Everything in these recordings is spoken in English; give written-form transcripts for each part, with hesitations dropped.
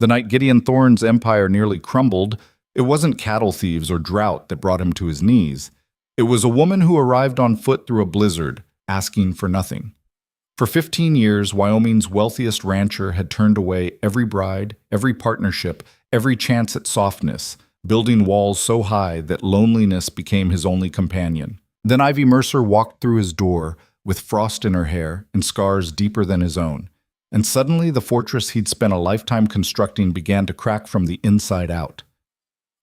The night Gideon Thorne's empire nearly crumbled, it wasn't cattle thieves or drought that brought him to his knees. It was a woman who arrived on foot through a blizzard, asking for nothing. For 15 years, Wyoming's wealthiest rancher had turned away every bride, every partnership, every chance at softness, building walls so high that loneliness became his only companion. Then Ivy Mercer walked through his door, with frost in her hair and scars deeper than his own. And suddenly the fortress he'd spent a lifetime constructing began to crack from the inside out.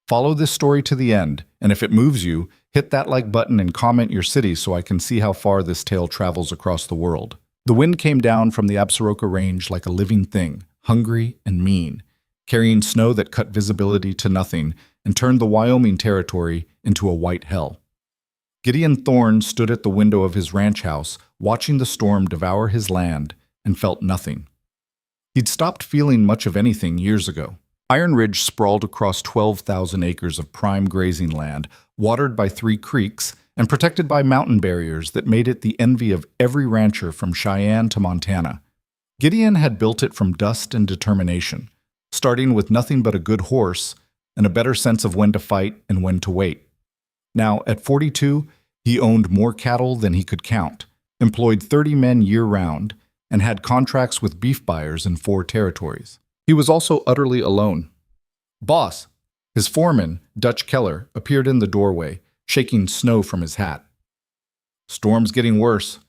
Follow this story to the end, and if it moves you, hit that like button and comment your city so I can see how far this tale travels across the world. The wind came down from the Absaroka Range like a living thing, hungry and mean, carrying snow that cut visibility to nothing and turned the Wyoming territory into a white hell. Gideon Thorne stood at the window of his ranch house, watching the storm devour his land, and felt nothing. He'd stopped feeling much of anything years ago. Iron Ridge sprawled across 12,000 acres of prime grazing land, watered by 3 creeks, and protected by mountain barriers that made it the envy of every rancher from Cheyenne to Montana. Gideon had built it from dust and determination, starting with nothing but a good horse and a better sense of when to fight and when to wait. Now, at 42, he owned more cattle than he could count, employed 30 men year-round, and had contracts with beef buyers in 4 territories. He was also utterly alone. "Boss!" His foreman, Dutch Keller, appeared in the doorway, shaking snow from his hat. "Storm's getting worse.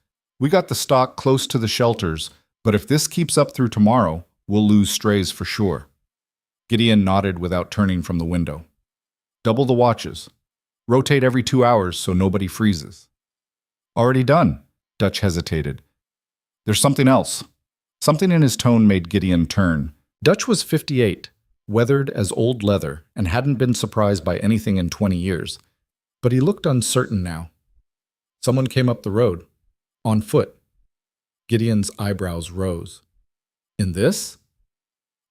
We got the stock close to the shelters, but if this keeps up through tomorrow, we'll lose strays for sure." Gideon nodded without turning from the window. "Double the watches. Rotate every 2 hours so nobody freezes." "Already done." Dutch hesitated. "There's something else." Something in his tone made Gideon turn. Dutch was 58, weathered as old leather, and hadn't been surprised by anything in 20 years. But he looked uncertain now. Someone came up the road, on foot. Gideon's eyebrows rose. "In this?"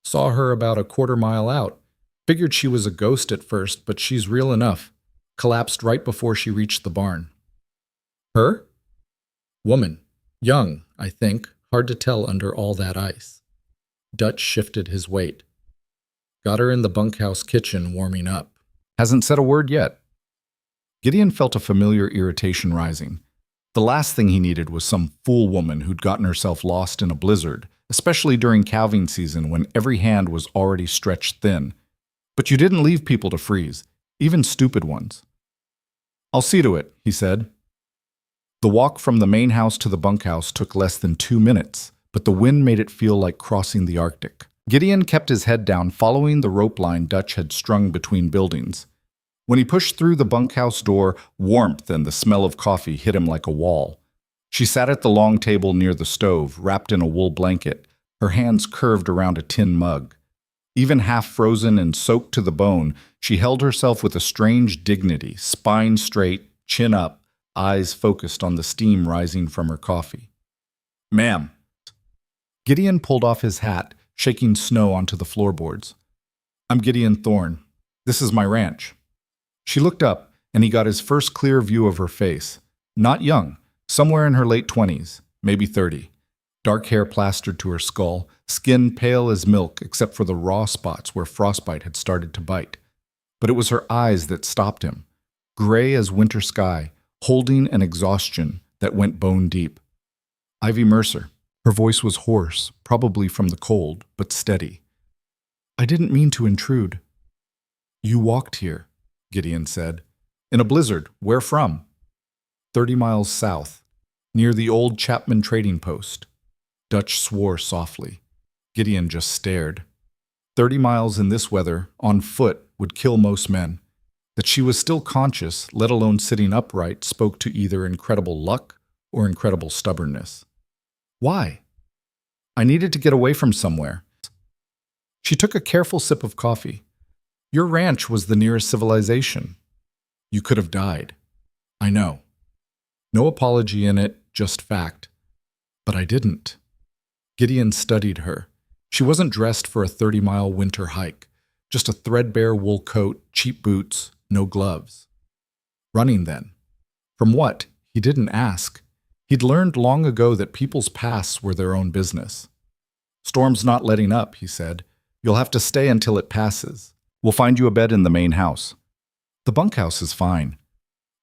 "Saw her about a quarter-mile out. Figured she was a ghost at first, but she's real enough. Collapsed right before she reached the barn." "Her?" "Woman. Young, I think. Hard to tell under all that ice." Dutch shifted his weight. "Got her in the bunkhouse kitchen warming up. Hasn't said a word yet." Gideon felt a familiar irritation rising. The last thing he needed was some fool woman who'd gotten herself lost in a blizzard, especially during calving season when every hand was already stretched thin. But you didn't leave people to freeze, even stupid ones. "I'll see to it," he said. The walk from the main house to the bunkhouse took less than 2 minutes, but the wind made it feel like crossing the Arctic. Gideon kept his head down, following the rope line Dutch had strung between buildings. When he pushed through the bunkhouse door, warmth and the smell of coffee hit him like a wall. She sat at the long table near the stove, wrapped in a wool blanket, her hands curved around a tin mug. Even half frozen and soaked to the bone, she held herself with a strange dignity, spine straight, chin up, eyes focused on the steam rising from her coffee. "Ma'am." Gideon pulled off his hat, shaking snow onto the floorboards. "I'm Gideon Thorne. This is my ranch." She looked up, and he got his first clear view of her face. Not young, somewhere in her late 20s, maybe 30. Dark hair plastered to her skull, skin pale as milk except for the raw spots where frostbite had started to bite. But it was her eyes that stopped him, gray as winter sky, holding an exhaustion that went bone deep. "Ivy Mercer." Her voice was hoarse, probably from the cold, but steady. "I didn't mean to intrude." "You walked here," Gideon said. "In a blizzard. Where from?" 30 miles south, near the old Chapman trading post." Dutch swore softly. Gideon just stared. 30 miles in this weather, on foot, would kill most men. That she was still conscious, let alone sitting upright, spoke to either incredible luck or incredible stubbornness. "Why?" "I needed to get away from somewhere." She took a careful sip of coffee. "Your ranch was the nearest civilization. You could have died." "I know." No apology in it, just fact. "But I didn't." Gideon studied her. She wasn't dressed for a 30-mile winter hike, just a threadbare wool coat, cheap boots, no gloves. Running then. From what? He didn't ask. He'd learned long ago that people's pasts were their own business. "Storm's not letting up," he said. You'll have to stay until it passes. We'll find you a bed in the main house. The bunkhouse is fine.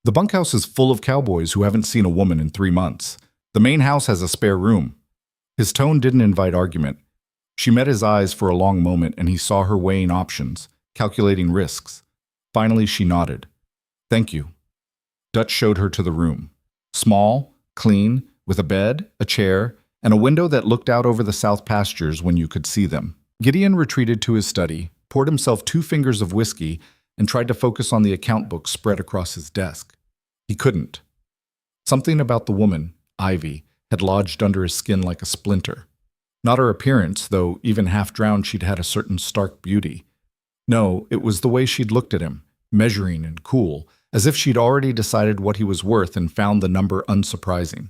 The bunkhouse is full of cowboys who haven't seen a woman in 3 months. The main house has a spare room. His tone didn't invite argument. She met his eyes for a long moment and he saw her weighing options, calculating risks. Finally, she nodded. Thank you. Dutch showed her to the room. Small, clean, with a bed, a chair, and a window that looked out over the south pastures when you could see them. Gideon retreated to his study, poured himself 2 fingers of whiskey, and tried to focus on the account book spread across his desk. He couldn't. Something about the woman, Ivy, had lodged under his skin like a splinter. Not her appearance, though even half drowned she'd had a certain stark beauty. No, it was the way she'd looked at him, measuring and cool, as if she'd already decided what he was worth and found the number unsurprising.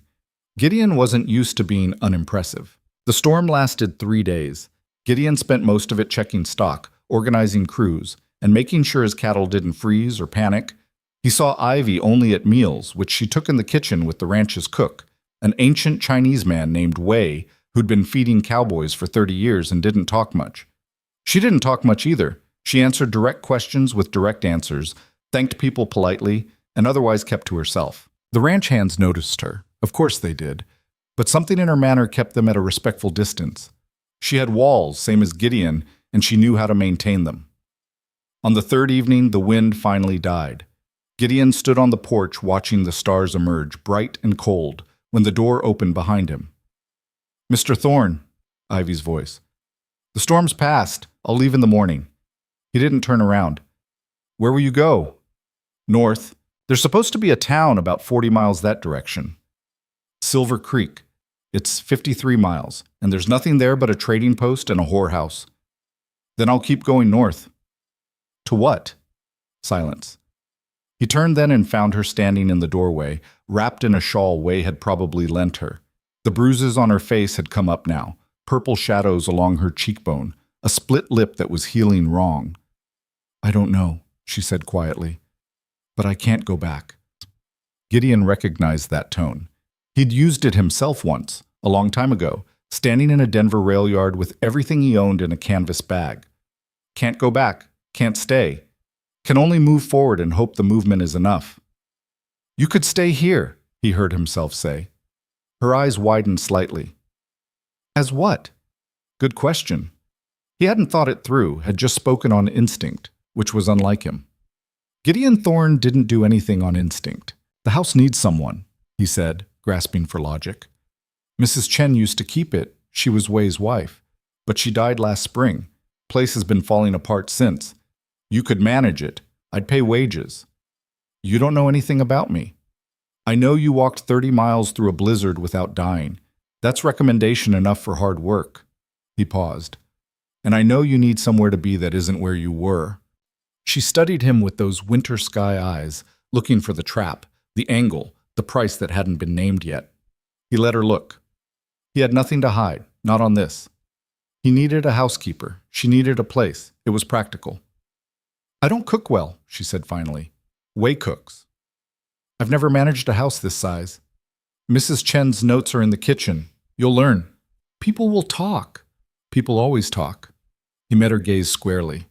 Gideon wasn't used to being unimpressive. The storm lasted 3 days. Gideon spent most of it checking stock, organizing crews, and making sure his cattle didn't freeze or panic. He saw Ivy only at meals, which she took in the kitchen with the ranch's cook, an ancient Chinese man named Wei who'd been feeding cowboys for 30 years and didn't talk much. She didn't talk much either. She answered direct questions with direct answers, thanked people politely, and otherwise kept to herself. The ranch hands noticed her. Of course they did. But something in her manner kept them at a respectful distance. She had walls, same as Gideon, and she knew how to maintain them. On the 3rd evening, the wind finally died. Gideon stood on the porch watching the stars emerge, bright and cold, when the door opened behind him. Mr. Thorne, Ivy's voice. The storm's passed. I'll leave in the morning. He didn't turn around. Where will you go? North. There's supposed to be a town about 40 miles that direction. Silver Creek. It's 53 miles, and there's nothing there but a trading post and a whorehouse. Then I'll keep going north. To what? Silence. He turned then and found her standing in the doorway, wrapped in a shawl Wei had probably lent her. The bruises on her face had come up now, purple shadows along her cheekbone, a split lip that was healing wrong. I don't know, she said quietly, but I can't go back. Gideon recognized that tone. He'd used it himself once, a long time ago, standing in a Denver rail yard with everything he owned in a canvas bag. Can't go back, can't stay. Can only move forward and hope the movement is enough. You could stay here, he heard himself say. Her eyes widened slightly. As what? Good question. He hadn't thought it through, had just spoken on instinct, which was unlike him. Gideon Thorne didn't do anything on instinct. The house needs someone, he said, grasping for logic. Mrs. Chen used to keep it. She was Wei's wife. But she died last spring. Place has been falling apart since. You could manage it. I'd pay wages. You don't know anything about me. I know you walked 30 miles through a blizzard without dying. That's recommendation enough for hard work. He paused. And I know you need somewhere to be that isn't where you were. She studied him with those winter sky eyes, looking for the trap, the angle, the price that hadn't been named yet. He let her look. He had nothing to hide, not on this. He needed a housekeeper. She needed a place. It was practical. I don't cook well, she said finally. Wei cooks. I've never managed a house this size. Mrs. Chen's notes are in the kitchen. You'll learn. People will talk. People always talk. He met her gaze squarely.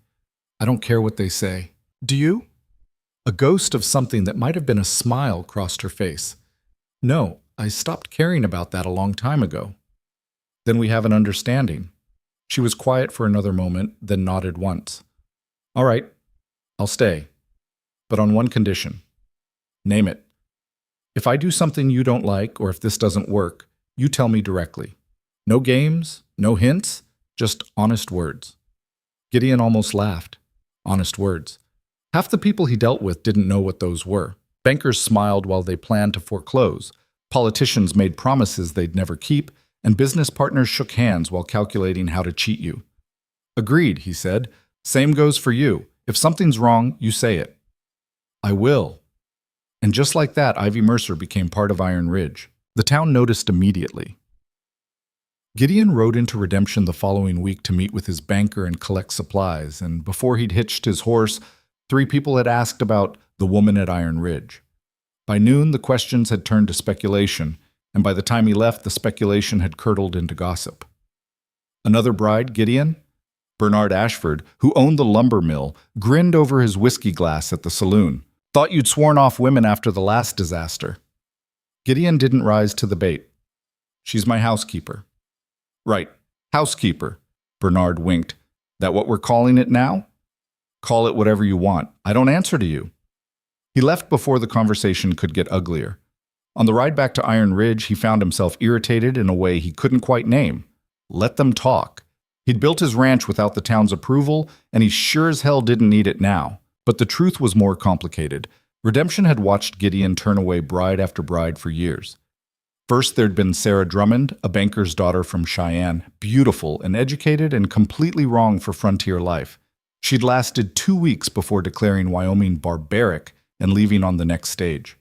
I don't care what they say. Do you? A ghost of something that might have been a smile crossed her face. No, I stopped caring about that a long time ago. Then we have an understanding. She was quiet for another moment, then nodded once. All right, I'll stay. But on one condition. Name it. If I do something you don't like, or if this doesn't work, you tell me directly. No games, no hints, just honest words. Gideon almost laughed. Honest words. Half the people he dealt with didn't know what those were. Bankers smiled while they planned to foreclose. Politicians made promises they'd never keep, and business partners shook hands while calculating how to cheat you. Agreed, he said. Same goes for you. If something's wrong, you say it. I will. And just like that, Ivy Mercer became part of Iron Ridge. The town noticed immediately. Gideon rode into Redemption the following week to meet with his banker and collect supplies, and before he'd hitched his horse, 3 people had asked about the woman at Iron Ridge. By noon, the questions had turned to speculation, and by the time he left, the speculation had curdled into gossip. Another bride, Gideon? Bernard Ashford, who owned the lumber mill, grinned over his whiskey glass at the saloon. Thought you'd sworn off women after the last disaster. Gideon didn't rise to the bait. She's my housekeeper. Right, housekeeper, Bernard winked. That what we're calling it now? Call it whatever you want. I don't answer to you. He left before the conversation could get uglier. On the ride back to Iron Ridge, he found himself irritated in a way he couldn't quite name. Let them talk. He'd built his ranch without the town's approval, and he sure as hell didn't need it now. But the truth was more complicated. Redemption had watched Gideon turn away bride after bride for years. First, there'd been Sarah Drummond, a banker's daughter from Cheyenne, beautiful and educated and completely wrong for frontier life. She'd lasted 2 weeks before declaring Wyoming barbaric and leaving on the next stage.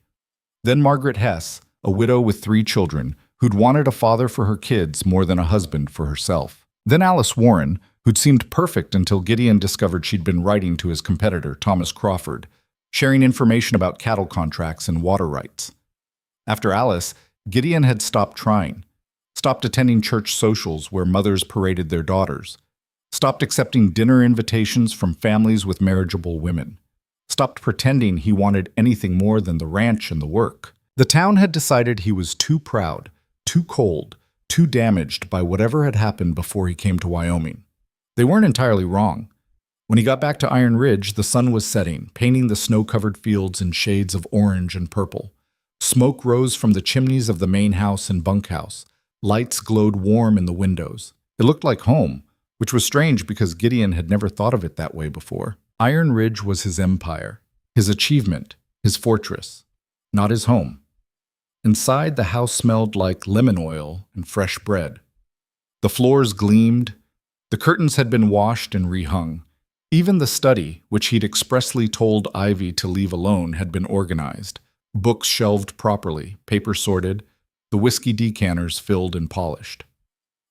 Then Margaret Hess, a widow with 3 children, who'd wanted a father for her kids more than a husband for herself. Then Alice Warren, who'd seemed perfect until Gideon discovered she'd been writing to his competitor, Thomas Crawford, sharing information about cattle contracts and water rights. After Alice, Gideon had stopped trying, stopped attending church socials where mothers paraded their daughters, stopped accepting dinner invitations from families with marriageable women, stopped pretending he wanted anything more than the ranch and the work. The town had decided he was too proud, too cold, too damaged by whatever had happened before he came to Wyoming. They weren't entirely wrong. When he got back to Iron Ridge, the sun was setting, painting the snow-covered fields in shades of orange and purple. Smoke rose from the chimneys of the main house and bunkhouse. Lights glowed warm in the windows. It looked like home, which was strange because Gideon had never thought of it that way before. Iron Ridge was his empire, his achievement, his fortress, not his home. Inside, the house smelled like lemon oil and fresh bread. The floors gleamed. The curtains had been washed and rehung. Even the study, which he'd expressly told Ivy to leave alone, had been organized. Books shelved properly, paper sorted, the whiskey decanters filled and polished.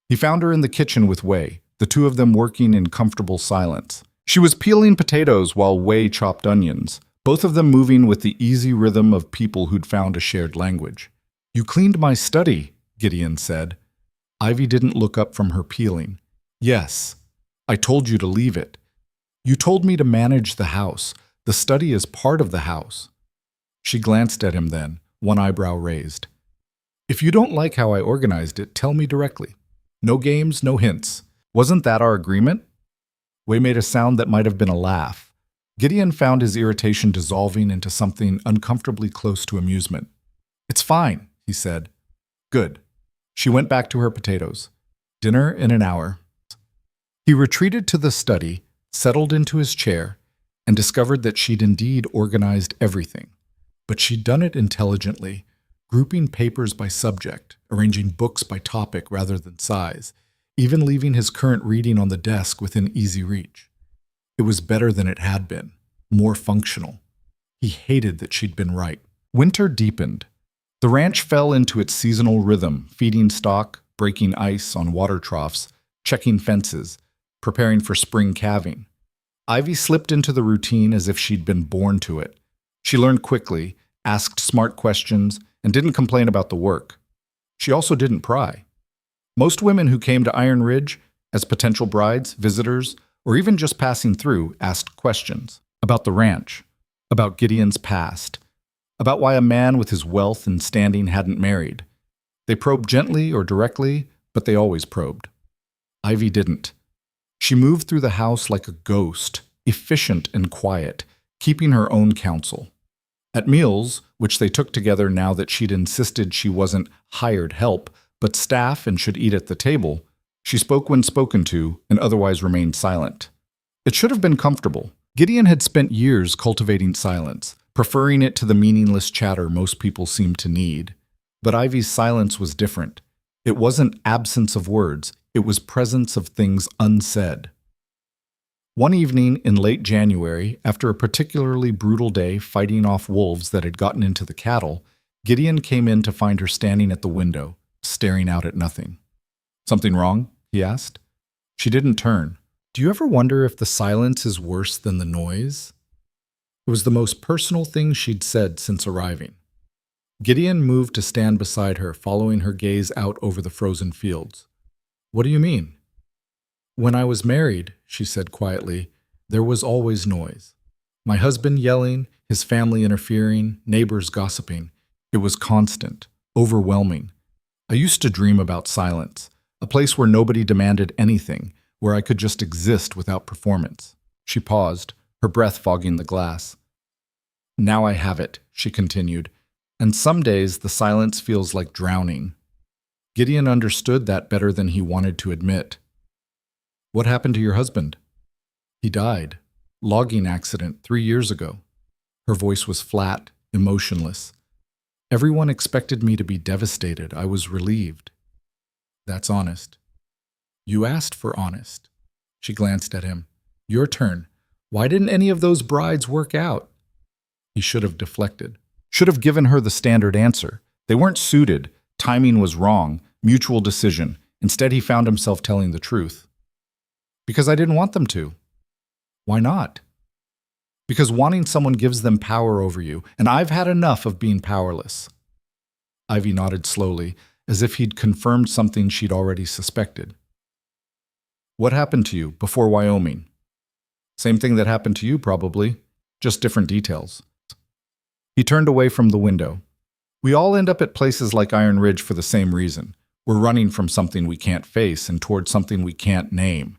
He found her in the kitchen with Way, the 2 of them working in comfortable silence. She was peeling potatoes while Way chopped onions, both of them moving with the easy rhythm of people who'd found a shared language. You cleaned my study, Gideon said. Ivy didn't look up from her peeling. Yes, I told you to leave it. You told me to manage the house. The study is part of the house. She glanced at him then, one eyebrow raised. If you don't like how I organized it, tell me directly. No games, no hints. Wasn't that our agreement? Way made a sound that might have been a laugh. Gideon found his irritation dissolving into something uncomfortably close to amusement. It's fine, he said. Good. She went back to her potatoes. Dinner in an hour. He retreated to the study, settled into his chair, and discovered that she'd indeed organized everything. But she'd done it intelligently, grouping papers by subject, arranging books by topic rather than size, even leaving his current reading on the desk within easy reach. It was better than it had been, more functional. He hated that she'd been right. Winter deepened. The ranch fell into its seasonal rhythm, feeding stock, breaking ice on water troughs, checking fences, preparing for spring calving. Ivy slipped into the routine as if she'd been born to it. She learned quickly, asked smart questions, and didn't complain about the work. She also didn't pry. Most women who came to Iron Ridge, as potential brides, visitors, or even just passing through, asked questions about the ranch, about Gideon's past, about why a man with his wealth and standing hadn't married. They probed gently or directly, but they always probed. Ivy didn't. She moved through the house like a ghost, efficient and quiet, keeping her own counsel. At meals, which they took together now that she'd insisted she wasn't hired help, but staff and should eat at the table, she spoke when spoken to and otherwise remained silent. It should have been comfortable. Gideon had spent years cultivating silence, preferring it to the meaningless chatter most people seemed to need. But Ivy's silence was different. It wasn't absence of words, it was presence of things unsaid. One evening in late January, after a particularly brutal day fighting off wolves that had gotten into the cattle, Gideon came in to find her standing at the window, staring out at nothing. "Something wrong?" he asked. She didn't turn. "Do you ever wonder if the silence is worse than the noise?" It was the most personal thing she'd said since arriving. Gideon moved to stand beside her, following her gaze out over the frozen fields. "What do you mean?" When I was married, she said quietly, there was always noise. My husband yelling, his family interfering, neighbors gossiping. It was constant, overwhelming. I used to dream about silence, a place where nobody demanded anything, where I could just exist without performance. She paused, her breath fogging the glass. Now I have it, she continued, and some days the silence feels like drowning. Gideon understood that better than he wanted to admit. What happened to your husband? He died. Logging accident 3 years ago. Her voice was flat, emotionless. Everyone expected me to be devastated. I was relieved. That's honest. You asked for honest. She glanced at him. Your turn. Why didn't any of those brides work out? He should have deflected. Should have given her the standard answer. They weren't suited. Timing was wrong. Mutual decision. Instead, he found himself telling the truth. Because I didn't want them to. Why not? Because wanting someone gives them power over you, and I've had enough of being powerless. Ivy nodded slowly, as if he'd confirmed something she'd already suspected. What happened to you before Wyoming? Same thing that happened to you, probably, just different details. He turned away from the window. We all end up at places like Iron Ridge for the same reason. We're running from something we can't face and toward something we can't name.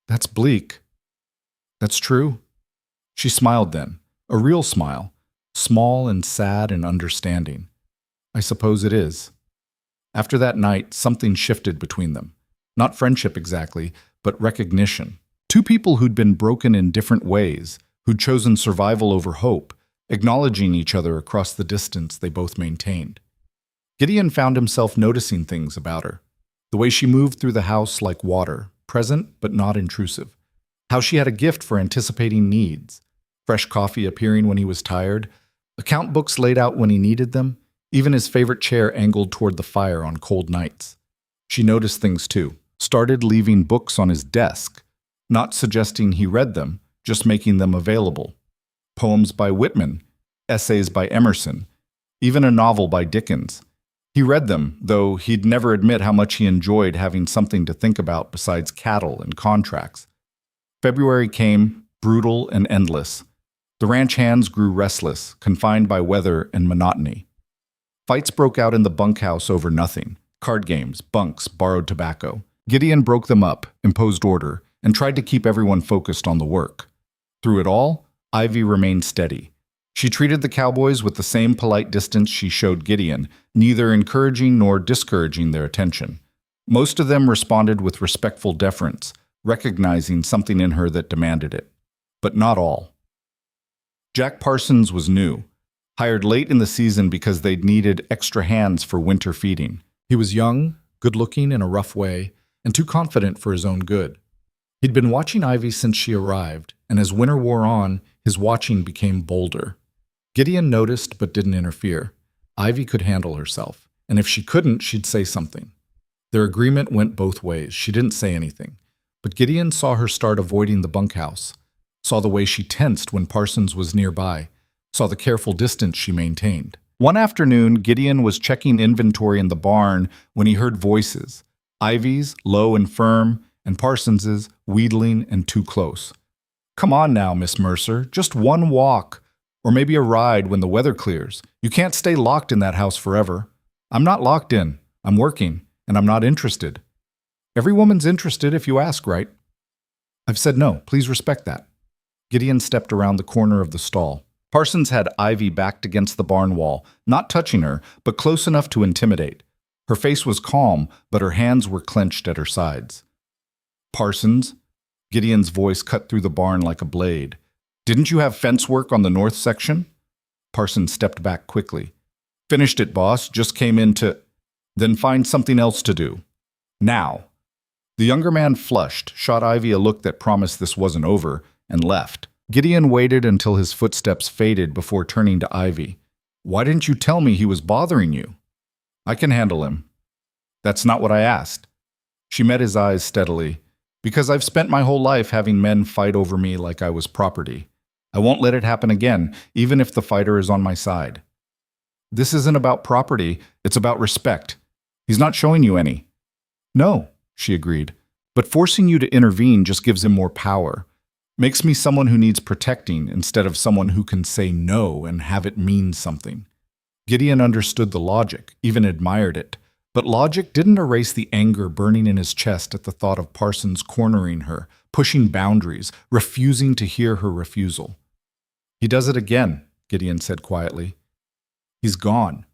That's bleak. That's true. She smiled then, a real smile, small and sad and understanding. I suppose it is. After that night, something shifted between them. Not friendship exactly, but recognition. Two people who'd been broken in different ways, who'd chosen survival over hope, acknowledging each other across the distance they both maintained. Gideon found himself noticing things about her. The way she moved through the house like water, present but not intrusive. How she had a gift for anticipating needs. Fresh coffee appearing when he was tired, account books laid out when he needed them, even his favorite chair angled toward the fire on cold nights. She noticed things too, started leaving books on his desk, not suggesting he read them, just making them available. Poems by Whitman, essays by Emerson, even a novel by Dickens. He read them, though he'd never admit how much he enjoyed having something to think about besides cattle and contracts. February came, brutal and endless. The ranch hands grew restless, confined by weather and monotony. Fights broke out in the bunkhouse over nothing. Card games, bunks, borrowed tobacco. Gideon broke them up, imposed order, and tried to keep everyone focused on the work. Through it all, Ivy remained steady. She treated the cowboys with the same polite distance she showed Gideon, neither encouraging nor discouraging their attention. Most of them responded with respectful deference, recognizing something in her that demanded it. But not all. Jack Parsons was new, hired late in the season because they'd needed extra hands for winter feeding. He was young, good-looking in a rough way, and too confident for his own good. He'd been watching Ivy since she arrived, and as winter wore on, his watching became bolder. Gideon noticed but didn't interfere. Ivy could handle herself, and if she couldn't, she'd say something. Their agreement went both ways. She didn't say anything, but Gideon saw her start avoiding the bunkhouse, saw the way she tensed when Parsons was nearby, saw the careful distance she maintained. One afternoon, Gideon was checking inventory in the barn when he heard voices, Ivy's, low and firm, and Parsons's, wheedling and too close. Come on now, Miss Mercer, just one walk, or maybe a ride when the weather clears. You can't stay locked in that house forever. I'm not locked in. I'm working, and I'm not interested. Every woman's interested if you ask, right? I've said no. Please respect that. Gideon stepped around the corner of the stall. Parsons had Ivy backed against the barn wall, not touching her, but close enough to intimidate. Her face was calm, but her hands were clenched at her sides. Parsons? Gideon's voice cut through the barn like a blade. Didn't you have fence work on the north section? Parsons stepped back quickly. Finished it, boss. Just came in to... Then find something else to do. Now. The younger man flushed, shot Ivy a look that promised this wasn't over, and left. Gideon waited until his footsteps faded before turning to Ivy. Why didn't you tell me he was bothering you? I can handle him. That's not what I asked. She met his eyes steadily. Because I've spent my whole life having men fight over me like I was property. I won't let it happen again, even if the fighter is on my side. This isn't about property, it's about respect. He's not showing you any. No, she agreed, But forcing you to intervene just gives him more power. Makes me someone who needs protecting instead of someone who can say no and have it mean something. Gideon understood the logic, even admired it. But logic didn't erase the anger burning in his chest at the thought of Parsons cornering her, pushing boundaries, refusing to hear her refusal. "He does it again," Gideon said quietly. "He's gone.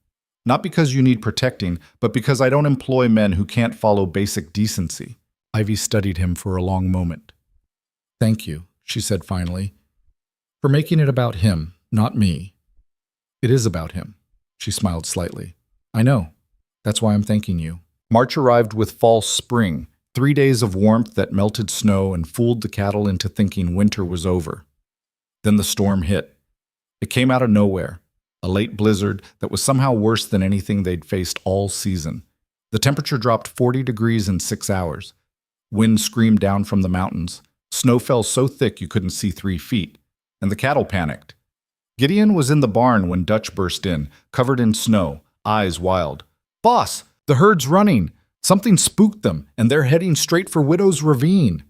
Not because you need protecting, but because I don't employ men who can't follow basic decency." Ivy studied him for a long moment. "Thank you," she said finally, "for making it about him, not me." "It is about him," she smiled slightly. "I know. That's why I'm thanking you." March arrived with false spring, 3 days of warmth that melted snow and fooled the cattle into thinking winter was over. Then the storm hit. It came out of nowhere, a late blizzard that was somehow worse than anything they'd faced all season. The temperature dropped 40 degrees in 6 hours. Wind screamed down from the mountains. Snow fell so thick you couldn't see 3 feet, and the cattle panicked. Gideon was in the barn when Dutch burst in, covered in snow, eyes wild. "Boss, the herd's running. Something spooked them, and they're heading straight for Widow's Ravine."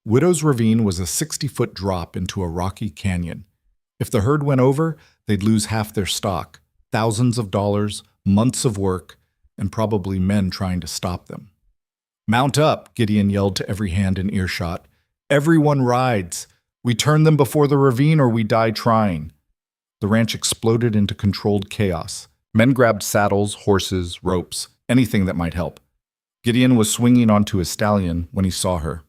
Widow's Ravine was a 60-foot drop into a rocky canyon. If the herd went over, they'd lose half their stock, thousands of dollars, months of work, and probably men trying to stop them. "Mount up," Gideon yelled to every hand in earshot. "Everyone rides. We turn them before the ravine or we die trying." The ranch exploded into controlled chaos. Men grabbed saddles, horses, ropes, anything that might help. Gideon was swinging onto his stallion when he saw her.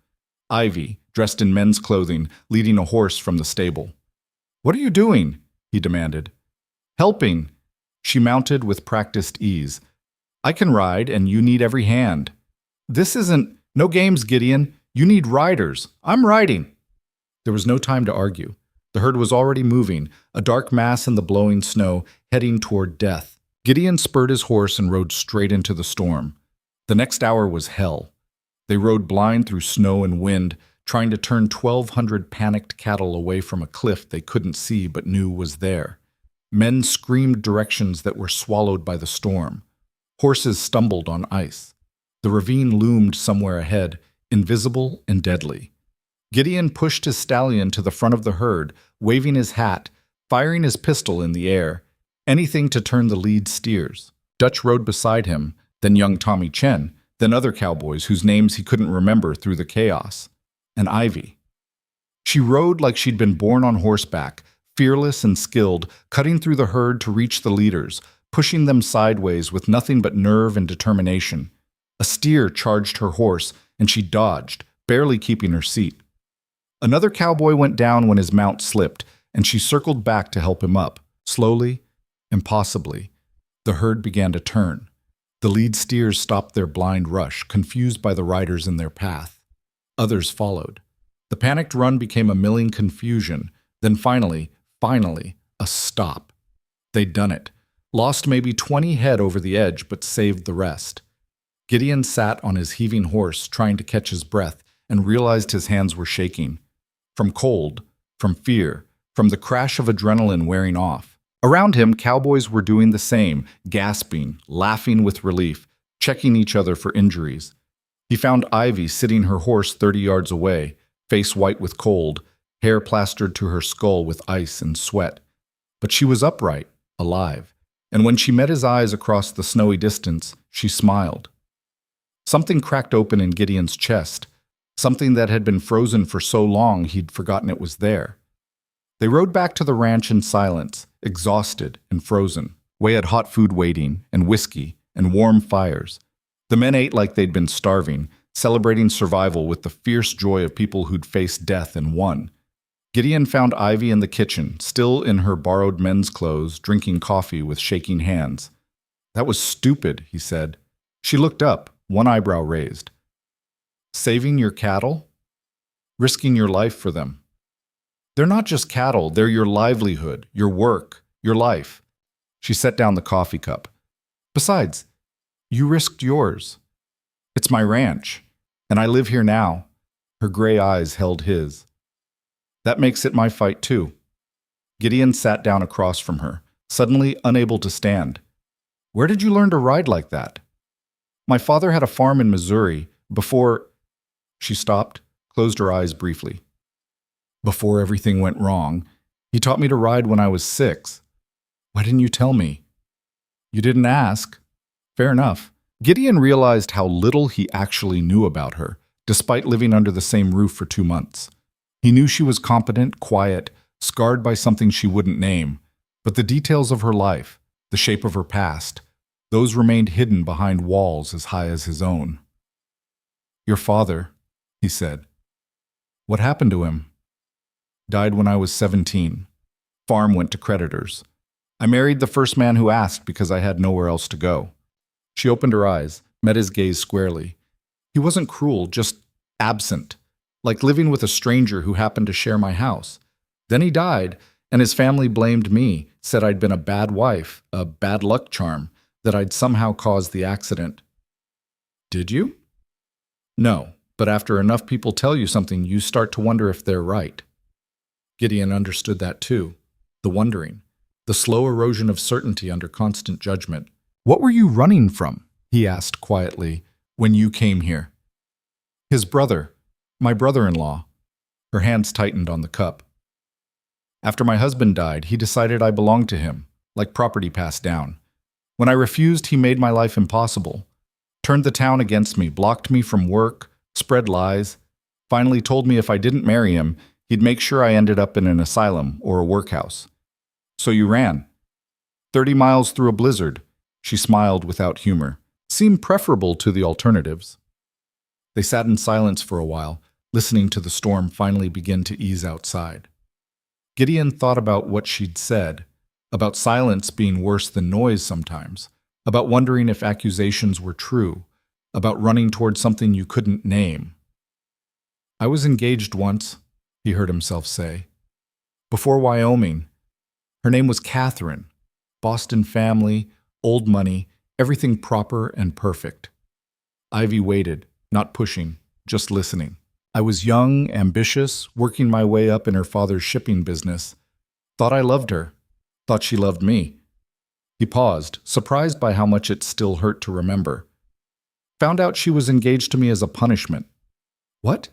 Ivy, dressed in men's clothing, leading a horse from the stable. "What are you doing?" he demanded. "Helping." She mounted with practiced ease. "I can ride, and you need every hand." "This isn't... No games, Gideon. You need riders. I'm riding." There was no time to argue. The herd was already moving, a dark mass in the blowing snow, heading toward death. Gideon spurred his horse and rode straight into the storm. The next hour was hell. They rode blind through snow and wind, trying to turn 1,200 panicked cattle away from a cliff they couldn't see but knew was there. Men screamed directions that were swallowed by the storm. Horses stumbled on ice. The ravine loomed somewhere ahead, invisible and deadly. Gideon pushed his stallion to the front of the herd, waving his hat, firing his pistol in the air, anything to turn the lead steers. Dutch rode beside him, then young Tommy Chen, then other cowboys whose names he couldn't remember through the chaos, and Ivy. She rode like she'd been born on horseback, fearless and skilled, cutting through the herd to reach the leaders, pushing them sideways with nothing but nerve and determination. A steer charged her horse, and she dodged, barely keeping her seat. Another cowboy went down when his mount slipped, and she circled back to help him up. Slowly, impossibly, the herd began to turn. The lead steers stopped their blind rush, confused by the riders in their path. Others followed. The panicked run became a milling confusion, then finally, a stop. They'd done it. Lost maybe 20 head over the edge, but saved the rest. Gideon sat on his heaving horse, trying to catch his breath, and realized his hands were shaking. From cold, from fear, from the crash of adrenaline wearing off. Around him, cowboys were doing the same, gasping, laughing with relief, checking each other for injuries. He found Ivy sitting her horse 30 yards away, face white with cold, hair plastered to her skull with ice and sweat. But she was upright, alive, and when she met his eyes across the snowy distance, she smiled. Something cracked open in Gideon's chest, something that had been frozen for so long he'd forgotten it was there. They rode back to the ranch in silence, exhausted and frozen. Way had hot food waiting, and whiskey, and warm fires. The men ate like they'd been starving, celebrating survival with the fierce joy of people who'd faced death and won. Gideon found Ivy in the kitchen, still in her borrowed men's clothes, drinking coffee with shaking hands. "That was stupid," he said. She looked up, one eyebrow raised. "Saving your cattle? Risking your life for them. They're not just cattle, they're your livelihood, your work, your life." She set down the coffee cup. "Besides, you risked yours. It's my ranch, and I live here now." Her gray eyes held his. "That makes it my fight too." Gideon sat down across from her, suddenly unable to stand. "Where did you learn to ride like that?" "My father had a farm in Missouri before..." She stopped, closed her eyes briefly. Before everything went wrong, he taught me to ride when I was 6. Why didn't you tell me? You didn't ask. Fair enough. Gideon realized how little he actually knew about her, despite living under the same roof for 2 months. He knew she was competent, quiet, scarred by something she wouldn't name, but the details of her life, the shape of her past, those remained hidden behind walls as high as his own. Your father, he said. What happened to him? Died when I was 17. Farm went to creditors. I married the first man who asked because I had nowhere else to go. She opened her eyes, met his gaze squarely. He wasn't cruel, just absent, like living with a stranger who happened to share my house. Then he died, and his family blamed me, said I'd been a bad wife, a bad luck charm, that I'd somehow caused the accident. Did you? No, but after enough people tell you something, you start to wonder if they're right. Gideon understood that too, the wondering, the slow erosion of certainty under constant judgment. What were you running from? He asked quietly, when you came here. His brother, my brother-in-law. Her hands tightened on the cup. After my husband died, he decided I belonged to him, like property passed down. When I refused, he made my life impossible. Turned the town against me, blocked me from work, spread lies, finally told me if I didn't marry him, he'd make sure I ended up in an asylum or a workhouse. So you ran. 30 miles through a blizzard. She smiled without humor. Seemed preferable to the alternatives. They sat in silence for a while, listening to the storm finally begin to ease outside. Gideon thought about what she'd said, about silence being worse than noise sometimes, about wondering if accusations were true, about running toward something you couldn't name. I was engaged once, he heard himself say. Before Wyoming. Her name was Catherine. Boston family, old money, everything proper and perfect. Ivy waited, not pushing, just listening. I was young, ambitious, working my way up in her father's shipping business. Thought I loved her. Thought she loved me. He paused, surprised by how much it still hurt to remember. Found out she was engaged to me as a punishment. What?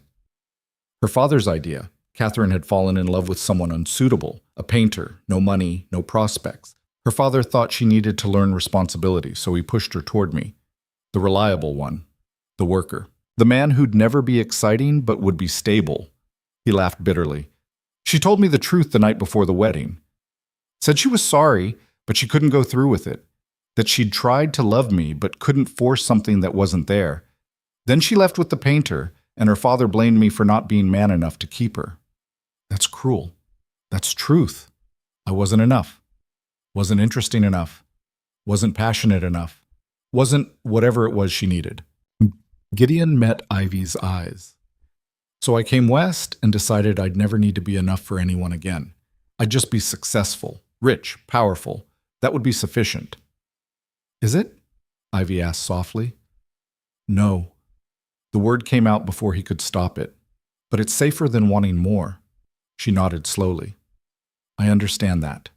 Her father's idea. Catherine had fallen in love with someone unsuitable, a painter, no money, no prospects. Her father thought she needed to learn responsibility, so he pushed her toward me. The reliable one. The worker. The man who'd never be exciting but would be stable. He laughed bitterly. She told me the truth the night before the wedding. Said she was sorry, but she couldn't go through with it. That she'd tried to love me but couldn't force something that wasn't there. Then she left with the painter, and her father blamed me for not being man enough to keep her. That's cruel. That's truth. I wasn't enough. Wasn't interesting enough. Wasn't passionate enough. Wasn't whatever it was she needed. Gideon met Ivy's eyes. So I came west and decided I'd never need to be enough for anyone again. I'd just be successful, rich, powerful. That would be sufficient. Is it? Ivy asked softly. No. The word came out before he could stop it. But it's safer than wanting more. She nodded slowly. I understand that.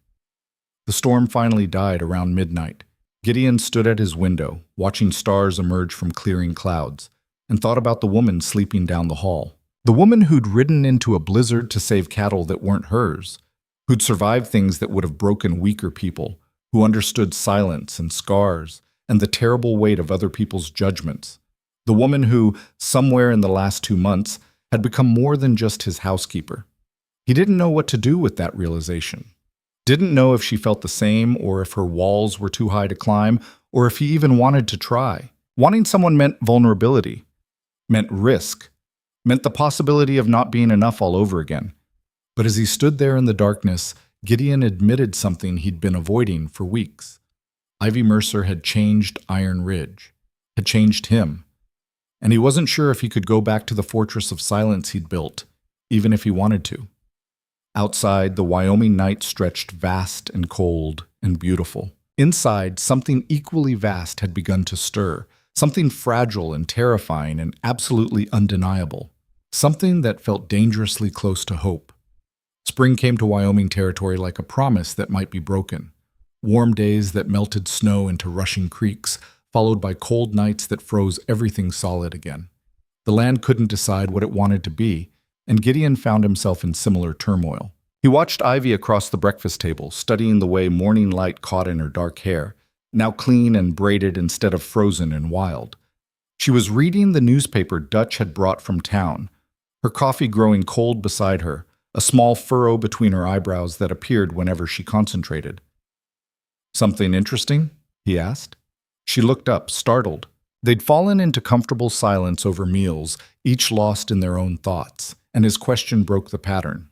The storm finally died around midnight. Gideon stood at his window, watching stars emerge from clearing clouds, and thought about the woman sleeping down the hall. The woman who'd ridden into a blizzard to save cattle that weren't hers, who'd survived things that would have broken weaker people, who understood silence and scars and the terrible weight of other people's judgments. The woman who, somewhere in the last 2 months, had become more than just his housekeeper. He didn't know what to do with that realization. Didn't know if she felt the same or if her walls were too high to climb or if he even wanted to try. Wanting someone meant vulnerability, meant risk, meant the possibility of not being enough all over again. But as he stood there in the darkness, Gideon admitted something he'd been avoiding for weeks. Ivy Mercer had changed Iron Ridge, had changed him, and he wasn't sure if he could go back to the fortress of silence he'd built, even if he wanted to. Outside, the Wyoming night stretched vast and cold and beautiful. Inside, something equally vast had begun to stir, something fragile and terrifying and absolutely undeniable, something that felt dangerously close to hope. Spring came to Wyoming territory like a promise that might be broken. Warm days that melted snow into rushing creeks, followed by cold nights that froze everything solid again. The land couldn't decide what it wanted to be, and Gideon found himself in similar turmoil. He watched Ivy across the breakfast table, studying the way morning light caught in her dark hair, now clean and braided instead of frozen and wild. She was reading the newspaper Dutch had brought from town, her coffee growing cold beside her, a small furrow between her eyebrows that appeared whenever she concentrated. "Something interesting?" he asked. She looked up, startled. They'd fallen into comfortable silence over meals, each lost in their own thoughts, and his question broke the pattern.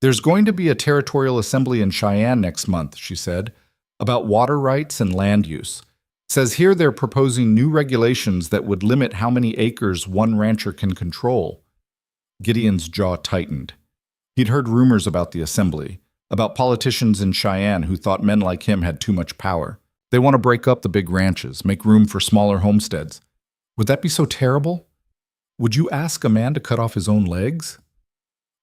"There's going to be a territorial assembly in Cheyenne next month," she said, "about water rights and land use. Says here they're proposing new regulations that would limit how many acres one rancher can control." Gideon's jaw tightened. He'd heard rumors about the assembly, about politicians in Cheyenne who thought men like him had too much power. They want to break up the big ranches, make room for smaller homesteads. Would that be so terrible? Would you ask a man to cut off his own legs?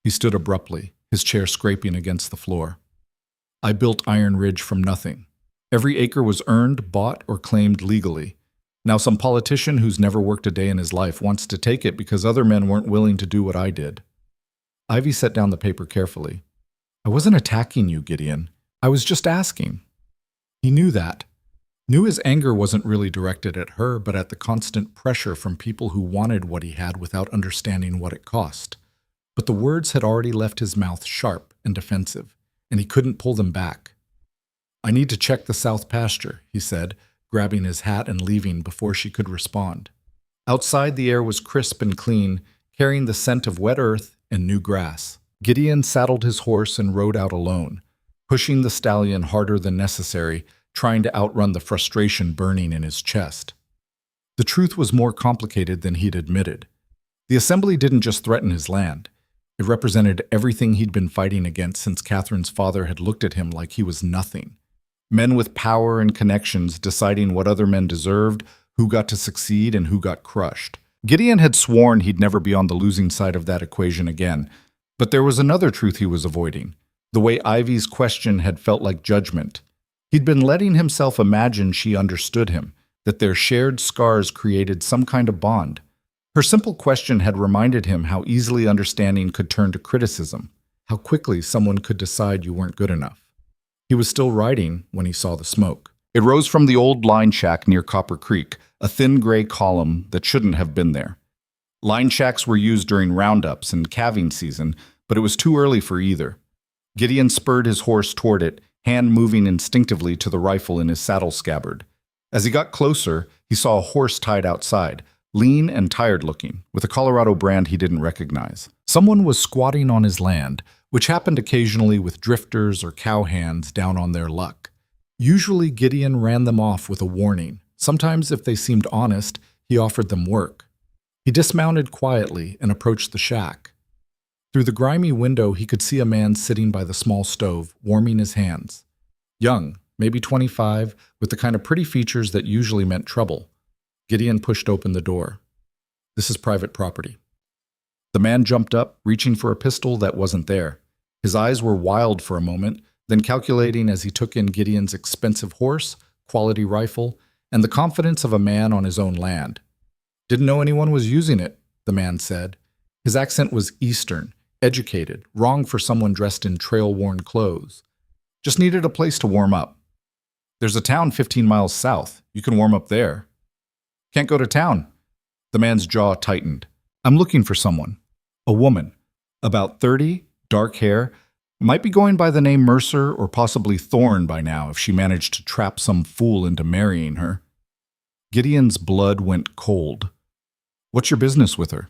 He stood abruptly, his chair scraping against the floor. "I built Iron Ridge from nothing. Every acre was earned, bought, or claimed legally. Now some politician who's never worked a day in his life wants to take it because other men weren't willing to do what I did." Ivy set down the paper carefully. "I wasn't attacking you, Gideon. I was just asking." He knew that. Knew his anger wasn't really directed at her, but at the constant pressure from people who wanted what he had without understanding what it cost. But the words had already left his mouth sharp and defensive, and he couldn't pull them back. "I need to check the south pasture," he said, grabbing his hat and leaving before she could respond. Outside, the air was crisp and clean, carrying the scent of wet earth and new grass. Gideon saddled his horse and rode out alone, pushing the stallion harder than necessary, trying to outrun the frustration burning in his chest. The truth was more complicated than he'd admitted. The assembly didn't just threaten his land. It represented everything he'd been fighting against since Catherine's father had looked at him like he was nothing. Men with power and connections deciding what other men deserved, who got to succeed and who got crushed. Gideon had sworn he'd never be on the losing side of that equation again, but there was another truth he was avoiding. The way Ivy's question had felt like judgment. He'd been letting himself imagine she understood him, that their shared scars created some kind of bond. Her simple question had reminded him how easily understanding could turn to criticism, how quickly someone could decide you weren't good enough. He was still writing when he saw the smoke. It rose from the old line shack near Copper Creek, a thin gray column that shouldn't have been there. Line shacks were used during roundups and calving season, but it was too early for either. Gideon spurred his horse toward it, hand moving instinctively to the rifle in his saddle scabbard. As he got closer, he saw a horse tied outside, lean and tired-looking, with a Colorado brand he didn't recognize. Someone was squatting on his land, which happened occasionally with drifters or cowhands down on their luck. Usually Gideon ran them off with a warning. Sometimes, if they seemed honest, he offered them work. He dismounted quietly and approached the shack. Through the grimy window, he could see a man sitting by the small stove, warming his hands. Young, maybe 25, with the kind of pretty features that usually meant trouble. Gideon pushed open the door. "This is private property." The man jumped up, reaching for a pistol that wasn't there. His eyes were wild for a moment, then calculating as he took in Gideon's expensive horse, quality rifle, and the confidence of a man on his own land. "Didn't know anyone was using it," the man said. His accent was Eastern, educated, wrong for someone dressed in trail-worn clothes. "Just needed a place to warm up. There's a town 15 miles south. You can warm up there." "Can't go to town." The man's jaw tightened. "I'm looking for someone. A woman. About 30, dark hair. Might be going by the name Mercer or possibly Thorne by now if she managed to trap some fool into marrying her." Gideon's blood went cold. "What's your business with her?"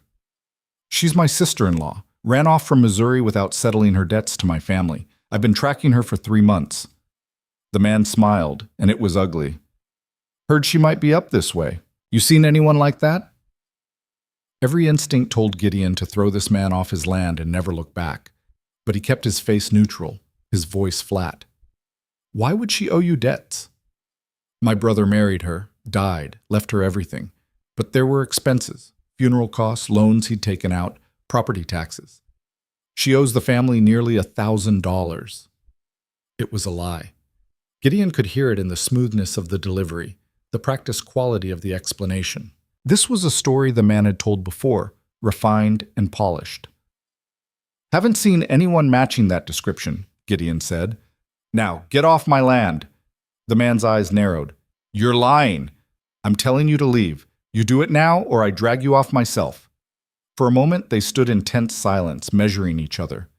"She's my sister-in-law. Ran off from Missouri without settling her debts to my family. I've been tracking her for 3 months." The man smiled, and it was ugly. "Heard she might be up this way. You seen anyone like that?" Every instinct told Gideon to throw this man off his land and never look back. But he kept his face neutral, his voice flat. "Why would she owe you debts?" "My brother married her, died, left her everything. But there were expenses, funeral costs, loans he'd taken out, property taxes. She owes the family nearly $1,000. It was a lie. Gideon could hear it in the smoothness of the delivery, the practiced quality of the explanation. This was a story the man had told before, refined and polished. "Haven't seen anyone matching that description," Gideon said. "Now, get off my land." The man's eyes narrowed. "You're lying. I'm telling you to leave. You do it now, or I drag you off myself." For a moment, they stood in tense silence, measuring each other.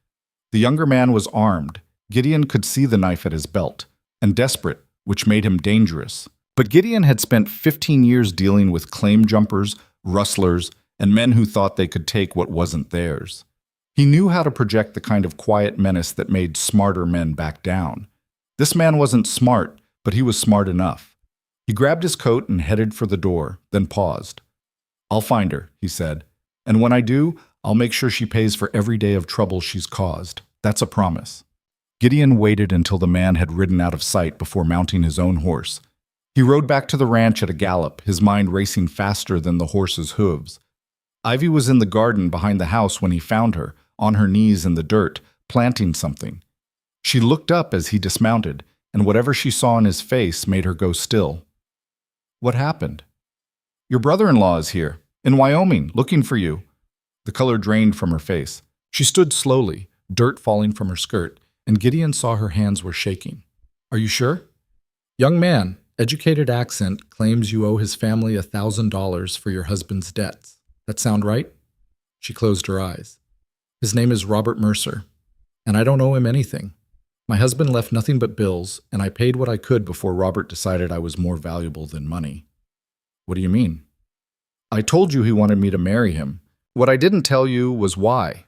The younger man was armed. Gideon could see the knife at his belt, and desperate, which made him dangerous. But Gideon had spent 15 years dealing with claim jumpers, rustlers, and men who thought they could take what wasn't theirs. He knew how to project the kind of quiet menace that made smarter men back down. This man wasn't smart, but he was smart enough. He grabbed his coat and headed for the door, then paused. "I'll find her," he said. "And when I do, I'll make sure she pays for every day of trouble she's caused. That's a promise." Gideon waited until the man had ridden out of sight before mounting his own horse. He rode back to the ranch at a gallop, his mind racing faster than the horse's hooves. Ivy was in the garden behind the house when he found her, on her knees in the dirt, planting something. She looked up as he dismounted, and whatever she saw in his face made her go still. "What happened?" "Your brother-in-law is here, in Wyoming, looking for you." The color drained from her face. She stood slowly, dirt falling from her skirt, and Gideon saw her hands were shaking. "Are you sure?" "Young man, educated accent, claims you owe his family $1,000 for your husband's debts. That sound right?" She closed her eyes. "His name is Robert Mercer, and I don't owe him anything. My husband left nothing but bills, and I paid what I could before Robert decided I was more valuable than money." "What do you mean?" "I told you he wanted me to marry him. What I didn't tell you was why."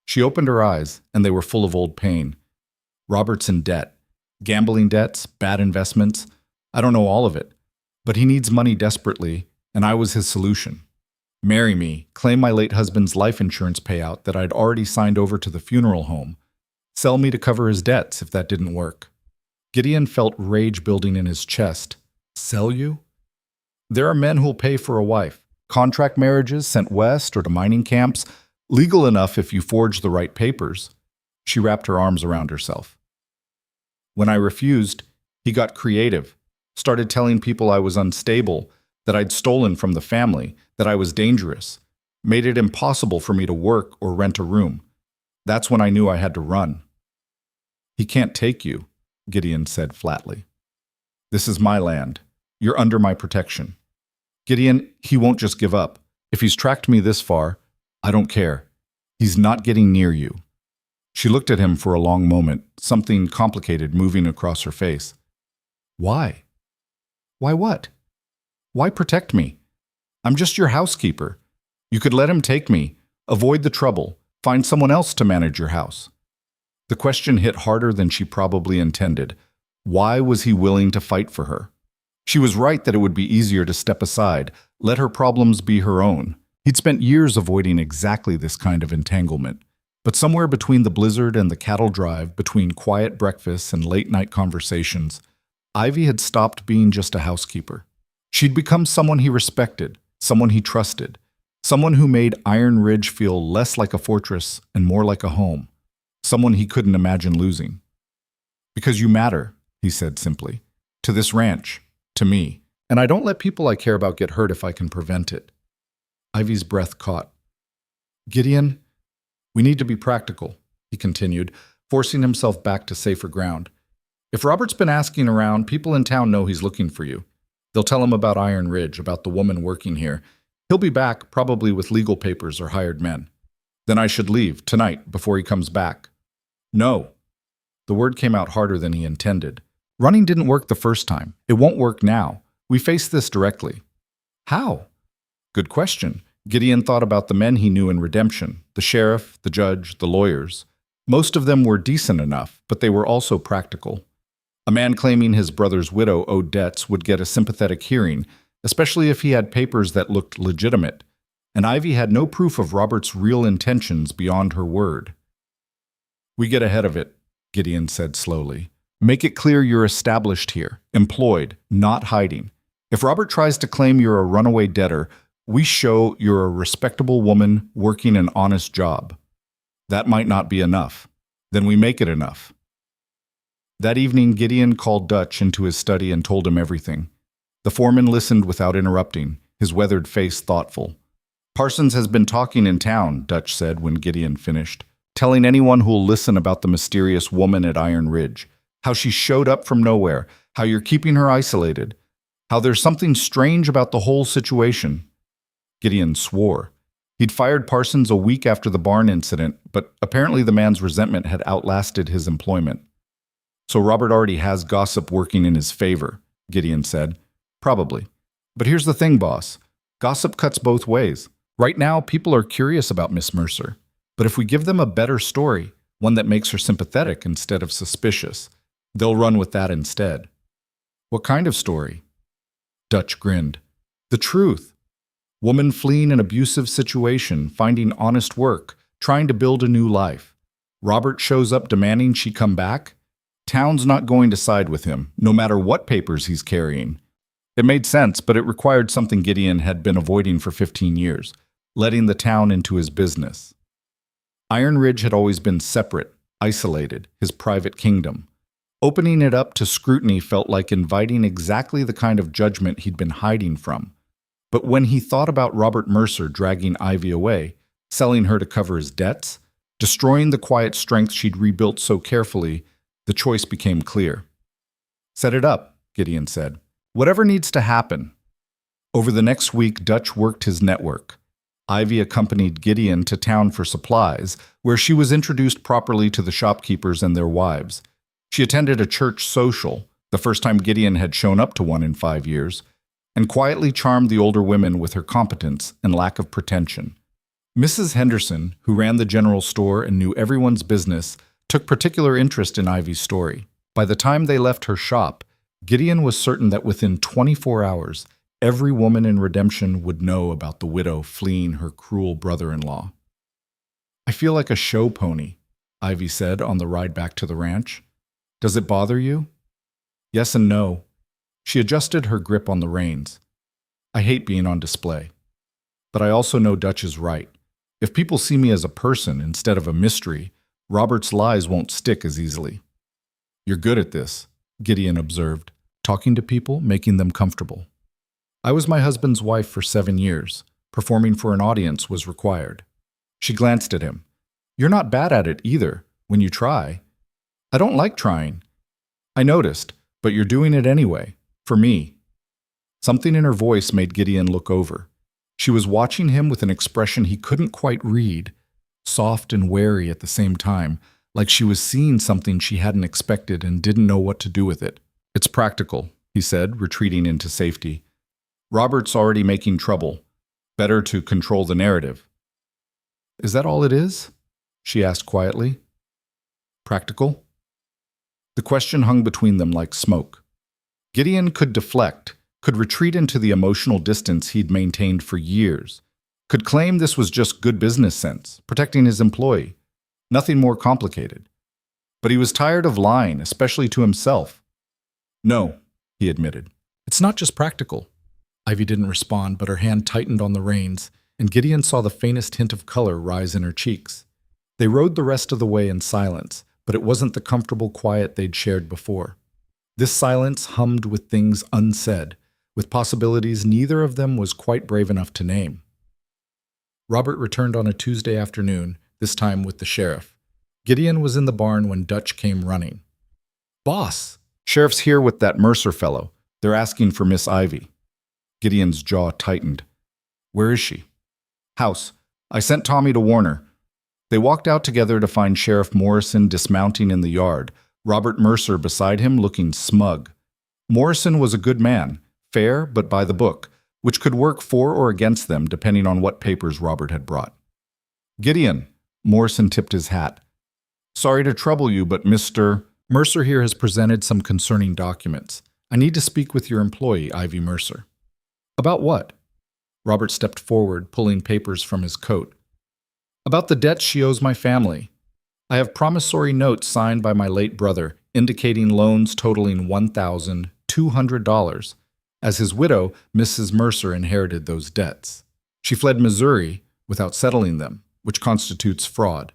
She opened her eyes, and they were full of old pain. "Robert's in debt. Gambling debts, bad investments. I don't know all of it. But he needs money desperately, and I was his solution. Marry me, claim my late husband's life insurance payout that I'd already signed over to the funeral home. Sell me to cover his debts if that didn't work." Gideon felt rage building in his chest. "Sell you?" "There are men who'll pay for a wife. Contract marriages sent west or to mining camps, legal enough if you forge the right papers." She wrapped her arms around herself. "When I refused, he got creative, started telling people I was unstable, that I'd stolen from the family, that I was dangerous, made it impossible for me to work or rent a room. That's when I knew I had to run." "He can't take you," Gideon said flatly. "This is my land. You're under my protection." "Gideon, he won't just give up. If he's tracked me this far, I don't care. He's not getting near you." She looked at him for a long moment, something complicated moving across her face. "Why? Why what? Why protect me? I'm just your housekeeper. You could let him take me, avoid the trouble, find someone else to manage your house." The question hit harder than she probably intended. Why was he willing to fight for her? She was right that it would be easier to step aside, let her problems be her own. He'd spent years avoiding exactly this kind of entanglement. But somewhere between the blizzard and the cattle drive, between quiet breakfasts and late-night conversations, Ivy had stopped being just a housekeeper. She'd become someone he respected, someone he trusted, someone who made Iron Ridge feel less like a fortress and more like a home, someone he couldn't imagine losing. "Because you matter," he said simply, "to this ranch, to me, and I don't let people I care about get hurt if I can prevent it." Ivy's breath caught. "Gideon, we need to be practical," he continued, forcing himself back to safer ground. "If Robert's been asking around, people in town know he's looking for you. They'll tell him about Iron Ridge, about the woman working here. He'll be back, probably with legal papers or hired men. Then I should leave, tonight, before he comes back." "No." The word came out harder than he intended. "Running didn't work the first time. It won't work now. We face this directly." "How?" Good question. Gideon thought about the men he knew in Redemption, the sheriff, the judge, the lawyers. Most of them were decent enough, but they were also practical. A man claiming his brother's widow owed debts would get a sympathetic hearing, especially if he had papers that looked legitimate, and Ivy had no proof of Robert's real intentions beyond her word. "We get ahead of it," Gideon said slowly. "Make it clear you're established here, employed, not hiding. If Robert tries to claim you're a runaway debtor, we show you're a respectable woman working an honest job. That might not be enough. Then we make it enough." That evening, Gideon called Dutch into his study and told him everything. The foreman listened without interrupting, his weathered face thoughtful. Parsons has been talking in town, Dutch said when Gideon finished, telling anyone who'll listen about the mysterious woman at Iron Ridge, how she showed up from nowhere, how you're keeping her isolated, how there's something strange about the whole situation. Gideon swore. He'd fired Parsons a week after the barn incident, but apparently the man's resentment had outlasted his employment. So Robert already has gossip working in his favor, Gideon said. Probably. But here's the thing, boss. Gossip cuts both ways. Right now, people are curious about Miss Mercer. But if we give them a better story, one that makes her sympathetic instead of suspicious, they'll run with that instead. What kind of story? Dutch grinned. The truth. Woman fleeing an abusive situation, finding honest work, trying to build a new life. Robert shows up demanding she come back. Town's not going to side with him, no matter what papers he's carrying. It made sense, but it required something Gideon had been avoiding for 15 years, letting the town into his business. Iron Ridge had always been separate, isolated, his private kingdom. Opening it up to scrutiny felt like inviting exactly the kind of judgment he'd been hiding from. But when he thought about Robert Mercer dragging Ivy away, selling her to cover his debts, destroying the quiet strength she'd rebuilt so carefully, the choice became clear. Set it up, Gideon said. Whatever needs to happen. Over the next week, Dutch worked his network. Ivy accompanied Gideon to town for supplies, where she was introduced properly to the shopkeepers and their wives. She attended a church social, the first time Gideon had shown up to one in 5 years, and quietly charmed the older women with her competence and lack of pretension. Mrs. Henderson, who ran the general store and knew everyone's business, took particular interest in Ivy's story. By the time they left her shop, Gideon was certain that within 24 hours, every woman in Redemption would know about the widow fleeing her cruel brother-in-law. I feel like a show pony, Ivy said on the ride back to the ranch. Does it bother you? Yes and no. She adjusted her grip on the reins. I hate being on display. But I also know Dutch is right. If people see me as a person instead of a mystery, Robert's lies won't stick as easily. You're good at this, Gideon observed, talking to people, making them comfortable. I was my husband's wife for 7 years. Performing for an audience was required. She glanced at him. You're not bad at it either, when you try. I don't like trying. I noticed, but you're doing it anyway, for me. Something in her voice made Gideon look over. She was watching him with an expression he couldn't quite read, soft and wary at the same time, like she was seeing something she hadn't expected and didn't know what to do with it. It's practical, he said, retreating into safety. Robert's already making trouble. Better to control the narrative. Is that all it is? She asked quietly. Practical? The question hung between them like smoke. Gideon could deflect, could retreat into the emotional distance he'd maintained for years, could claim this was just good business sense, protecting his employee. Nothing more complicated. But he was tired of lying, especially to himself. No, he admitted. It's not just practical. Ivy didn't respond, but her hand tightened on the reins, and Gideon saw the faintest hint of color rise in her cheeks. They rode the rest of the way in silence, but it wasn't the comfortable quiet they'd shared before. This silence hummed with things unsaid, with possibilities neither of them was quite brave enough to name. Robert returned on a Tuesday afternoon, this time with the sheriff. Gideon was in the barn when Dutch came running. Boss! Sheriff's here with that Mercer fellow. They're asking for Miss Ivy. Gideon's jaw tightened. Where is she? House. I sent Tommy to warn her. They walked out together to find Sheriff Morrison dismounting in the yard, Robert Mercer beside him looking smug. Morrison was a good man, fair but by the book, which could work for or against them depending on what papers Robert had brought. Gideon, Morrison tipped his hat. Sorry to trouble you, but Mr. Mercer here has presented some concerning documents. I need to speak with your employee, Ivy Mercer. About what? Robert stepped forward, pulling papers from his coat. About the debts she owes my family. I have promissory notes signed by my late brother, indicating loans totaling $1,200. As his widow, Mrs. Mercer inherited those debts. She fled Missouri without settling them, which constitutes fraud.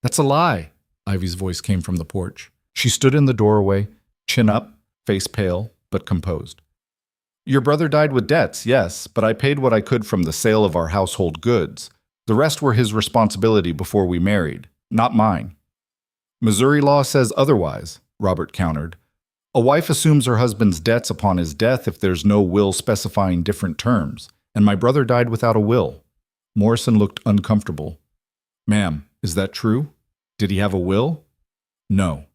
That's a lie, Ivy's voice came from the porch. She stood in the doorway, chin up, face pale, but composed. Your brother died with debts, yes, but I paid what I could from the sale of our household goods. The rest were his responsibility before we married, not mine. Missouri law says otherwise, Robert countered. A wife assumes her husband's debts upon his death if there's no will specifying different terms, and my brother died without a will. Morrison looked uncomfortable. Ma'am, is that true? Did he have a will? No.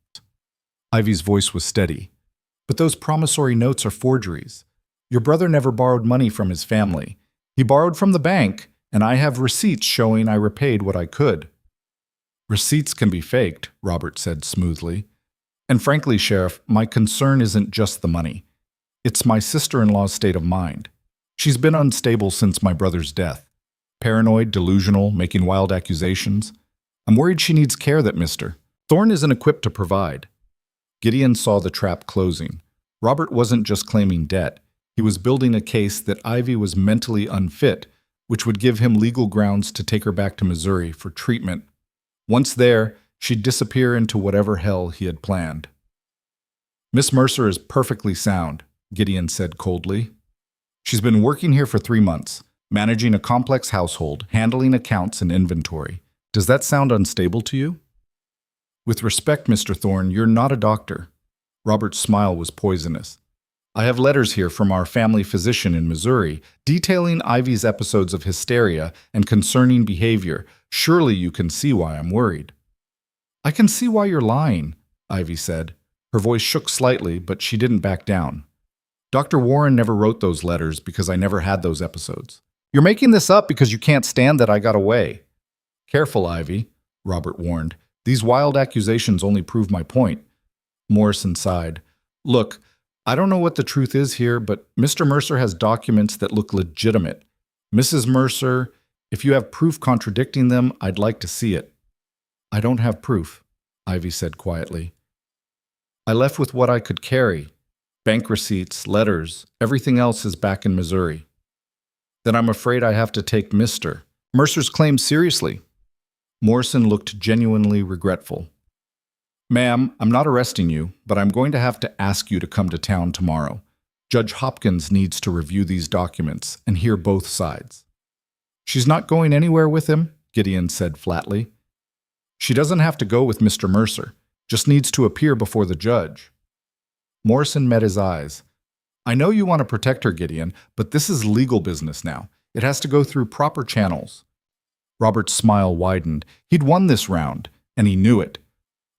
Ivy's voice was steady. But those promissory notes are forgeries. Your brother never borrowed money from his family. He borrowed from the bank, and I have receipts showing I repaid what I could. Receipts can be faked, Robert said smoothly. And frankly, Sheriff, my concern isn't just the money. It's my sister-in-law's state of mind. She's been unstable since my brother's death. Paranoid, delusional, making wild accusations. I'm worried she needs care that Mr. Thorne isn't equipped to provide. Gideon saw the trap closing. Robert wasn't just claiming debt. He was building a case that Ivy was mentally unfit, which would give him legal grounds to take her back to Missouri for treatment. Once there, she'd disappear into whatever hell he had planned. Miss Mercer is perfectly sound, Gideon said coldly. She's been working here for 3 months, managing a complex household, handling accounts and inventory. Does that sound unstable to you? With respect, Mr. Thorne, you're not a doctor. Robert's smile was poisonous. I have letters here from our family physician in Missouri detailing Ivy's episodes of hysteria and concerning behavior. Surely you can see why I'm worried. I can see why you're lying, Ivy said. Her voice shook slightly, but she didn't back down. Dr. Warren never wrote those letters because I never had those episodes. You're making this up because you can't stand that I got away. Careful, Ivy, Robert warned. These wild accusations only prove my point. Morrison sighed. Look, I don't know what the truth is here, but Mr. Mercer has documents that look legitimate. Mrs. Mercer, if you have proof contradicting them, I'd like to see it. I don't have proof, Ivy said quietly. I left with what I could carry. Bank receipts, letters, everything else is back in Missouri. Then I'm afraid I have to take Mr. Mercer's claim seriously. Morrison looked genuinely regretful. Ma'am, I'm not arresting you, but I'm going to have to ask you to come to town tomorrow. Judge Hopkins needs to review these documents and hear both sides. She's not going anywhere with him, Gideon said flatly. She doesn't have to go with Mr. Mercer, just needs to appear before the judge. Morrison met his eyes. I know you want to protect her, Gideon, but this is legal business now. It has to go through proper channels. Robert's smile widened. He'd won this round, and he knew it.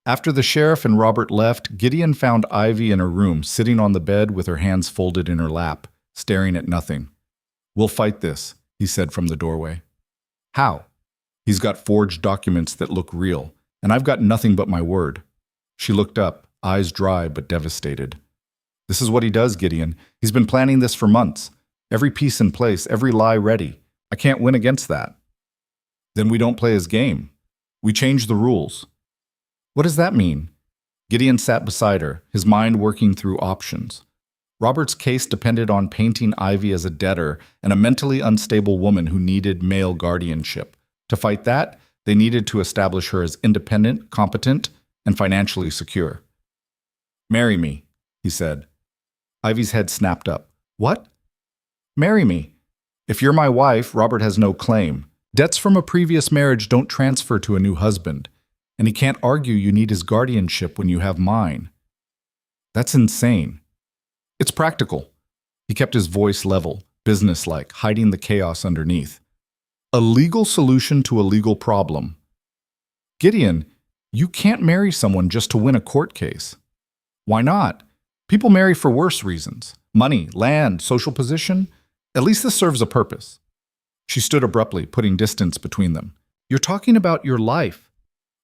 After the sheriff and Robert left, Gideon found Ivy in her room, sitting on the bed with her hands folded in her lap, staring at nothing. We'll fight this, he said from the doorway. How? He's got forged documents that look real, and I've got nothing but my word. She looked up, eyes dry but devastated. This is what he does, Gideon. He's been planning this for months. Every piece in place, every lie ready. I can't win against that. Then we don't play his game. We change the rules. What does that mean? Gideon sat beside her, his mind working through options. Robert's case depended on painting Ivy as a debtor and a mentally unstable woman who needed male guardianship. To fight that, they needed to establish her as independent, competent, and financially secure. Marry me, he said. Ivy's head snapped up. What? Marry me. If you're my wife, Robert has no claim. Debts from a previous marriage don't transfer to a new husband. And he can't argue you need his guardianship when you have mine. That's insane. It's practical. He kept his voice level, businesslike, hiding the chaos underneath. A legal solution to a legal problem. Gideon, you can't marry someone just to win a court case. Why not? People marry for worse reasons. Money, land, social position. At least this serves a purpose. She stood abruptly, putting distance between them. You're talking about your life.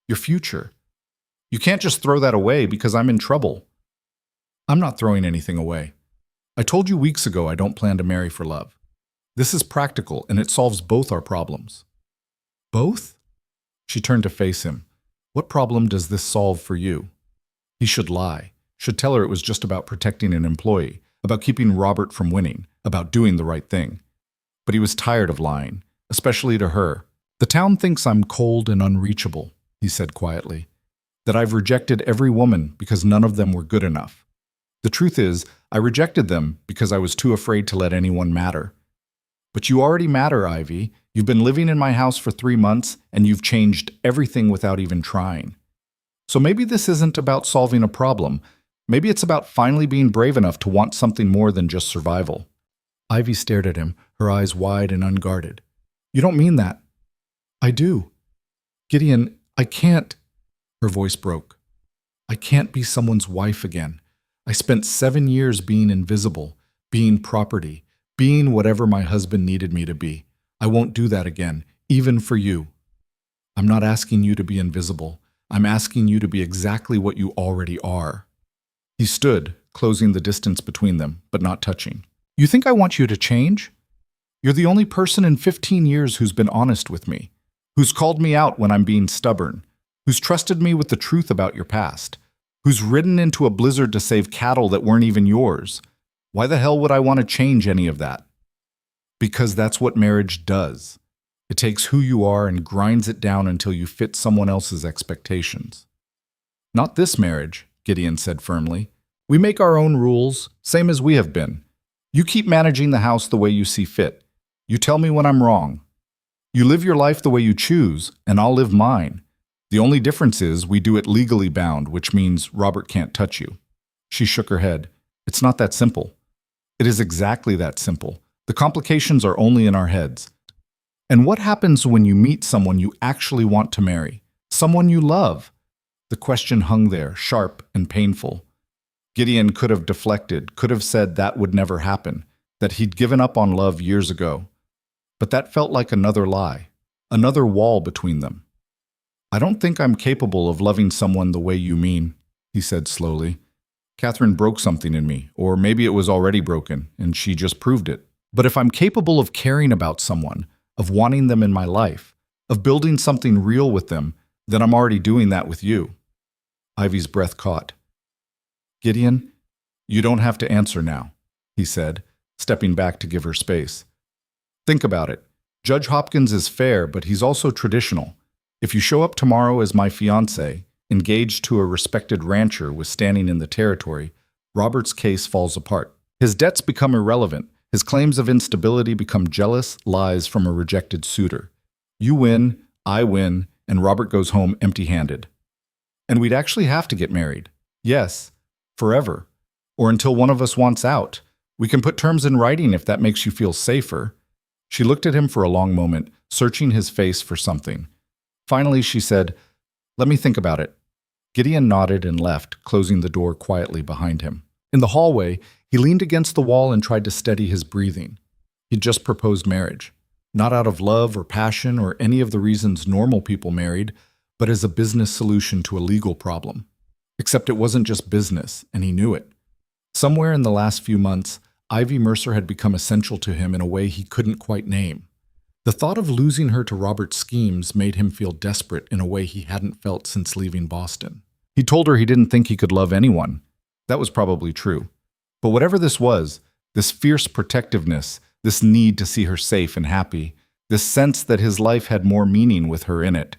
Your future. You can't just throw that away because I'm in trouble. I'm not throwing anything away. I told you weeks ago I don't plan to marry for love. This is practical and it solves both our problems. Both? She turned to face him. What problem does this solve for you? He should lie, should tell her it was just about protecting an employee, about keeping Robert from winning, about doing the right thing. But he was tired of lying, especially to her. The town thinks I'm cold and unreachable, he said quietly, that I've rejected every woman because none of them were good enough. The truth is, I rejected them because I was too afraid to let anyone matter. But you already matter, Ivy. You've been living in my house for 3 months, and you've changed everything without even trying. So maybe this isn't about solving a problem. Maybe it's about finally being brave enough to want something more than just survival. Ivy stared at him, her eyes wide and unguarded. You don't mean that. I do. Gideon, I can't. Her voice broke. I can't be someone's wife again. I spent 7 years being invisible, being property, being whatever my husband needed me to be. I won't do that again, even for you. I'm not asking you to be invisible. I'm asking you to be exactly what you already are. He stood, closing the distance between them, but not touching. You think I want you to change? You're the only person in 15 years who's been honest with me, who's called me out when I'm being stubborn, who's trusted me with the truth about your past, who's ridden into a blizzard to save cattle that weren't even yours. Why the hell would I want to change any of that? Because that's what marriage does. It takes who you are and grinds it down until you fit someone else's expectations. Not this marriage, Gideon said firmly. We make our own rules, same as we have been. You keep managing the house the way you see fit. You tell me when I'm wrong. You live your life the way you choose, and I'll live mine. The only difference is we do it legally bound, which means Robert can't touch you. She shook her head. It's not that simple. It is exactly that simple. The complications are only in our heads. And what happens when you meet someone you actually want to marry? Someone you love? The question hung there, sharp and painful. Gideon could have deflected, could have said that would never happen, that he'd given up on love years ago. But that felt like another lie, another wall between them. I don't think I'm capable of loving someone the way you mean, he said slowly. Catherine broke something in me, or maybe it was already broken, and she just proved it. But if I'm capable of caring about someone, of wanting them in my life, of building something real with them, then I'm already doing that with you. Ivy's breath caught. Gideon, you don't have to answer now, he said, stepping back to give her space. Think about it. Judge Hopkins is fair, but he's also traditional. If you show up tomorrow as my fiancé, engaged to a respected rancher with standing in the territory, Robert's case falls apart. His debts become irrelevant. His claims of instability become jealous lies from a rejected suitor. You win, I win, and Robert goes home empty-handed. And we'd actually have to get married. Yes, forever. Or until one of us wants out. We can put terms in writing if that makes you feel safer. She looked at him for a long moment, searching his face for something. Finally, she said, Let me think about it. Gideon nodded and left, closing the door quietly behind him. In the hallway, he leaned against the wall and tried to steady his breathing. He'd just proposed marriage, not out of love or passion or any of the reasons normal people married, but as a business solution to a legal problem. Except it wasn't just business, and he knew it. Somewhere in the last few months, Ivy Mercer had become essential to him in a way he couldn't quite name. The thought of losing her to Robert's schemes made him feel desperate in a way he hadn't felt since leaving Boston. He told her he didn't think he could love anyone. That was probably true. But whatever this was, this fierce protectiveness, this need to see her safe and happy, this sense that his life had more meaning with her in it,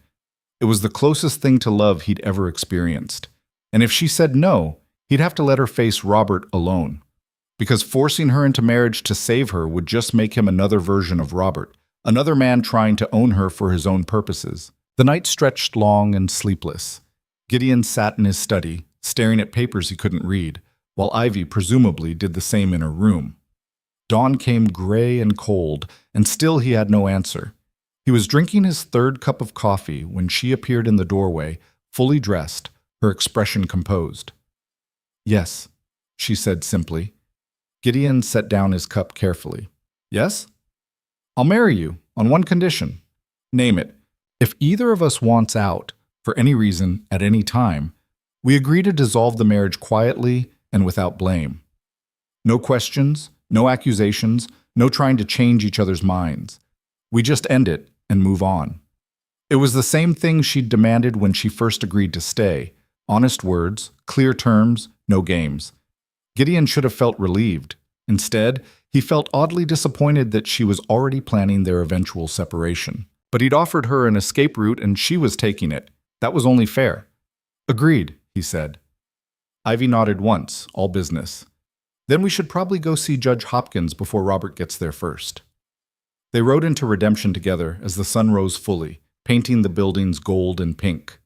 it was the closest thing to love he'd ever experienced. And if she said no, he'd have to let her face Robert alone. Because forcing her into marriage to save her would just make him another version of Robert, another man trying to own her for his own purposes. The night stretched long and sleepless. Gideon sat in his study, staring at papers he couldn't read, while Ivy presumably did the same in her room. Dawn came gray and cold, and still he had no answer. He was drinking his third cup of coffee when she appeared in the doorway, fully dressed, her expression composed. Yes, she said simply. Gideon set down his cup carefully. Yes? I'll marry you, on one condition. Name it. If either of us wants out, for any reason, at any time, we agree to dissolve the marriage quietly and without blame. No questions, no accusations, no trying to change each other's minds. We just end it and move on. It was the same thing she'd demanded when she first agreed to stay. Honest words, clear terms, no games. Gideon should have felt relieved. Instead, he felt oddly disappointed that she was already planning their eventual separation. But he'd offered her an escape route and she was taking it. That was only fair. Agreed, he said. Ivy nodded once, all business. Then we should probably go see Judge Hopkins before Robert gets there first. They rode into Redemption together as the sun rose fully, painting the buildings gold and pink.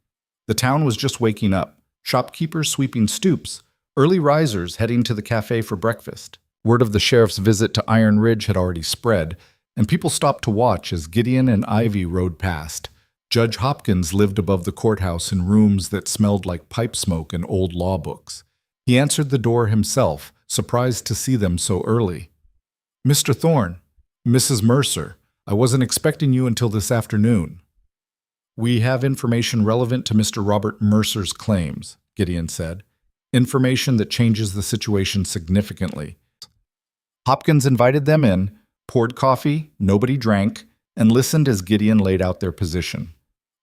The town was just waking up, shopkeepers sweeping stoops, early risers heading to the cafe for breakfast. Word of the sheriff's visit to Iron Ridge had already spread, and people stopped to watch as Gideon and Ivy rode past. Judge Hopkins lived above the courthouse in rooms that smelled like pipe smoke and old law books. He answered the door himself, surprised to see them so early. "Mr. Thorne, Mrs. Mercer, I wasn't expecting you until this afternoon." "We have information relevant to Mr. Robert Mercer's claims," Gideon said. "Information that changes the situation significantly." Hopkins invited them in, poured coffee, nobody drank, and listened as Gideon laid out their position.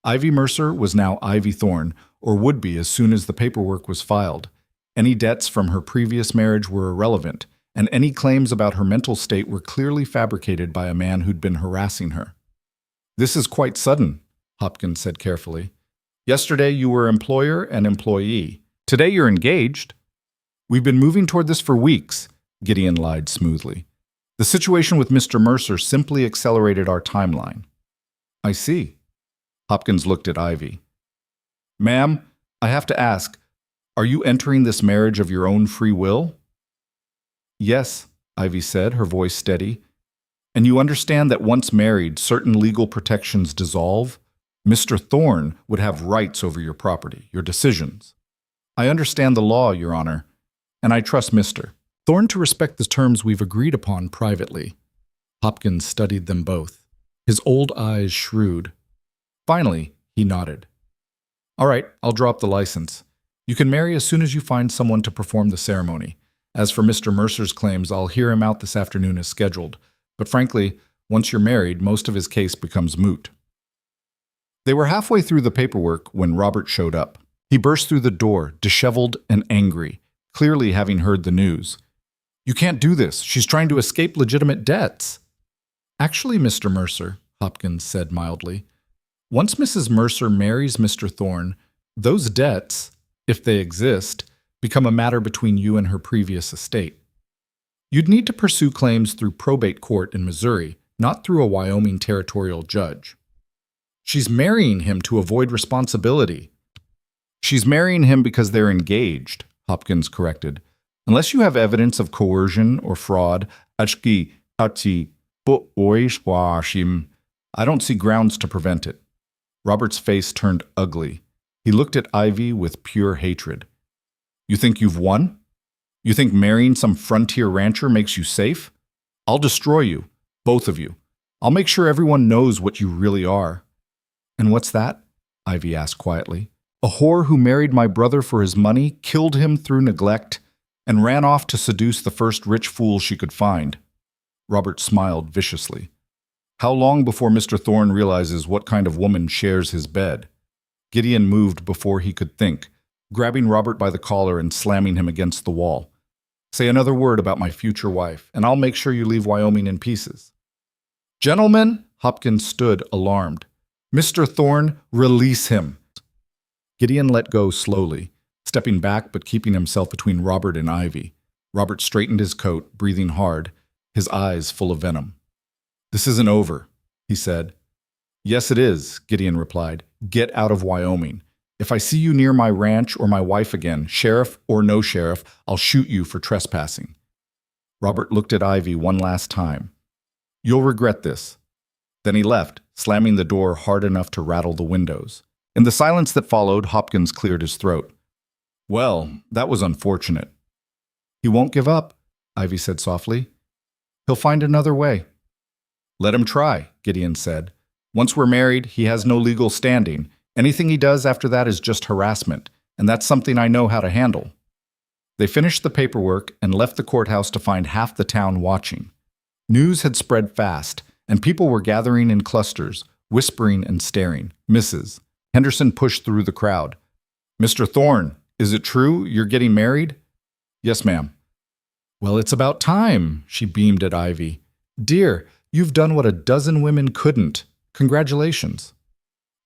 Ivy Mercer was now Ivy Thorne, or would be as soon as the paperwork was filed. Any debts from her previous marriage were irrelevant, and any claims about her mental state were clearly fabricated by a man who'd been harassing her. "This is quite sudden," Hopkins said carefully. "Yesterday you were employer and employee. Today you're engaged." "We've been moving toward this for weeks," Gideon lied smoothly. "The situation with Mr. Mercer simply accelerated our timeline." "I see." Hopkins looked at Ivy. "Ma'am, I have to ask, are you entering this marriage of your own free will?" "Yes," Ivy said, her voice steady. "And you understand that once married, certain legal protections dissolve? Mr. Thorne would have rights over your property, your decisions." "I understand the law, Your Honor, and I trust Mr. Thorne to respect the terms we've agreed upon privately." Hopkins studied them both, his old eyes shrewd. Finally, he nodded. "All right, I'll drop the license. You can marry as soon as you find someone to perform the ceremony. As for Mr. Mercer's claims, I'll hear him out this afternoon as scheduled. But frankly, once you're married, most of his case becomes moot." They were halfway through the paperwork when Robert showed up. He burst through the door, disheveled and angry, clearly having heard the news. "You can't do this. She's trying to escape legitimate debts." "Actually, Mr. Mercer," Hopkins said mildly, "once Mrs. Mercer marries Mr. Thorne, those debts, if they exist, become a matter between you and her previous estate. You'd need to pursue claims through probate court in Missouri, not through a Wyoming territorial judge." "She's marrying him to avoid responsibility." "She's marrying him because they're engaged," Hopkins corrected. "Unless you have evidence of coercion or fraud, I don't see grounds to prevent it." Robert's face turned ugly. He looked at Ivy with pure hatred. "You think you've won? You think marrying some frontier rancher makes you safe? I'll destroy you, both of you. I'll make sure everyone knows what you really are." "And what's that?" Ivy asked quietly. "A whore who married my brother for his money, killed him through neglect, and ran off to seduce the first rich fool she could find." Robert smiled viciously. "How long before Mr. Thorne realizes what kind of woman shares his bed?" Gideon moved before he could think, grabbing Robert by the collar and slamming him against the wall. "Say another word about my future wife, and I'll make sure you leave Wyoming in pieces." "Gentlemen," Hopkins stood, alarmed. "Mr. Thorne, release him." Gideon let go slowly, stepping back but keeping himself between Robert and Ivy. Robert straightened his coat, breathing hard, his eyes full of venom. "This isn't over," he said. "Yes, it is," Gideon replied. "Get out of Wyoming. If I see you near my ranch or my wife again, sheriff or no sheriff, I'll shoot you for trespassing." Robert looked at Ivy one last time. "You'll regret this." Then he left, slamming the door hard enough to rattle the windows. In the silence that followed, Hopkins cleared his throat. "Well, that was unfortunate." "He won't give up," Ivy said softly. "He'll find another way." "Let him try," Gideon said. "Once we're married, he has no legal standing. Anything he does after that is just harassment, and that's something I know how to handle." They finished the paperwork and left the courthouse to find half the town watching. News had spread fast, and people were gathering in clusters, whispering and staring. "Mrs." Henderson pushed through the crowd. "Mr. Thorne, is it true you're getting married?" "Yes, ma'am." "Well, it's about time," she beamed at Ivy. "Dear, you've done what a dozen women couldn't. Congratulations."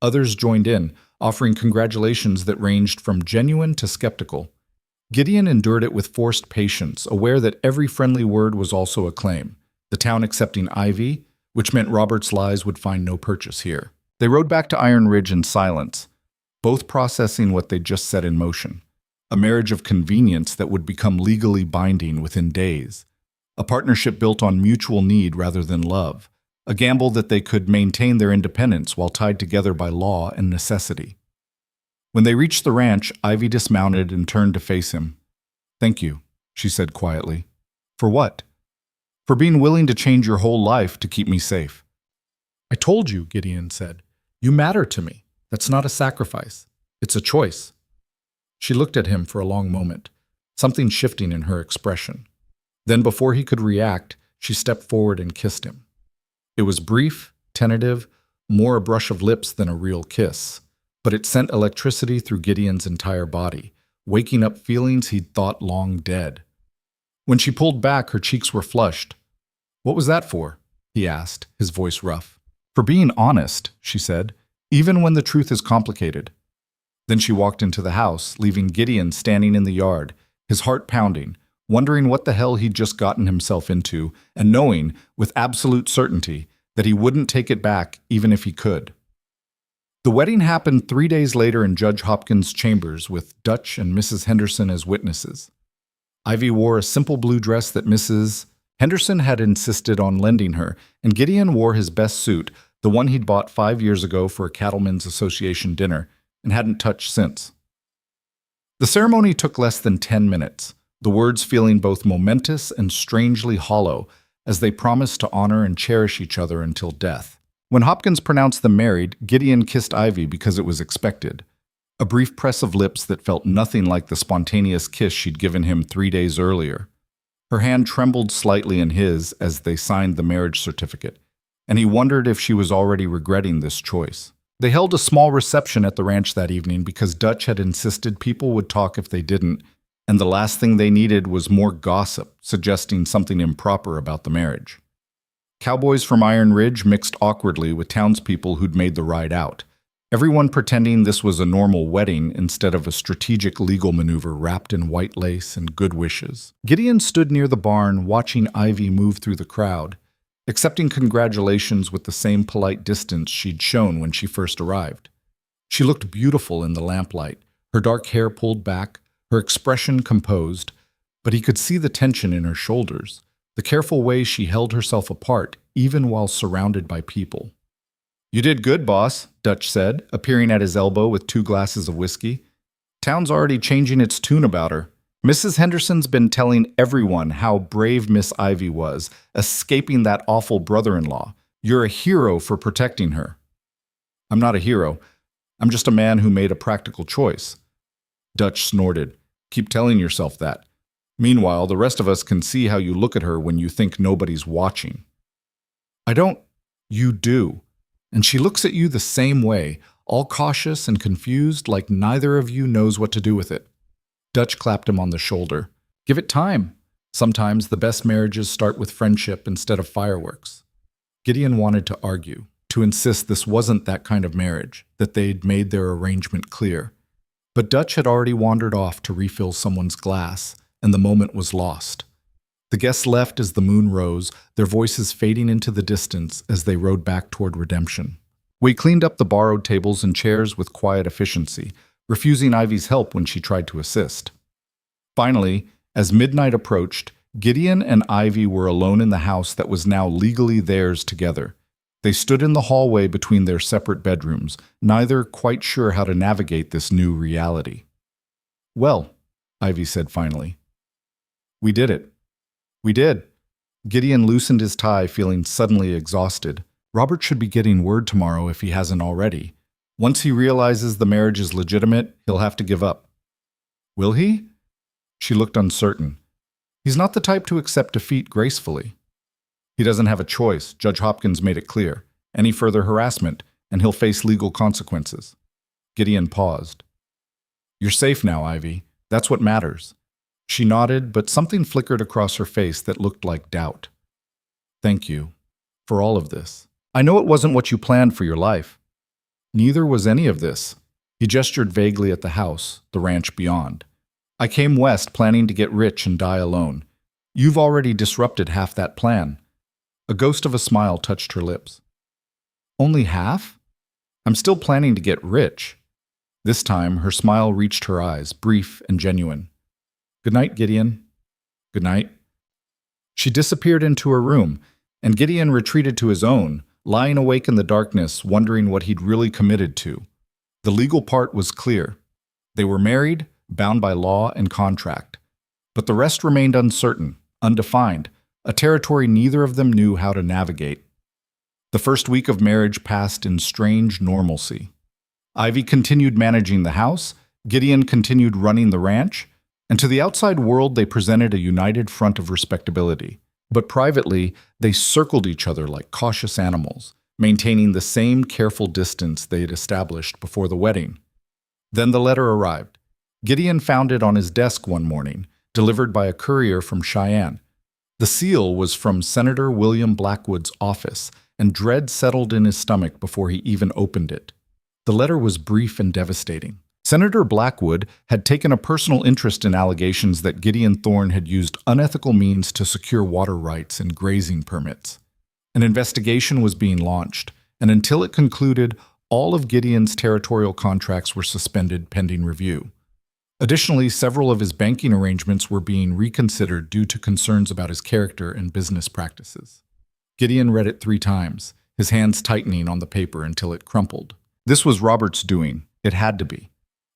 Others joined in, offering congratulations that ranged from genuine to skeptical. Gideon endured it with forced patience, aware that every friendly word was also a claim, the town accepting Ivy, which meant Robert's lies would find no purchase here. They rode back to Iron Ridge in silence, both processing what they'd just set in motion. A marriage of convenience that would become legally binding within days. A partnership built on mutual need rather than love. A gamble that they could maintain their independence while tied together by law and necessity. When they reached the ranch, Ivy dismounted and turned to face him. "Thank you," she said quietly. "For what?" "For being willing to change your whole life to keep me safe." "I told you," Gideon said. "You matter to me. That's not a sacrifice. It's a choice." She looked at him for a long moment, something shifting in her expression. Then, before he could react, she stepped forward and kissed him. It was brief, tentative, more a brush of lips than a real kiss, but it sent electricity through Gideon's entire body, waking up feelings he'd thought long dead. When she pulled back, her cheeks were flushed. "What was that for?" he asked, his voice rough. "For being honest," she said, "even when the truth is complicated." Then she walked into the house, leaving Gideon standing in the yard, his heart pounding, wondering what the hell he'd just gotten himself into, and knowing, with absolute certainty, that he wouldn't take it back even if he could. The wedding happened 3 days later in Judge Hopkins' chambers with Dutch and Mrs. Henderson as witnesses. Ivy wore a simple blue dress that Mrs. Henderson had insisted on lending her, and Gideon wore his best suit, the one he'd bought 5 years ago for a Cattlemen's Association dinner, and hadn't touched since. The ceremony took less than 10 minutes, the words feeling both momentous and strangely hollow, as they promised to honor and cherish each other until death. When Hopkins pronounced them married, Gideon kissed Ivy because it was expected. A brief press of lips that felt nothing like the spontaneous kiss she'd given him 3 days earlier. Her hand trembled slightly in his as they signed the marriage certificate, and he wondered if she was already regretting this choice. They held a small reception at the ranch that evening because Dutch had insisted people would talk if they didn't, and the last thing they needed was more gossip, suggesting something improper about the marriage. Cowboys from Iron Ridge mixed awkwardly with townspeople who'd made the ride out, everyone pretending this was a normal wedding instead of a strategic legal maneuver wrapped in white lace and good wishes. Gideon stood near the barn, watching Ivy move through the crowd, accepting congratulations with the same polite distance she'd shown when she first arrived. She looked beautiful in the lamplight, her dark hair pulled back, her expression composed, but he could see the tension in her shoulders, the careful way she held herself apart, even while surrounded by people. "You did good, boss," Dutch said, appearing at his elbow with 2 glasses of whiskey. "Town's already changing its tune about her. Mrs. Henderson's been telling everyone how brave Miss Ivy was, escaping that awful brother-in-law. You're a hero for protecting her." "I'm not a hero. I'm just a man who made a practical choice." Dutch snorted. "Keep telling yourself that. Meanwhile, the rest of us can see how you look at her when you think nobody's watching." "I don't." "You do. And she looks at you the same way, all cautious and confused, like neither of you knows what to do with it." Dutch clapped him on the shoulder. "Give it time. Sometimes the best marriages start with friendship instead of fireworks." Gideon wanted to argue, to insist this wasn't that kind of marriage, that they'd made their arrangement clear. But Dutch had already wandered off to refill someone's glass, and the moment was lost. The guests left as the moon rose, their voices fading into the distance as they rode back toward redemption. We cleaned up the borrowed tables and chairs with quiet efficiency, refusing Ivy's help when she tried to assist. Finally, as midnight approached, Gideon and Ivy were alone in the house that was now legally theirs together. They stood in the hallway between their separate bedrooms, neither quite sure how to navigate this new reality. "Well," Ivy said finally. "We did it." "We did." Gideon loosened his tie, feeling suddenly exhausted. Robert should be getting word tomorrow if he hasn't already. Once he realizes the marriage is legitimate, he'll have to give up. "Will he?" She looked uncertain. "He's not the type to accept defeat gracefully." "He doesn't have a choice. Judge Hopkins made it clear. Any further harassment, and he'll face legal consequences." Gideon paused. "You're safe now, Ivy. That's what matters." She nodded, but something flickered across her face that looked like doubt. "Thank you for all of this. I know it wasn't what you planned for your life." "Neither was any of this." He gestured vaguely at the house, the ranch beyond. I came west planning to get rich and die alone. You've already disrupted half that plan." A ghost of a smile touched her lips. "Only half? I'm still planning to get rich." This time, her smile reached her eyes, brief and genuine. "Good night, Gideon." "Good night." She disappeared into her room, and Gideon retreated to his own, lying awake in the darkness, wondering what he'd really committed to. The legal part was clear. They were married, bound by law and contract. But the rest remained uncertain, undefined, a territory neither of them knew how to navigate. The first week of marriage passed in strange normalcy. Ivy continued managing the house, Gideon continued running the ranch, and to the outside world they presented a united front of respectability. But privately, they circled each other like cautious animals, maintaining the same careful distance they had established before the wedding. Then the letter arrived. Gideon found it on his desk one morning, delivered by a courier from Cheyenne. The seal was from Senator William Blackwood's office, and dread settled in his stomach before he even opened it. The letter was brief and devastating. Senator Blackwood had taken a personal interest in allegations that Gideon Thorne had used unethical means to secure water rights and grazing permits. An investigation was being launched, and until it concluded, all of Gideon's territorial contracts were suspended pending review. Additionally, several of his banking arrangements were being reconsidered due to concerns about his character and business practices. Gideon read it 3 times, his hands tightening on the paper until it crumpled. This was Robert's doing. It had to be.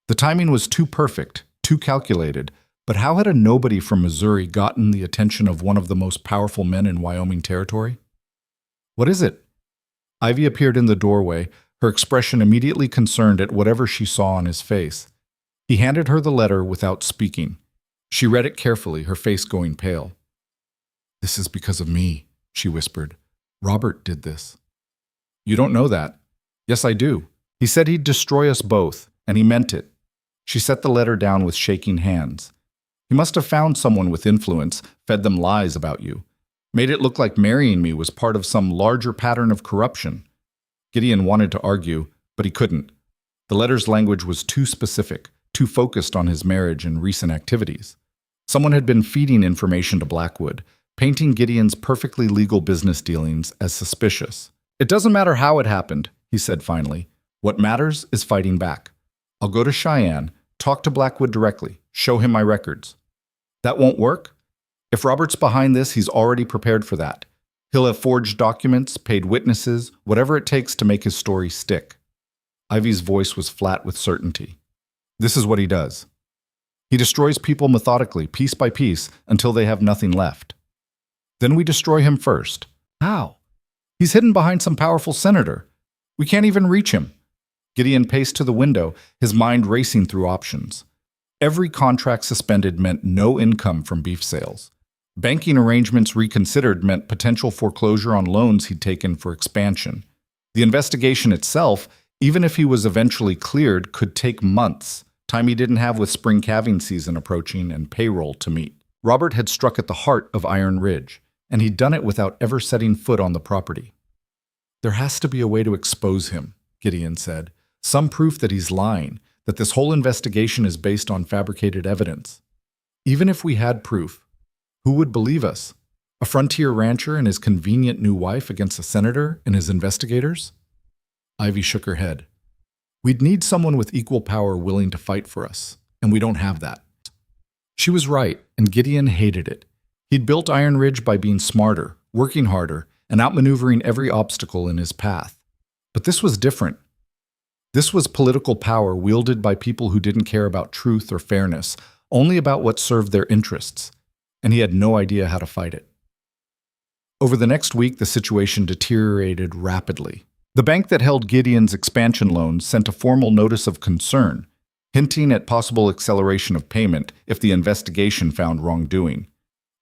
The timing was too perfect, too calculated, but how had a nobody from Missouri gotten the attention of one of the most powerful men in Wyoming territory? "What is it?" Ivy appeared in the doorway, her expression immediately concerned at whatever she saw on his face. He handed her the letter without speaking. She read it carefully, her face going pale. "This is because of me," she whispered. "Robert did this." "You don't know that." "Yes, I do. He said he'd destroy us both, and he meant it." She set the letter down with shaking hands. "He must have found someone with influence, fed them lies about you. Made it look like marrying me was part of some larger pattern of corruption." Gideon wanted to argue, but he couldn't. The letter's language was too specific, too focused on his marriage and recent activities. Someone had been feeding information to Blackwood, painting Gideon's perfectly legal business dealings as suspicious. "It doesn't matter how it happened," he said finally. "What matters is fighting back. I'll go to Cheyenne, talk to Blackwood directly, show him my records." "That won't work? If Robert's behind this, he's already prepared for that. He'll have forged documents, paid witnesses, whatever it takes to make his story stick." Ivy's voice was flat with certainty. "This is what he does. He destroys people methodically, piece by piece, until they have nothing left. Then we destroy him first." "How?" "He's hidden behind some powerful senator. We can't even reach him." Gideon paced to the window, his mind racing through options. Every contract suspended meant no income from beef sales. Banking arrangements reconsidered meant potential foreclosure on loans he'd taken for expansion. The investigation itself, even if he was eventually cleared, could take months, time he didn't have with spring calving season approaching and payroll to meet. Robert had struck at the heart of Iron Ridge, and he'd done it without ever setting foot on the property. "There has to be a way to expose him," Gideon said. "Some proof that he's lying, that this whole investigation is based on fabricated evidence. Even if we had proof, who would believe us? A frontier rancher and his convenient new wife against a senator and his investigators?" Ivy shook her head. "We'd need someone with equal power willing to fight for us, and we don't have that." She was right, and Gideon hated it. He'd built Iron Ridge by being smarter, working harder, and outmaneuvering every obstacle in his path. But this was different. This was political power wielded by people who didn't care about truth or fairness, only about what served their interests, and he had no idea how to fight it. Over the next week, the situation deteriorated rapidly. The bank that held Gideon's expansion loans sent a formal notice of concern, hinting at possible acceleration of payment if the investigation found wrongdoing.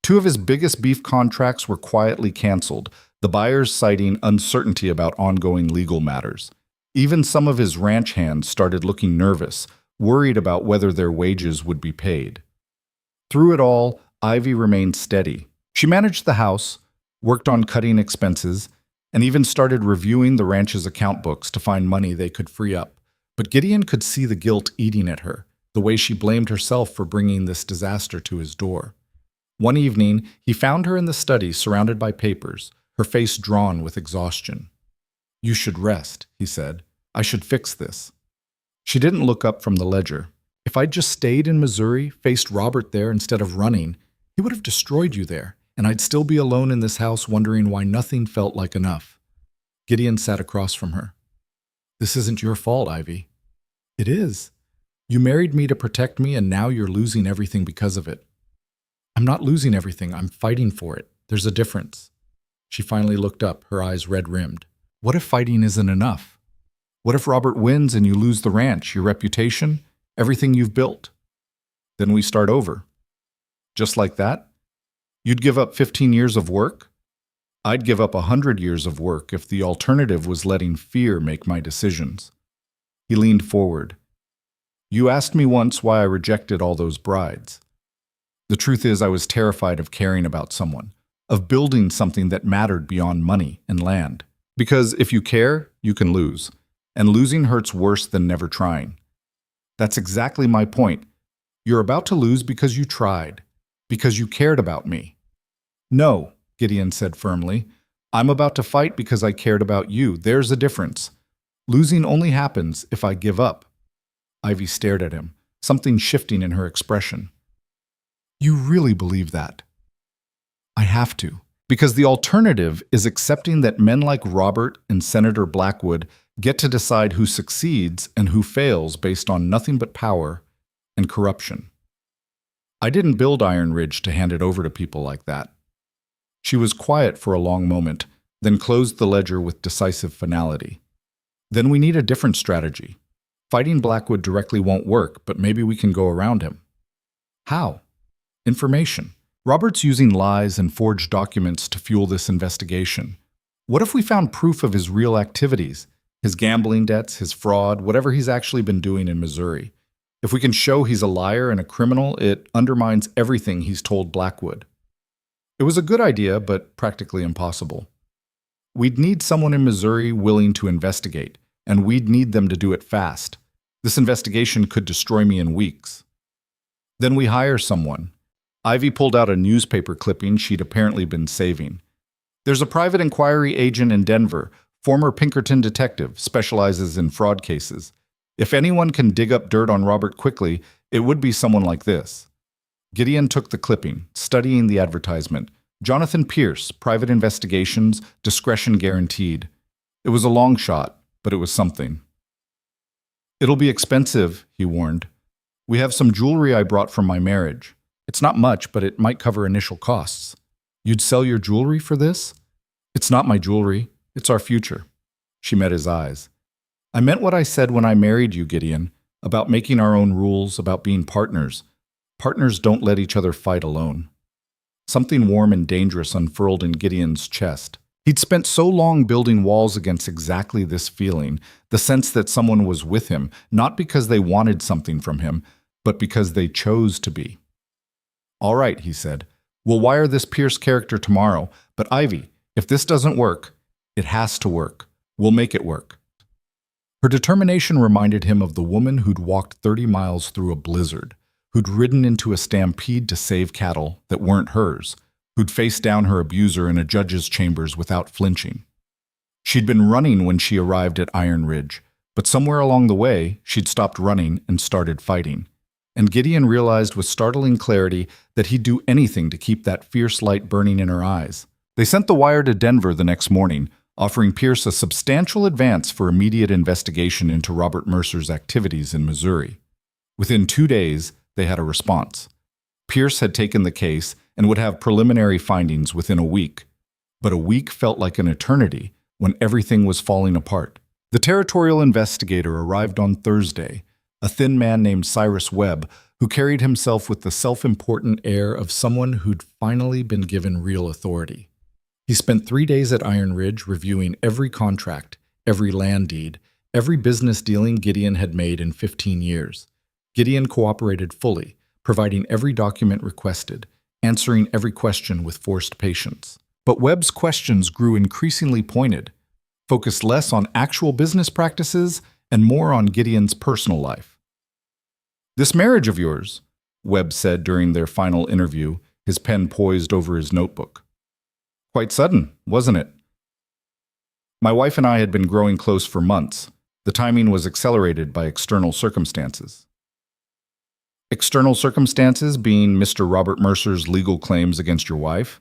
2 of his biggest beef contracts were quietly canceled, the buyers citing uncertainty about ongoing legal matters. Even some of his ranch hands started looking nervous, worried about whether their wages would be paid. Through it all, Ivy remained steady. She managed the house, worked on cutting expenses, and even started reviewing the ranch's account books to find money they could free up. But Gideon could see the guilt eating at her. the way she blamed herself for bringing this disaster to his door. One evening, he found her in the study surrounded by papers, her face drawn with exhaustion. "You should rest," he said. "I should fix this." She didn't look up from the ledger. "If I'd just stayed in Missouri, faced Robert there instead of running, he would have destroyed you there, and I'd still be alone in this house wondering why nothing felt like enough." Gideon sat across from her. "This isn't your fault, Ivy." "It is. You married me to protect me, and now you're losing everything because of it." "I'm not losing everything. I'm fighting for it. There's a difference." She finally looked up, her eyes red-rimmed. "What if fighting isn't enough? What if Robert wins and you lose the ranch, your reputation, everything you've built? Then we start over. Just like that? You'd give up 15 years of work? I'd give up 100 years of work if the alternative was letting fear make my decisions." He leaned forward. "You asked me once why I rejected all those brides. The truth is I was terrified of caring about someone, of building something that mattered beyond money and land. Because if you care, you can lose. And losing hurts worse than never trying. That's exactly my point. You're about to lose because you tried, because you cared about me." "No," Gideon said firmly. "I'm about to fight because I cared about you. There's a difference. Losing only happens if I give up." Ivy stared at him, something shifting in her expression. "You really believe that?" "I have to. Because the alternative is accepting that men like Robert and Senator Blackwood get to decide who succeeds and who fails based on nothing but power and corruption. I didn't build Iron Ridge to hand it over to people like that." She was quiet for a long moment, then closed the ledger with decisive finality. "Then we need a different strategy. Fighting Blackwood directly won't work, but maybe we can go around him." "How?" "Information. Robert's using lies and forged documents to fuel this investigation. What if we found proof of his real activities, his gambling debts, his fraud, whatever he's actually been doing in Missouri? If we can show he's a liar and a criminal, it undermines everything he's told Blackwood." It was a good idea, but practically impossible. We'd need someone in Missouri willing to investigate, and we'd need them to do it fast. This investigation could destroy me in weeks. "Then we hire someone." Ivy pulled out a newspaper clipping she'd apparently been saving. "There's a private inquiry agent in Denver, former Pinkerton detective, specializes in fraud cases. If anyone can dig up dirt on Robert quickly, it would be someone like this." Gideon took the clipping, studying the advertisement. "Jonathan Pierce, private investigations, discretion guaranteed." It was a long shot, but it was something. "It'll be expensive," he warned. "We have some jewelry I brought from my marriage. It's not much, but it might cover initial costs." "You'd sell your jewelry for this?" "It's not my jewelry. It's our future." She met his eyes. "I meant what I said when I married you, Gideon, about making our own rules, about being partners. Partners don't let each other fight alone." Something warm and dangerous unfurled in Gideon's chest. He'd spent so long building walls against exactly this feeling, the sense that someone was with him, not because they wanted something from him, but because they chose to be. "All right," he said. "We'll wire this Pierce character tomorrow, but Ivy, if this doesn't work, it has to work. We'll make it work." Her determination reminded him of the woman who'd walked 30 miles through a blizzard, who'd ridden into a stampede to save cattle that weren't hers, who'd faced down her abuser in a judge's chambers without flinching. She'd been running when she arrived at Iron Ridge, but somewhere along the way, she'd stopped running and started fighting. And Gideon realized with startling clarity that he'd do anything to keep that fierce light burning in her eyes. They sent the wire to Denver the next morning, offering Pierce a substantial advance for immediate investigation into Robert Mercer's activities in Missouri. Within 2 days, they had a response. Pierce had taken the case and would have preliminary findings within a week. But a week felt like an eternity when everything was falling apart. The territorial investigator arrived on Thursday, a thin man named Cyrus Webb, who carried himself with the self-important air of someone who'd finally been given real authority. He spent 3 days at Iron Ridge reviewing every contract, every land deed, every business dealing Gideon had made in 15 years. Gideon cooperated fully, providing every document requested, answering every question with forced patience. But Webb's questions grew increasingly pointed, focused less on actual business practices and more on Gideon's personal life. This marriage of yours, Webb said during their final interview, his pen poised over his notebook. Quite sudden, wasn't it? My wife and I had been growing close for months. The timing was accelerated by external circumstances. External circumstances being Mr. Robert Mercer's legal claims against your wife?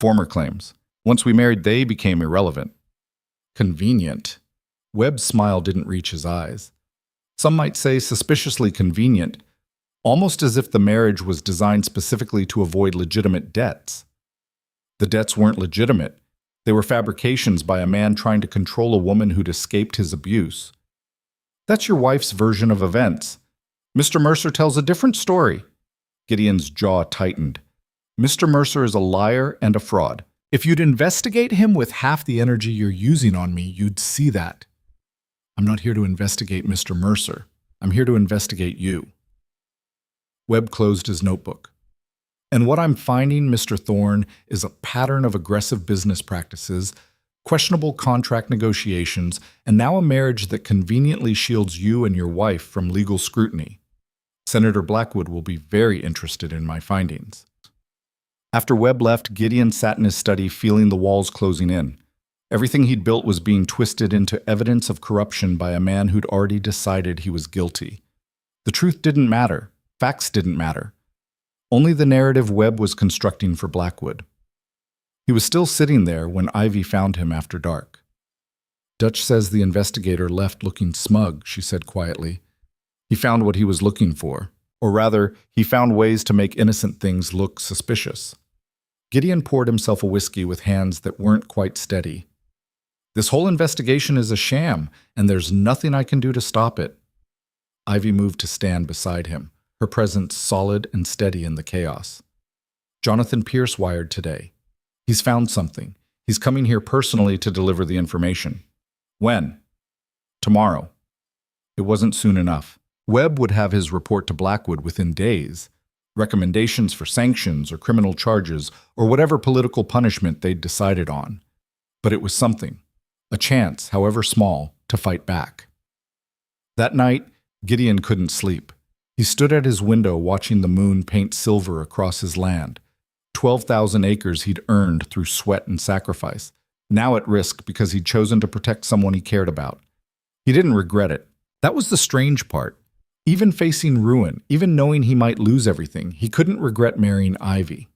Former claims. Once we married, they became irrelevant. Convenient. Webb's smile didn't reach his eyes. Some might say suspiciously convenient, almost as if the marriage was designed specifically to avoid legitimate debts. The debts weren't legitimate. They were fabrications by a man trying to control a woman who'd escaped his abuse. That's your wife's version of events. Mr. Mercer tells a different story. Gideon's jaw tightened. Mr. Mercer is a liar and a fraud. If you'd investigate him with half the energy you're using on me, you'd see that. I'm not here to investigate Mr. Mercer. I'm here to investigate you. Webb closed his notebook. And what I'm finding, Mr. Thorne, is a pattern of aggressive business practices, questionable contract negotiations, and now a marriage that conveniently shields you and your wife from legal scrutiny. Senator Blackwood will be very interested in my findings. After Webb left, Gideon sat in his study feeling the walls closing in. Everything he'd built was being twisted into evidence of corruption by a man who'd already decided he was guilty. The truth didn't matter. Facts didn't matter. Only the narrative Webb was constructing for Blackwood. He was still sitting there when Ivy found him after dark. Dutch says the investigator left looking smug, she said quietly. He found what he was looking for. Or rather, he found ways to make innocent things look suspicious. Gideon poured himself a whiskey with hands that weren't quite steady. This whole investigation is a sham, and there's nothing I can do to stop it. Ivy moved to stand beside him, her presence solid and steady in the chaos. Jonathan Pierce wired today. He's found something. He's coming here personally to deliver the information. When? Tomorrow. It wasn't soon enough. Webb would have his report to Blackwood within days. Recommendations for sanctions or criminal charges or whatever political punishment they'd decided on. But it was something. A chance, however small, to fight back. That night, Gideon couldn't sleep. He stood at his window watching the moon paint silver across his land. 12,000 acres he'd earned through sweat and sacrifice, now at risk because he'd chosen to protect someone he cared about. He didn't regret it. That was the strange part. Even facing ruin, even knowing he might lose everything, he couldn't regret marrying Ivy.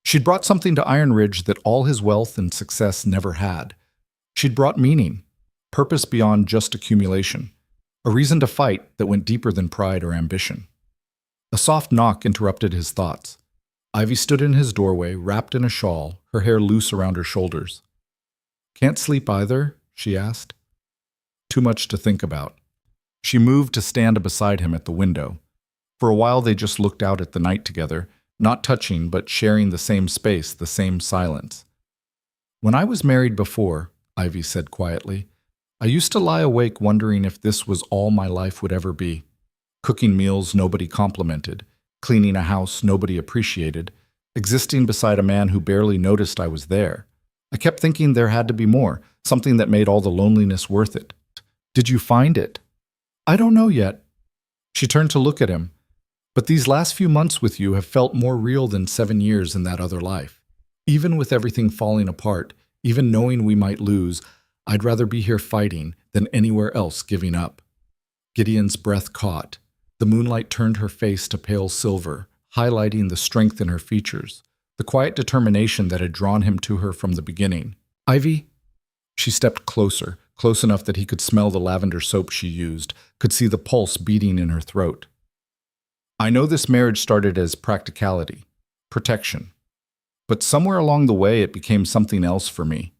She'd brought something to Iron Ridge that all his wealth and success never had. She'd brought meaning, purpose beyond just accumulation, a reason to fight that went deeper than pride or ambition. A soft knock interrupted his thoughts. Ivy stood in his doorway, wrapped in a shawl, her hair loose around her shoulders. "Can't sleep either?" she asked. "Too much to think about." She moved to stand beside him at the window. For a while they just looked out at the night together, not touching but sharing the same space, the same silence. "When I was married before," Ivy said quietly, "I used to lie awake wondering if this was all my life would ever be. Cooking meals nobody complimented, cleaning a house nobody appreciated, existing beside a man who barely noticed I was there. I kept thinking there had to be more, something that made all the loneliness worth it. Did you find it?" "I don't know yet." She turned to look at him. "But these last few months with you have felt more real than 7 years in that other life. Even with everything falling apart, even knowing we might lose, I'd rather be here fighting than anywhere else giving up." Gideon's breath caught. The moonlight turned her face to pale silver, highlighting the strength in her features, the quiet determination that had drawn him to her from the beginning. "Ivy?" She stepped closer, close enough that he could smell the lavender soap she used, could see the pulse beating in her throat. "I know this marriage started as practicality, protection. But somewhere along the way it became something else for me.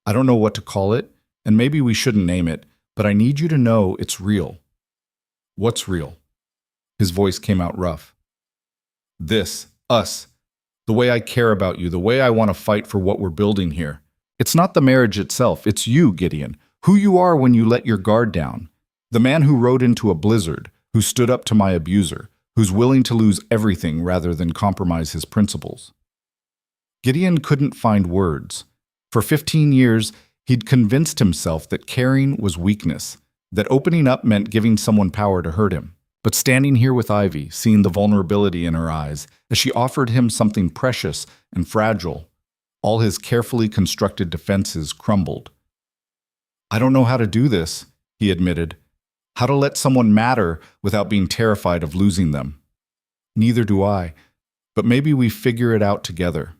I don't know what to call it, and maybe we shouldn't name it, but I need you to know it's real." "What's real?" His voice came out rough. "This, us, the way I care about you, the way I want to fight for what we're building here. It's not the marriage itself, it's you, Gideon, who you are when you let your guard down. The man who rode into a blizzard, who stood up to my abuser, who's willing to lose everything rather than compromise his principles." Gideon couldn't find words. For 15 years, he'd convinced himself that caring was weakness, that opening up meant giving someone power to hurt him. But standing here with Ivy, seeing the vulnerability in her eyes, as she offered him something precious and fragile, all his carefully constructed defenses crumbled. "I don't know how to do this," he admitted. "How to let someone matter without being terrified of losing them." "Neither do I, but maybe we figure it out together."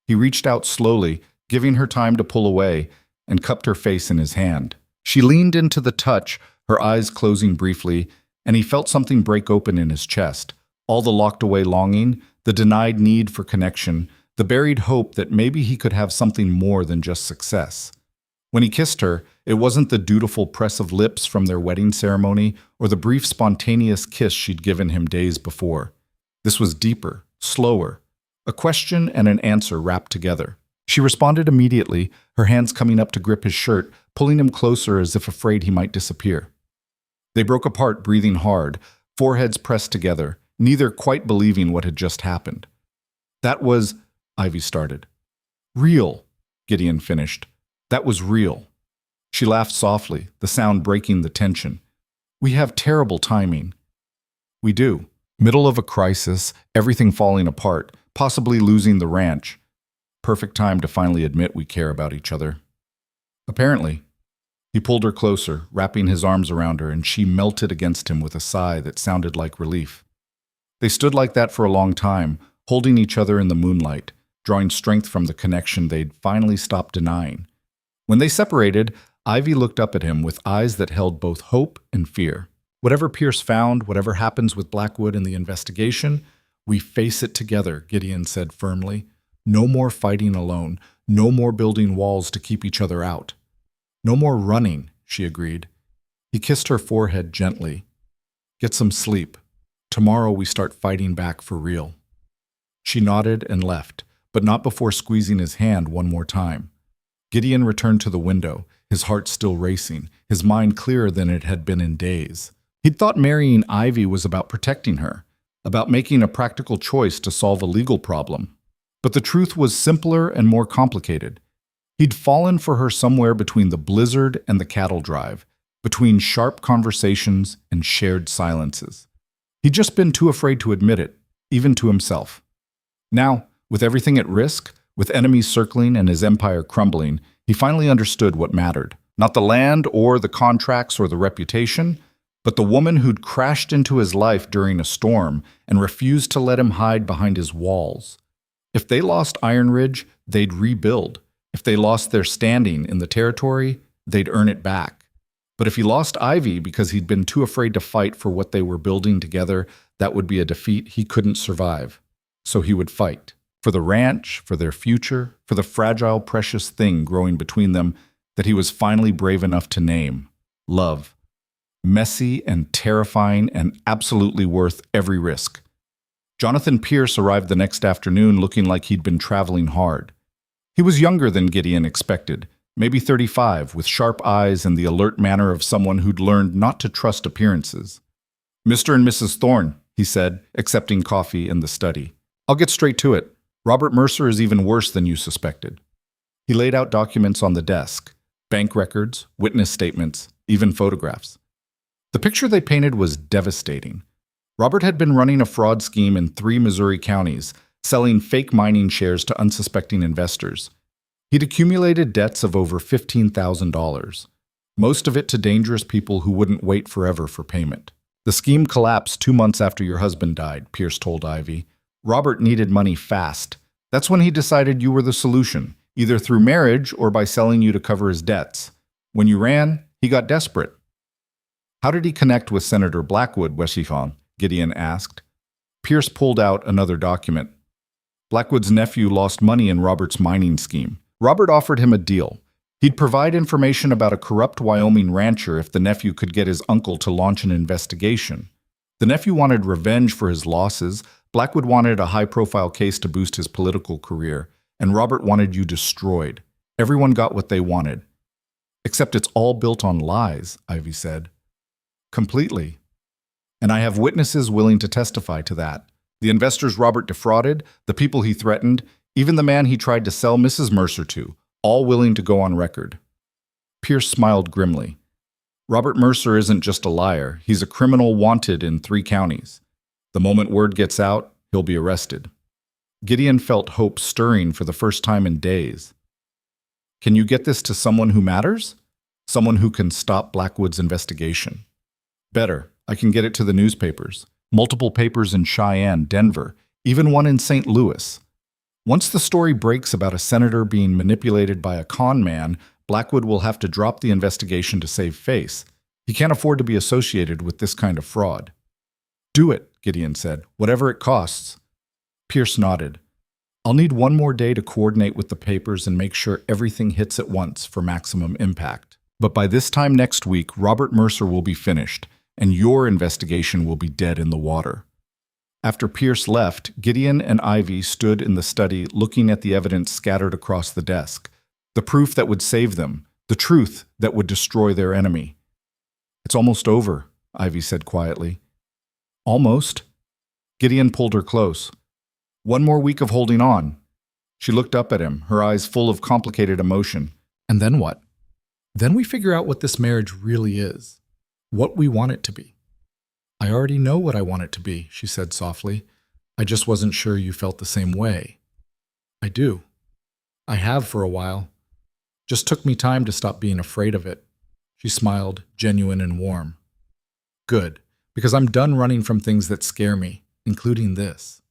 He reached out slowly, giving her time to pull away, and cupped her face in his hand. She leaned into the touch, her eyes closing briefly, and he felt something break open in his chest. All the locked-away longing, the denied need for connection, the buried hope that maybe he could have something more than just success. When he kissed her, it wasn't the dutiful press of lips from their wedding ceremony or the brief spontaneous kiss she'd given him days before. This was deeper, slower, a question and an answer wrapped together. She responded immediately, her hands coming up to grip his shirt, pulling him closer as if afraid he might disappear. They broke apart, breathing hard, foreheads pressed together, neither quite believing what had just happened. "That was," Ivy started. "Real," Gideon finished. "That was real." She laughed softly, the sound breaking the tension. "We have terrible timing." "We do. Middle of a crisis, everything falling apart, possibly losing the ranch. Perfect time to finally admit we care about each other." "Apparently." He pulled her closer, wrapping his arms around her, and she melted against him with a sigh that sounded like relief. They stood like that for a long time, holding each other in the moonlight, drawing strength from the connection they'd finally stopped denying. When they separated, Ivy looked up at him with eyes that held both hope and fear. "Whatever Pierce found, whatever happens with Blackwood in the investigation, we face it together," Gideon said firmly. "No more fighting alone, no more building walls to keep each other out." "No more running," she agreed. He kissed her forehead gently. "Get some sleep. Tomorrow we start fighting back for real." She nodded and left, but not before squeezing his hand one more time. Gideon returned to the window, his heart still racing, his mind clearer than it had been in days. He'd thought marrying Ivy was about protecting her, about making a practical choice to solve a legal problem. But the truth was simpler and more complicated. He'd fallen for her somewhere between the blizzard and the cattle drive, between sharp conversations and shared silences. He'd just been too afraid to admit it, even to himself. Now, with everything at risk, with enemies circling and his empire crumbling, he finally understood what mattered. Not the land or the contracts or the reputation, but the woman who'd crashed into his life during a storm and refused to let him hide behind his walls. If they lost Iron Ridge, they'd rebuild. If they lost their standing in the territory, they'd earn it back. But if he lost Ivy because he'd been too afraid to fight for what they were building together, that would be a defeat he couldn't survive. So he would fight. For the ranch, for their future, for the fragile, precious thing growing between them that he was finally brave enough to name: love. Messy and terrifying and absolutely worth every risk. Jonathan Pierce arrived the next afternoon looking like he'd been traveling hard. He was younger than Gideon expected, maybe 35, with sharp eyes and the alert manner of someone who'd learned not to trust appearances. "Mr. and Mrs. Thorne," he said, accepting coffee in the study. "I'll get straight to it. Robert Mercer is even worse than you suspected." He laid out documents on the desk: bank records, witness statements, even photographs. The picture they painted was devastating. Robert had been running a fraud scheme in 3 Missouri counties, selling fake mining shares to unsuspecting investors. He'd accumulated debts of over $15,000, most of it to dangerous people who wouldn't wait forever for payment. "The scheme collapsed 2 months after your husband died," Pierce told Ivy. "Robert needed money fast. That's when he decided you were the solution, either through marriage or by selling you to cover his debts. When you ran, he got desperate." "How did he connect with Senator Blackwood, Weshifon?" Gideon asked. Pierce pulled out another document. Blackwood's nephew lost money in Robert's mining scheme. Robert offered him a deal. He'd provide information about a corrupt Wyoming rancher if the nephew could get his uncle to launch an investigation. The nephew wanted revenge for his losses, Blackwood wanted a high-profile case to boost his political career, and Robert wanted you destroyed. Everyone got what they wanted. "Except it's all built on lies," Ivy said. "Completely. And I have witnesses willing to testify to that. The investors Robert defrauded, the people he threatened, even the man he tried to sell Mrs. Mercer to, all willing to go on record." Pierce smiled grimly. Robert Mercer isn't just a liar, he's a criminal wanted in 3 counties. The moment word gets out, he'll be arrested. Gideon felt hope stirring for the first time in days. Can you get this to someone who matters? Someone who can stop Blackwood's investigation. Better, I can get it to the newspapers. Multiple papers in Cheyenne, Denver, even one in St. Louis. Once the story breaks about a senator being manipulated by a con man, Blackwood will have to drop the investigation to save face. He can't afford to be associated with this kind of fraud. Do it, Gideon said, whatever it costs. Pierce nodded. I'll need one more day to coordinate with the papers and make sure everything hits at once for maximum impact. But by this time next week, Robert Mercer will be finished, and your investigation will be dead in the water. After Pierce left, Gideon and Ivy stood in the study looking at the evidence scattered across the desk. The proof that would save them, the truth that would destroy their enemy. It's almost over, Ivy said quietly. Almost? Gideon pulled her close. One more week of holding on. She looked up at him, her eyes full of complicated emotion. And then what? Then we figure out what this marriage really is. What we want it to be. I already know what I want it to be, she said softly. I just wasn't sure you felt the same way. I do. I have for a while. Just took me time to stop being afraid of it. She smiled, genuine and warm. Good, because I'm done running from things that scare me, including this.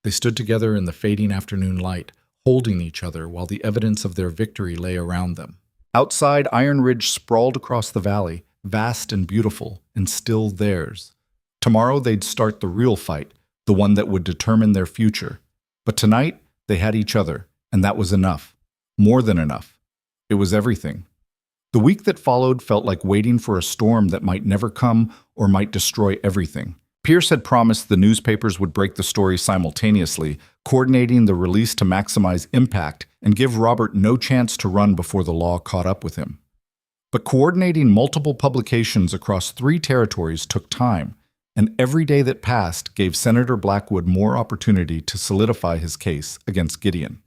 They stood together in the fading afternoon light, holding each other while the evidence of their victory lay around them. Outside, Iron Ridge sprawled across the valley, vast and beautiful, and still theirs. Tomorrow they'd start the real fight, the one that would determine their future. But tonight, they had each other, and that was enough. More than enough. It was everything. The week that followed felt like waiting for a storm that might never come or might destroy everything. Pierce had promised the newspapers would break the story simultaneously, coordinating the release to maximize impact and give Robert no chance to run before the law caught up with him. But coordinating multiple publications across 3 territories took time, and every day that passed gave Senator Blackwood more opportunity to solidify his case against Gideon.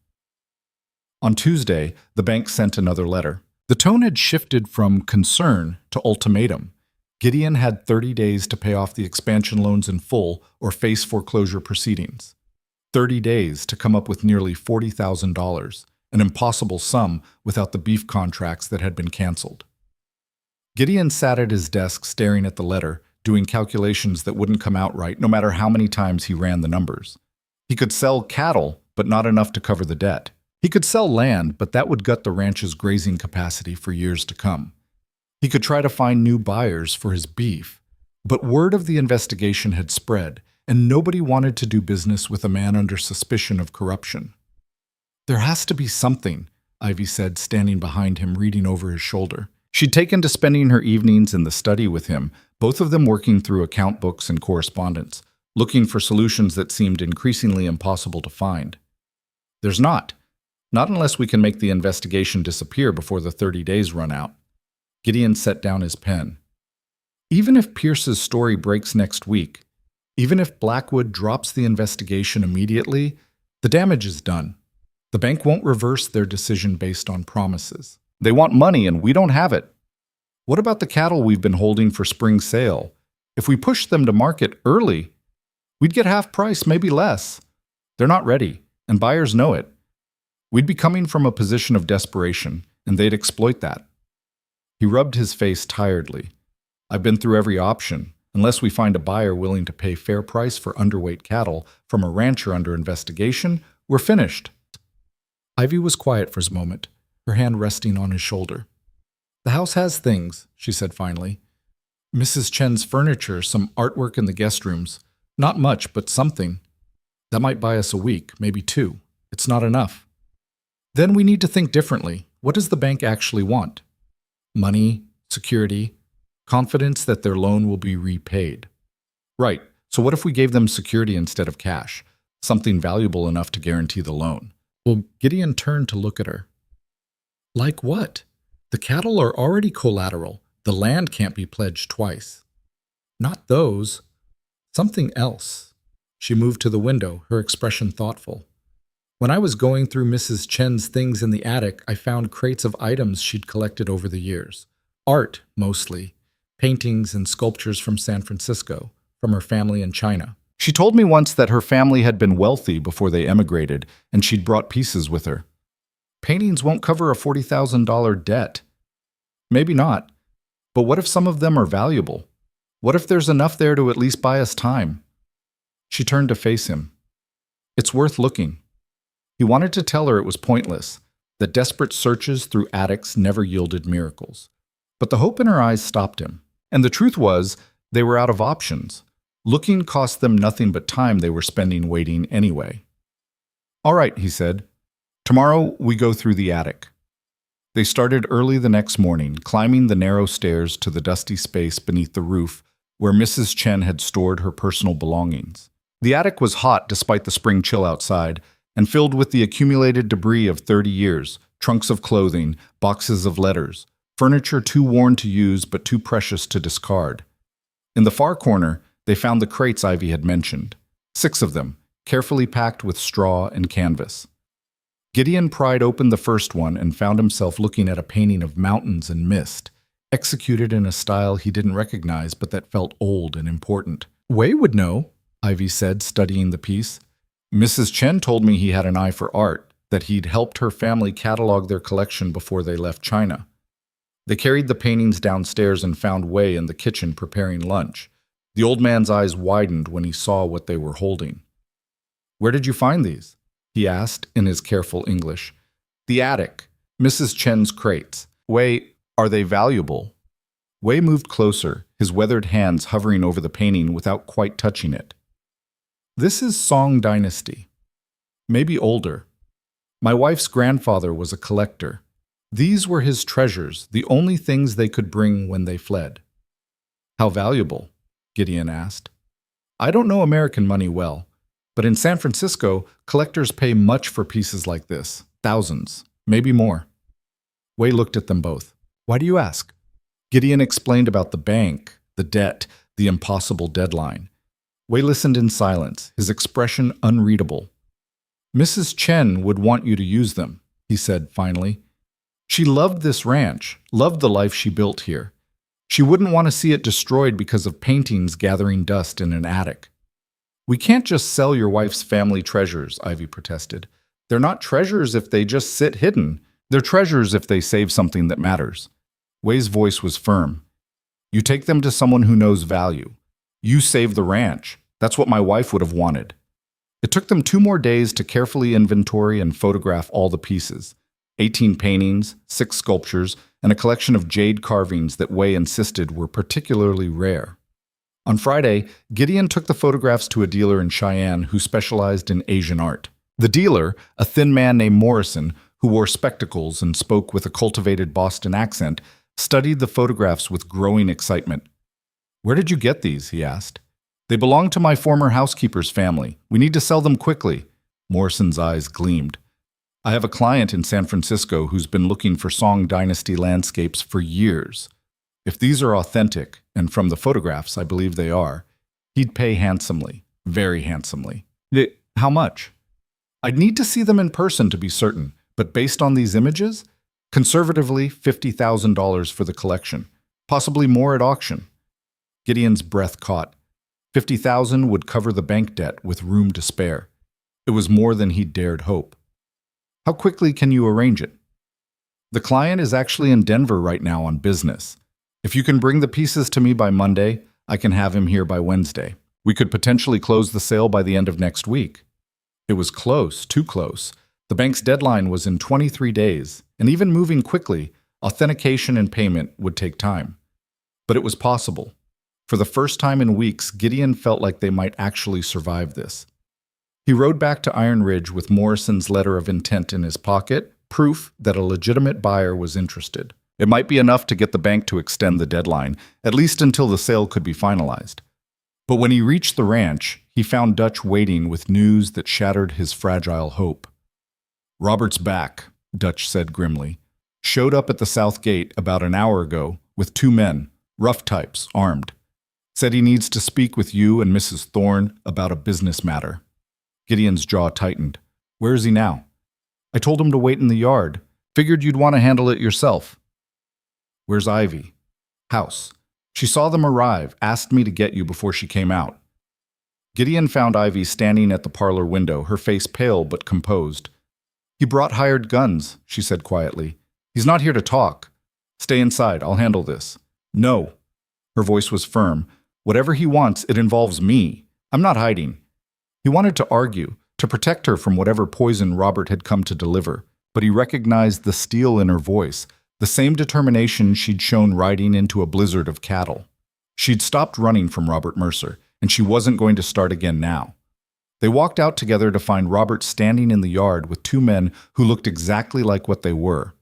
On Tuesday, the bank sent another letter. The tone had shifted from concern to ultimatum. Gideon had 30 days to pay off the expansion loans in full or face foreclosure proceedings. 30 days to come up with nearly $40,000, an impossible sum without the beef contracts that had been canceled. Gideon sat at his desk staring at the letter, doing calculations that wouldn't come out right no matter how many times he ran the numbers. He could sell cattle, but not enough to cover the debt. He could sell land, but that would gut the ranch's grazing capacity for years to come. He could try to find new buyers for his beef, but word of the investigation had spread, and nobody wanted to do business with a man under suspicion of corruption. There has to be something, Ivy said, standing behind him, reading over his shoulder. She'd taken to spending her evenings in the study with him, both of them working through account books and correspondence, looking for solutions that seemed increasingly impossible to find. There's not. Not unless we can make the investigation disappear before the 30 days run out. Gideon set down his pen. Even if Pierce's story breaks next week, even if Blackwood drops the investigation immediately, the damage is done. The bank won't reverse their decision based on promises. They want money and we don't have it. What about the cattle we've been holding for spring sale? If we push them to market early, we'd get half price, maybe less. They're not ready, and buyers know it. We'd be coming from a position of desperation, and they'd exploit that. He rubbed his face tiredly. I've been through every option. Unless we find a buyer willing to pay fair price for underweight cattle from a rancher under investigation, we're finished. Ivy was quiet for a moment, her hand resting on his shoulder. The house has things, she said finally. Mrs. Chen's furniture, some artwork in the guest rooms. Not much, but something. That might buy us a week, maybe 2. It's not enough. Then we need to think differently. What does the bank actually want? Money, security, confidence that their loan will be repaid. Right, so what if we gave them security instead of cash? Something valuable enough to guarantee the loan. Well, Gideon turned to look at her. Like what? The cattle are already collateral. The land can't be pledged twice. Not those. Something else. She moved to the window, her expression thoughtful. When I was going through Mrs. Chen's things in the attic, I found crates of items she'd collected over the years. Art, mostly. Paintings and sculptures from San Francisco, from her family in China. She told me once that her family had been wealthy before they emigrated, and she'd brought pieces with her. Paintings won't cover a $40,000 debt. Maybe not. But what if some of them are valuable? What if there's enough there to at least buy us time? She turned to face him. It's worth looking. He wanted to tell her it was pointless, that desperate searches through attics never yielded miracles. But the hope in her eyes stopped him. And the truth was, they were out of options. Looking cost them nothing but time they were spending waiting anyway. All right, he said. Tomorrow we go through the attic. They started early the next morning, climbing the narrow stairs to the dusty space beneath the roof where Mrs. Chen had stored her personal belongings. The attic was hot despite the spring chill outside, and filled with the accumulated debris of 30 years, trunks of clothing, boxes of letters, furniture too worn to use but too precious to discard. In the far corner, they found the crates Ivy had mentioned, 6 of them, carefully packed with straw and canvas. Gideon pried open the first one and found himself looking at a painting of mountains and mist, executed in a style he didn't recognize but that felt old and important. Wei would know, Ivy said, studying the piece. Mrs. Chen told me he had an eye for art, that he'd helped her family catalog their collection before they left China. They carried the paintings downstairs and found Wei in the kitchen preparing lunch. The old man's eyes widened when he saw what they were holding. Where did you find these? He asked in his careful English. The attic, Mrs. Chen's crates. Wei, are they valuable? Wei moved closer, his weathered hands hovering over the painting without quite touching it. This is Song Dynasty. Maybe older. My wife's grandfather was a collector. These were his treasures, the only things they could bring when they fled. How valuable? Gideon asked. I don't know American money well, but in San Francisco, collectors pay much for pieces like this. Thousands, maybe more. Wei looked at them both. Why do you ask? Gideon explained about the bank, the debt, the impossible deadline. Wei listened in silence, his expression unreadable. Mrs. Chen would want you to use them, he said finally. She loved this ranch, loved the life she built here. She wouldn't want to see it destroyed because of paintings gathering dust in an attic. We can't just sell your wife's family treasures, Ivy protested. They're not treasures if they just sit hidden. They're treasures if they save something that matters. Wei's voice was firm. You take them to someone who knows value. You save the ranch. That's what my wife would have wanted. It took them 2 more days to carefully inventory and photograph all the pieces. 18 paintings, 6 sculptures, and a collection of jade carvings that Wei insisted were particularly rare. On Friday, Gideon took the photographs to a dealer in Cheyenne who specialized in Asian art. The dealer, a thin man named Morrison, who wore spectacles and spoke with a cultivated Boston accent, studied the photographs with growing excitement. Where did you get these? He asked. They belong to my former housekeeper's family. We need to sell them quickly. Morrison's eyes gleamed. I have a client in San Francisco who's been looking for Song Dynasty landscapes for years. If these are authentic, and from the photographs I believe they are, he'd pay handsomely, very handsomely. How much? I'd need to see them in person to be certain, but based on these images, conservatively $50,000 for the collection, possibly more at auction. Gideon's breath caught. $50,000 would cover the bank debt with room to spare. It was more than he'd dared hope. How quickly can you arrange it? The client is actually in Denver right now on business. If you can bring the pieces to me by Monday, I can have him here by Wednesday. We could potentially close the sale by the end of next week. It was close, too close. The bank's deadline was in 23 days, and even moving quickly, authentication and payment would take time. But it was possible. For the first time in weeks, Gideon felt like they might actually survive this. He rode back to Iron Ridge with Morrison's letter of intent in his pocket, proof that a legitimate buyer was interested. It might be enough to get the bank to extend the deadline, at least until the sale could be finalized. But when he reached the ranch, he found Dutch waiting with news that shattered his fragile hope. Robert's back, Dutch said grimly. Showed up at the south gate about an hour ago with 2 men, rough types, armed. Said he needs to speak with you and Mrs. Thorne about a business matter. Gideon's jaw tightened. Where is he now? I told him to wait in the yard. Figured you'd want to handle it yourself. Where's Ivy? House. She saw them arrive, asked me to get you before she came out. Gideon found Ivy standing at the parlor window, her face pale but composed. He brought hired guns, she said quietly. He's not here to talk. Stay inside, I'll handle this. No. Her voice was firm. Whatever he wants, it involves me. I'm not hiding. He wanted to argue, to protect her from whatever poison Robert had come to deliver, but he recognized the steel in her voice, the same determination she'd shown riding into a blizzard of cattle. She'd stopped running from Robert Mercer, and she wasn't going to start again now. They walked out together to find Robert standing in the yard with two men who looked exactly like what they were.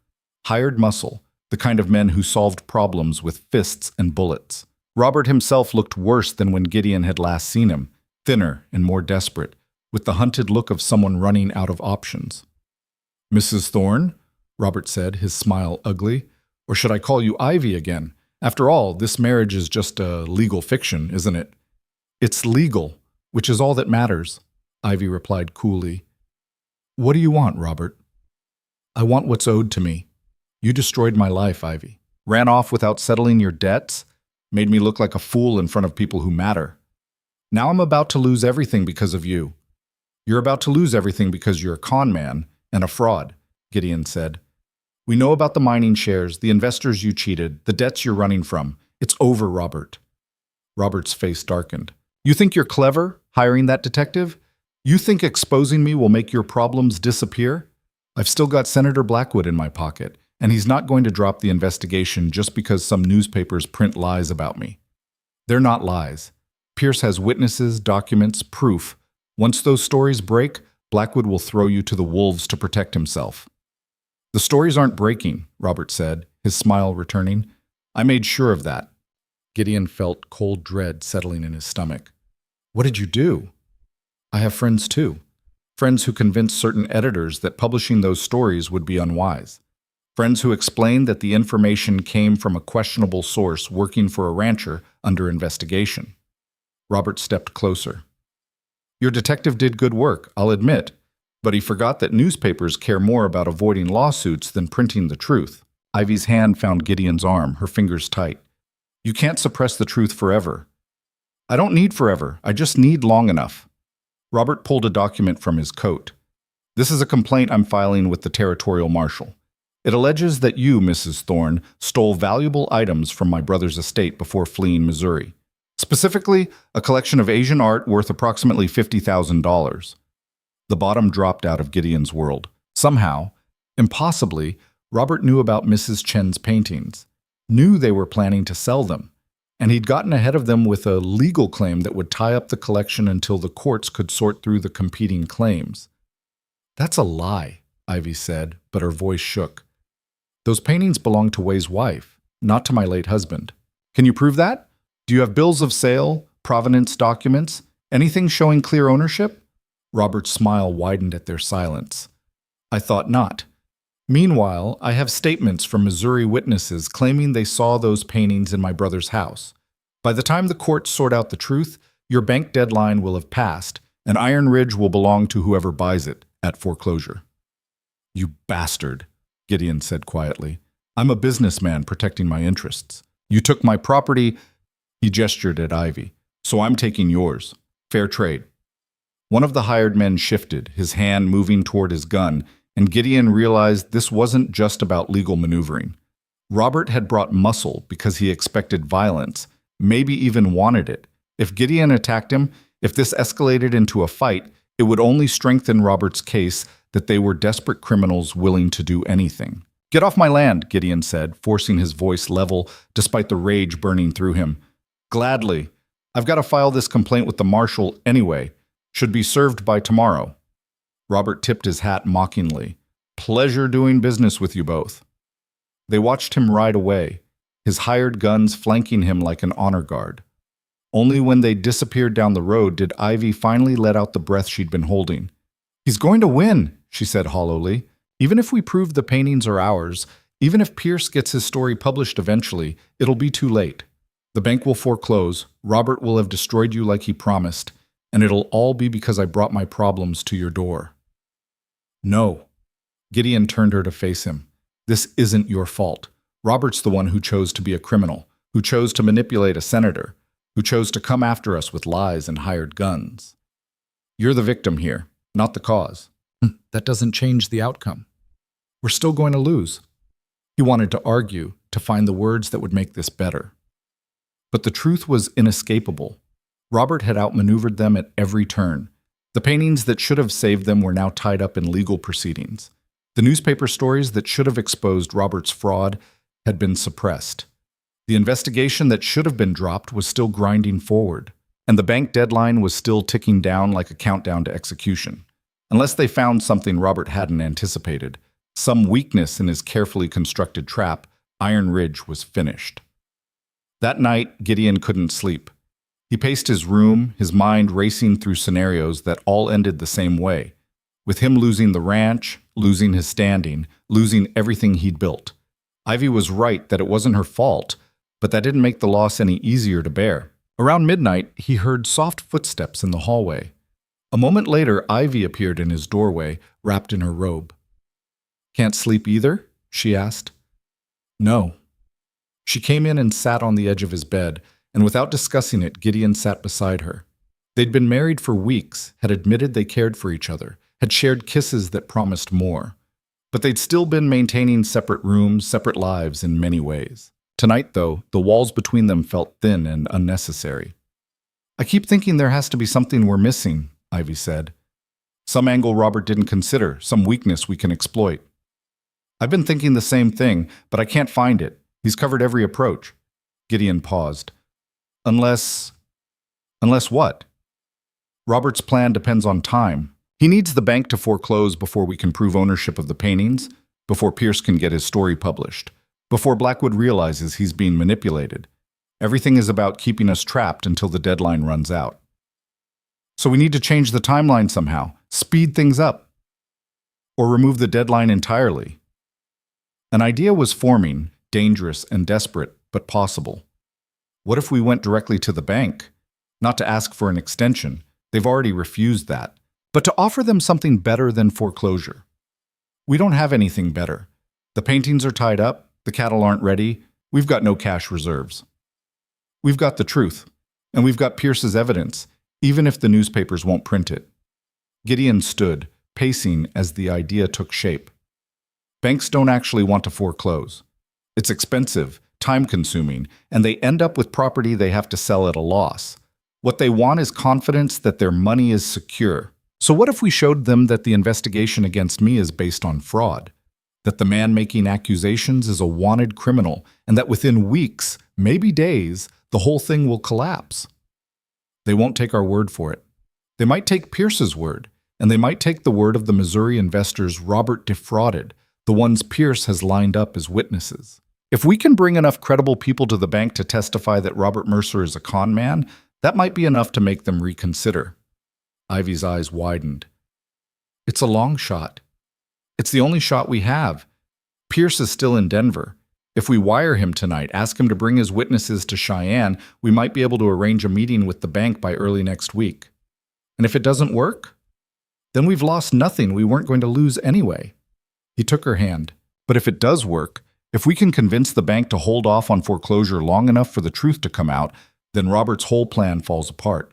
Hired muscle, the kind of men who solved problems with fists and bullets. Robert himself looked worse than when Gideon had last seen him, thinner and more desperate, with the hunted look of someone running out of options. Mrs. Thorne, Robert said, his smile ugly. Or should I call you Ivy again? After all, this marriage is just a legal fiction, isn't it? It's legal, which is all that matters, Ivy replied coolly. What do you want, Robert? I want what's owed to me. You destroyed my life, Ivy. Ran off without settling your debts, made me look like a fool in front of people who matter. Now I'm about to lose everything because of you. You're about to lose everything because you're a con man and a fraud, Gideon said. We know about the mining shares, the investors you cheated, the debts you're running from. It's over, Robert. Robert's face darkened. You think you're clever, hiring that detective? You think exposing me will make your problems disappear? I've still got Senator Blackwood in my pocket, and he's not going to drop the investigation just because some newspapers print lies about me. They're not lies. Pierce has witnesses, documents, proof. Once those stories break, Blackwood will throw you to the wolves to protect himself. The stories aren't breaking, Robert said, his smile returning. I made sure of that. Gideon felt cold dread settling in his stomach. What did you do? I have friends too. Friends who convinced certain editors that publishing those stories would be unwise. Friends who explained that the information came from a questionable source working for a rancher under investigation. Robert stepped closer. Your detective did good work, I'll admit, but he forgot that newspapers care more about avoiding lawsuits than printing the truth. Ivy's hand found Gideon's arm, her fingers tight. You can't suppress the truth forever. I don't need forever, I just need long enough. Robert pulled a document from his coat. This is a complaint I'm filing with the territorial marshal. It alleges that you, Mrs. Thorne, stole valuable items from my brother's estate before fleeing Missouri. Specifically, a collection of Asian art worth approximately $50,000. The bottom dropped out of Gideon's world. Somehow, impossibly, Robert knew about Mrs. Chen's paintings, knew they were planning to sell them, and he'd gotten ahead of them with a legal claim that would tie up the collection until the courts could sort through the competing claims. That's a lie, Ivy said, but her voice shook. Those paintings belong to Way's wife, not to my late husband. Can you prove that? Do you have bills of sale, provenance documents, anything showing clear ownership? Robert's smile widened at their silence. I thought not. Meanwhile, I have statements from Missouri witnesses claiming they saw those paintings in my brother's house. By the time the courts sort out the truth, your bank deadline will have passed, and Iron Ridge will belong to whoever buys it at foreclosure. You bastard, Gideon said quietly. I'm a businessman protecting my interests. You took my property, he gestured at Ivy, so I'm taking yours. Fair trade. One of the hired men shifted, his hand moving toward his gun, and Gideon realized this wasn't just about legal maneuvering. Robert had brought muscle because he expected violence, maybe even wanted it. If Gideon attacked him, if this escalated into a fight, it would only strengthen Robert's case that they were desperate criminals willing to do anything. Get off my land, Gideon said, forcing his voice level despite the rage burning through him. Gladly. I've got to file this complaint with the marshal anyway. Should be served by tomorrow. Robert tipped his hat mockingly. Pleasure doing business with you both. They watched him ride away, his hired guns flanking him like an honor guard. Only when they disappeared down the road did Ivy finally let out the breath she'd been holding. He's going to win, she said hollowly. Even if we prove the paintings are ours, even if Pierce gets his story published eventually, it'll be too late. The bank will foreclose, Robert will have destroyed you like he promised, and it'll all be because I brought my problems to your door. No. Gideon turned her to face him. This isn't your fault. Robert's the one who chose to be a criminal. who chose to manipulate a senator, who chose to come after us with lies and hired guns. You're the victim here, not the cause. That doesn't change the outcome. We're still going to lose. He wanted to argue, to find the words that would make this better. But the truth was inescapable. Robert had outmaneuvered them at every turn. The paintings that should have saved them were now tied up in legal proceedings. The newspaper stories that should have exposed Robert's fraud had been suppressed. The investigation that should have been dropped was still grinding forward, and the bank deadline was still ticking down like a countdown to execution. Unless they found something Robert hadn't anticipated, some weakness in his carefully constructed trap, Iron Ridge was finished. That night, Gideon couldn't sleep. He paced his room, his mind racing through scenarios that all ended the same way, with him losing the ranch, losing his standing, losing everything he'd built. Ivy was right that it wasn't her fault, but that didn't make the loss any easier to bear. Around midnight, he heard soft footsteps in the hallway. A moment later, Ivy appeared in his doorway, wrapped in her robe. "Can't sleep either?" she asked. "No." She came in and sat on the edge of his bed, and without discussing it, Gideon sat beside her. They'd been married for weeks, had admitted they cared for each other, had shared kisses that promised more. But they'd still been maintaining separate rooms, separate lives in many ways. Tonight, though, the walls between them felt thin and unnecessary. "I keep thinking there has to be something we're missing," Ivy said. "Some angle Robert didn't consider, some weakness we can exploit." "I've been thinking the same thing, but I can't find it. He's covered every approach." Gideon paused. Unless what? "Robert's plan depends on time. He needs the bank to foreclose before we can prove ownership of the paintings, before Pierce can get his story published, before Blackwood realizes he's being manipulated. Everything is about keeping us trapped until the deadline runs out. So we need to change the timeline somehow, speed things up, or remove the deadline entirely." An idea was forming, dangerous and desperate, but possible. What if we went directly to the bank? Not to ask for an extension, they've already refused that, but to offer them something better than foreclosure. "We don't have anything better. The paintings are tied up, the cattle aren't ready, we've got no cash reserves. We've got the truth, and we've got Pierce's evidence, even if the newspapers won't print it." Gideon stood, pacing as the idea took shape. Banks don't actually want to foreclose. It's expensive, time-consuming, and they end up with property they have to sell at a loss. What they want is confidence that their money is secure. So what if we showed them that the investigation against me is based on fraud? That the man making accusations is a wanted criminal, and that within weeks, maybe days, the whole thing will collapse? They won't take our word for it. They might take Pierce's word, and they might take the word of the Missouri investors Robert defrauded, the ones Pierce has lined up as witnesses. If we can bring enough credible people to the bank to testify that Robert Mercer is a con man, that might be enough to make them reconsider. Ivy's eyes widened. "It's a long shot. It's the only shot we have. Pierce is still in Denver. If we wire him tonight, ask him to bring his witnesses to Cheyenne, we might be able to arrange a meeting with the bank by early next week. And if it doesn't work, then we've lost nothing we weren't going to lose anyway." He took her hand. "But if it does work, if we can convince the bank to hold off on foreclosure long enough for the truth to come out, then Robert's whole plan falls apart.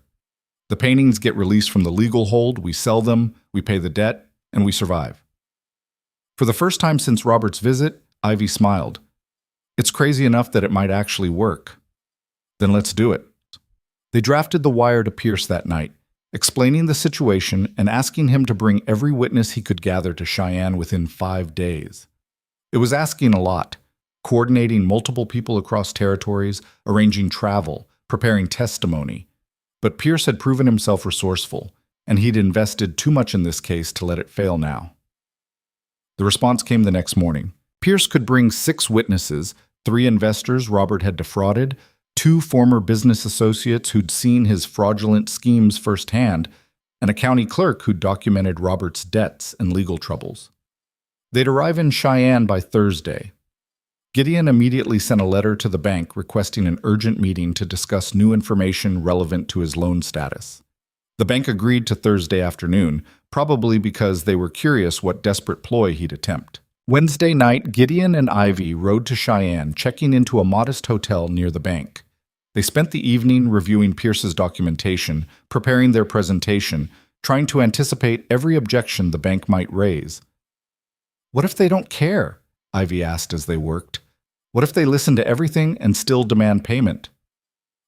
The paintings get released from the legal hold, we sell them, we pay the debt, and we survive." For the first time since Robert's visit, Ivy smiled. "It's crazy enough that it might actually work." "Then let's do it." They drafted the wire to Pierce that night, explaining the situation and asking him to bring every witness he could gather to Cheyenne within 5 days. It was asking a lot, coordinating multiple people across territories, arranging travel, preparing testimony. But Pierce had proven himself resourceful, and he'd invested too much in this case to let it fail now. The response came the next morning. Pierce could bring 6 witnesses, 3 investors Robert had defrauded, 2 former business associates who'd seen his fraudulent schemes firsthand, and a county clerk who'd documented Robert's debts and legal troubles. They'd arrive in Cheyenne by Thursday. Gideon immediately sent a letter to the bank requesting an urgent meeting to discuss new information relevant to his loan status. The bank agreed to Thursday afternoon, probably because they were curious what desperate ploy he'd attempt. Wednesday night, Gideon and Ivy rode to Cheyenne, checking into a modest hotel near the bank. They spent the evening reviewing Pierce's documentation, preparing their presentation, trying to anticipate every objection the bank might raise. "What if they don't care?" Ivy asked as they worked. "What if they listen to everything and still demand payment?"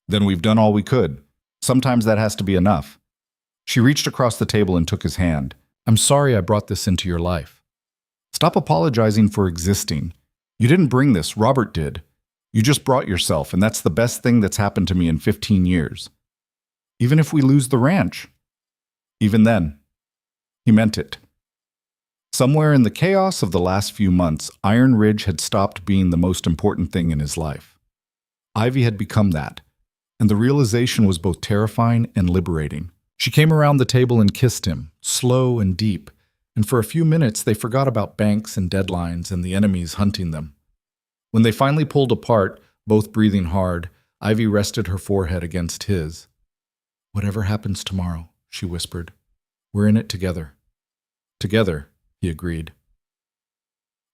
"Then we've done all we could. Sometimes that has to be enough." She reached across the table and took his hand. "I'm sorry I brought this into your life." "Stop apologizing for existing. You didn't bring this, Robert did. You just brought yourself, and that's the best thing that's happened to me in 15 years. Even if we lose the ranch." "Even then." He meant it. Somewhere in the chaos of the last few months, Iron Ridge had stopped being the most important thing in his life. Ivy had become that, and the realization was both terrifying and liberating. She came around the table and kissed him, slow and deep, and for a few minutes they forgot about banks and deadlines and the enemies hunting them. When they finally pulled apart, both breathing hard, Ivy rested her forehead against his. "Whatever happens tomorrow," she whispered, "we're in it together." "Together," he agreed.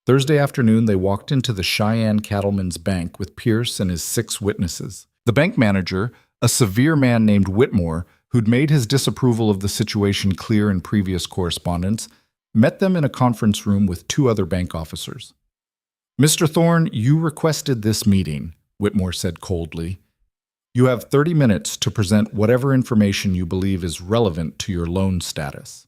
Thursday afternoon, they walked into the Cheyenne Cattleman's Bank with Pierce and his 6 witnesses. The bank manager, a severe man named Whitmore, who'd made his disapproval of the situation clear in previous correspondence, met them in a conference room with 2 other bank officers. "Mr. Thorne, you requested this meeting," Whitmore said coldly. "You have 30 minutes to present whatever information you believe is relevant to your loan status."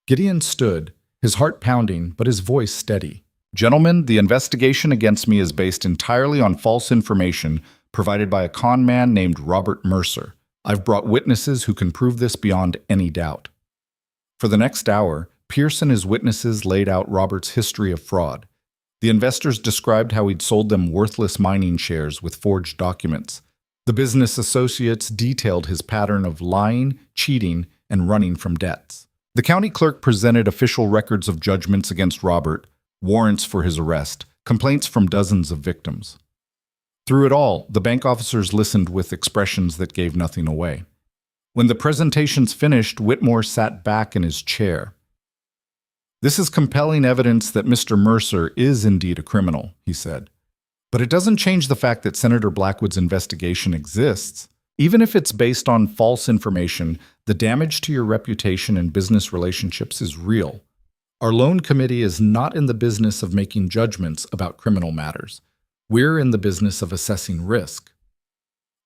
Gideon stood, his heart pounding, but his voice steady. "Gentlemen, the investigation against me is based entirely on false information provided by a con man named Robert Mercer. I've brought witnesses who can prove this beyond any doubt." For the next hour, Pierce and his witnesses laid out Robert's history of fraud. The investors described how he'd sold them worthless mining shares with forged documents. The business associates detailed his pattern of lying, cheating, and running from debts. The county clerk presented official records of judgments against Robert, warrants for his arrest, complaints from dozens of victims. Through it all, the bank officers listened with expressions that gave nothing away. When the presentations finished, Whitmore sat back in his chair. "This is compelling evidence that Mr. Mercer is indeed a criminal," he said. "But it doesn't change the fact that Senator Blackwood's investigation exists. Even if it's based on false information, the damage to your reputation and business relationships is real. Our loan committee is not in the business of making judgments about criminal matters. We're in the business of assessing risk."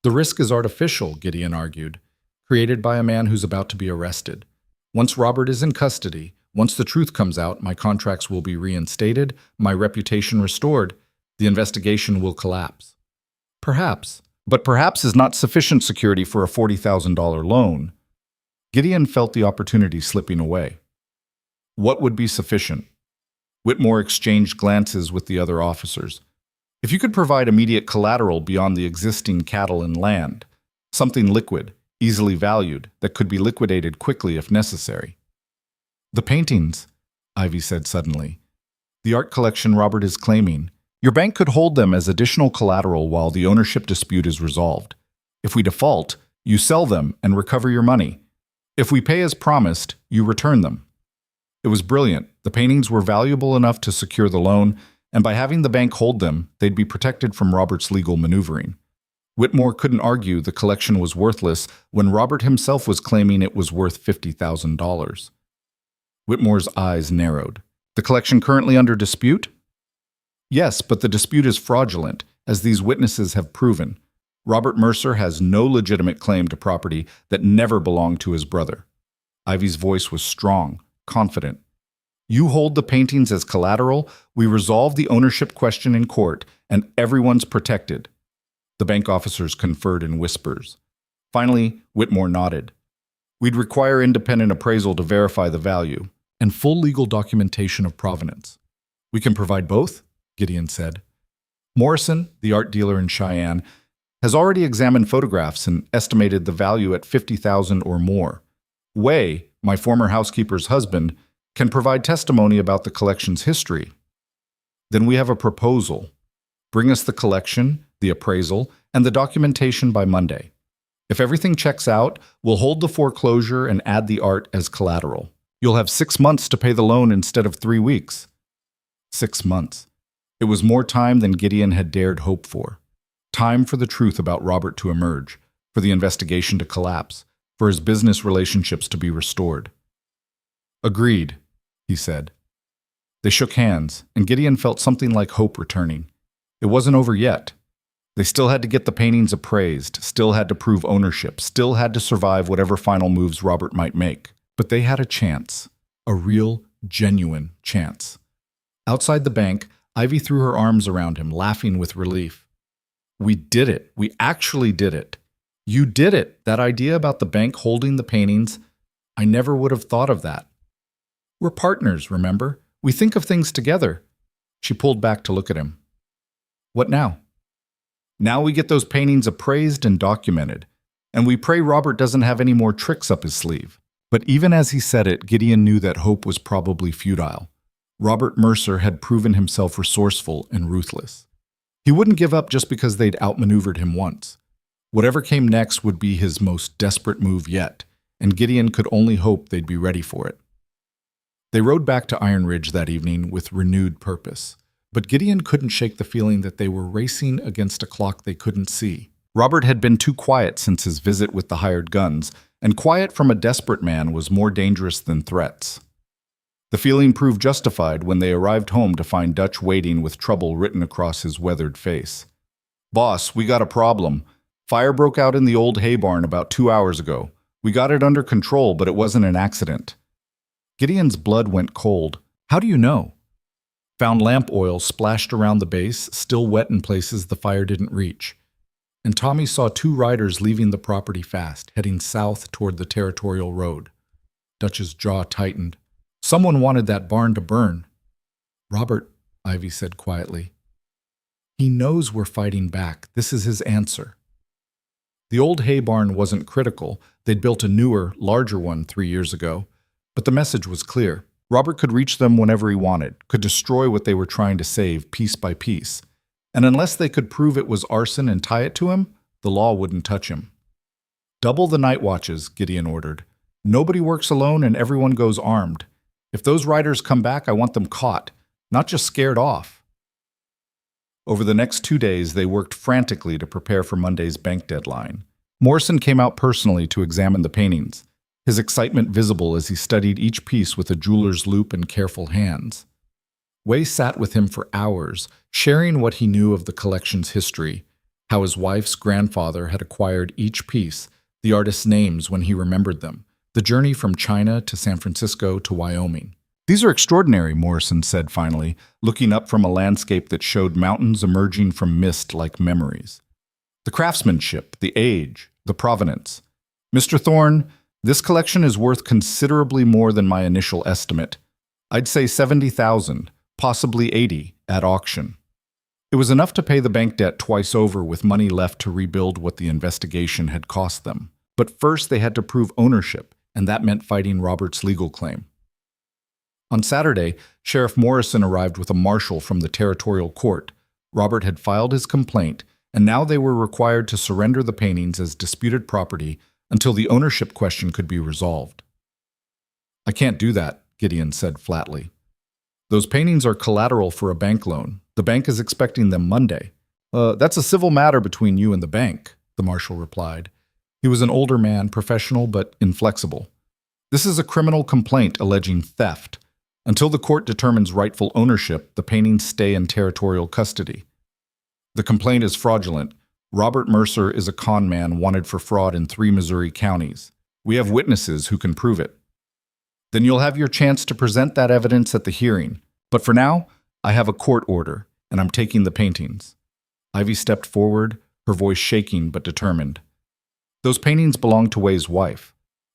"The risk is artificial," Gideon argued, "created by a man who's about to be arrested. Once Robert is in custody, once the truth comes out, my contracts will be reinstated, my reputation restored, the investigation will collapse." "Perhaps. But perhaps is not sufficient security for a $40,000 loan." Gideon felt the opportunity slipping away. "What would be sufficient?" Whitmore exchanged glances with the other officers. "If you could provide immediate collateral beyond the existing cattle and land, something liquid, easily valued, that could be liquidated quickly if necessary." "The paintings," Ivy said suddenly. "The art collection Robert is claiming. Your bank could hold them as additional collateral while the ownership dispute is resolved. If we default, you sell them and recover your money. If we pay as promised, you return them." It was brilliant. The paintings were valuable enough to secure the loan, and by having the bank hold them, they'd be protected from Robert's legal maneuvering. Whitmore couldn't argue the collection was worthless when Robert himself was claiming it was worth $50,000. Whitmore's eyes narrowed. "The collection currently under dispute?" "Yes, but the dispute is fraudulent, as these witnesses have proven. Robert Mercer has no legitimate claim to property that never belonged to his brother." Ivy's voice was strong, confident. "You hold the paintings as collateral, we resolve the ownership question in court, and everyone's protected." The bank officers conferred in whispers. Finally, Whitmore nodded. "We'd require independent appraisal to verify the value, and full legal documentation of provenance." "We can provide both," Gideon said. "Morrison, the art dealer in Cheyenne, has already examined photographs and estimated the value at $50,000 or more. Way, my former housekeeper's husband, can provide testimony about the collection's history." "Then we have a proposal. Bring us the collection, the appraisal, and the documentation by Monday. If everything checks out, we'll hold the foreclosure and add the art as collateral. You'll have 6 months to pay the loan instead of 3 weeks. 6 months. It was more time than Gideon had dared hope for. Time for the truth about Robert to emerge, for the investigation to collapse, for his business relationships to be restored. "Agreed," he said. They shook hands, and Gideon felt something like hope returning. It wasn't over yet. They still had to get the paintings appraised, still had to prove ownership, still had to survive whatever final moves Robert might make. But they had a chance. A real, genuine chance. Outside the bank, Ivy threw her arms around him, laughing with relief. "We did it. We actually did it. You did it. That idea about the bank holding the paintings, I never would have thought of that. We're partners, remember? We think of things together." She pulled back to look at him. "What now?" "Now we get those paintings appraised and documented, and we pray Robert doesn't have any more tricks up his sleeve." But even as he said it, Gideon knew that hope was probably futile. Robert Mercer had proven himself resourceful and ruthless. He wouldn't give up just because they'd outmaneuvered him once. Whatever came next would be his most desperate move yet, and Gideon could only hope they'd be ready for it. They rode back to Iron Ridge that evening with renewed purpose, but Gideon couldn't shake the feeling that they were racing against a clock they couldn't see. Robert had been too quiet since his visit with the hired guns, and quiet from a desperate man was more dangerous than threats. The feeling proved justified when they arrived home to find Dutch waiting with trouble written across his weathered face. "Boss, we got a problem. Fire broke out in the old hay barn about 2 hours ago. We got it under control, but it wasn't an accident." Gideon's blood went cold. "How do you know?" "Found lamp oil splashed around the base, still wet in places the fire didn't reach. And Tommy saw 2 riders leaving the property fast, heading south toward the territorial road." Dutch's jaw tightened. "Someone wanted that barn to burn." "Robert," Ivy said quietly. "He knows we're fighting back. This is his answer." The old hay barn wasn't critical. They'd built a newer, larger one 3 years ago. But the message was clear. Robert could reach them whenever he wanted, could destroy what they were trying to save piece by piece. And unless they could prove it was arson and tie it to him, the law wouldn't touch him. "Double the night watches," Gideon ordered. "Nobody works alone and everyone goes armed. If those riders come back, I want them caught, not just scared off." Over the next 2 days, they worked frantically to prepare for Monday's bank deadline. Morrison came out personally to examine the paintings, his excitement visible as he studied each piece with a jeweler's loupe and careful hands. Wei sat with him for hours, sharing what he knew of the collection's history, how his wife's grandfather had acquired each piece, the artist's names when he remembered them, the journey from China to San Francisco to Wyoming. "These are extraordinary," Morrison said finally, looking up from a landscape that showed mountains emerging from mist like memories. "The craftsmanship, the age, the provenance. Mr. Thorne, this collection is worth considerably more than my initial estimate. I'd say 70,000, possibly 80, at auction." It was enough to pay the bank debt twice over with money left to rebuild what the investigation had cost them. But first they had to prove ownership, and that meant fighting Robert's legal claim. On Saturday, Sheriff Morrison arrived with a marshal from the territorial court. Robert had filed his complaint, and now they were required to surrender the paintings as disputed property until the ownership question could be resolved. "I can't do that," Gideon said flatly. "Those paintings are collateral for a bank loan. The bank is expecting them Monday." That's a civil matter between you and the bank," the marshal replied. He was an older man, professional but inflexible. "This is a criminal complaint alleging theft. Until the court determines rightful ownership, the paintings stay in territorial custody. The complaint is fraudulent. Robert Mercer is a con man wanted for fraud in 3 Missouri counties. We have witnesses who can prove it." "Then you'll have your chance to present that evidence at the hearing. But for now, I have a court order, and I'm taking the paintings." Ivy stepped forward, her voice shaking but determined. "Those paintings belong to Wei's wife.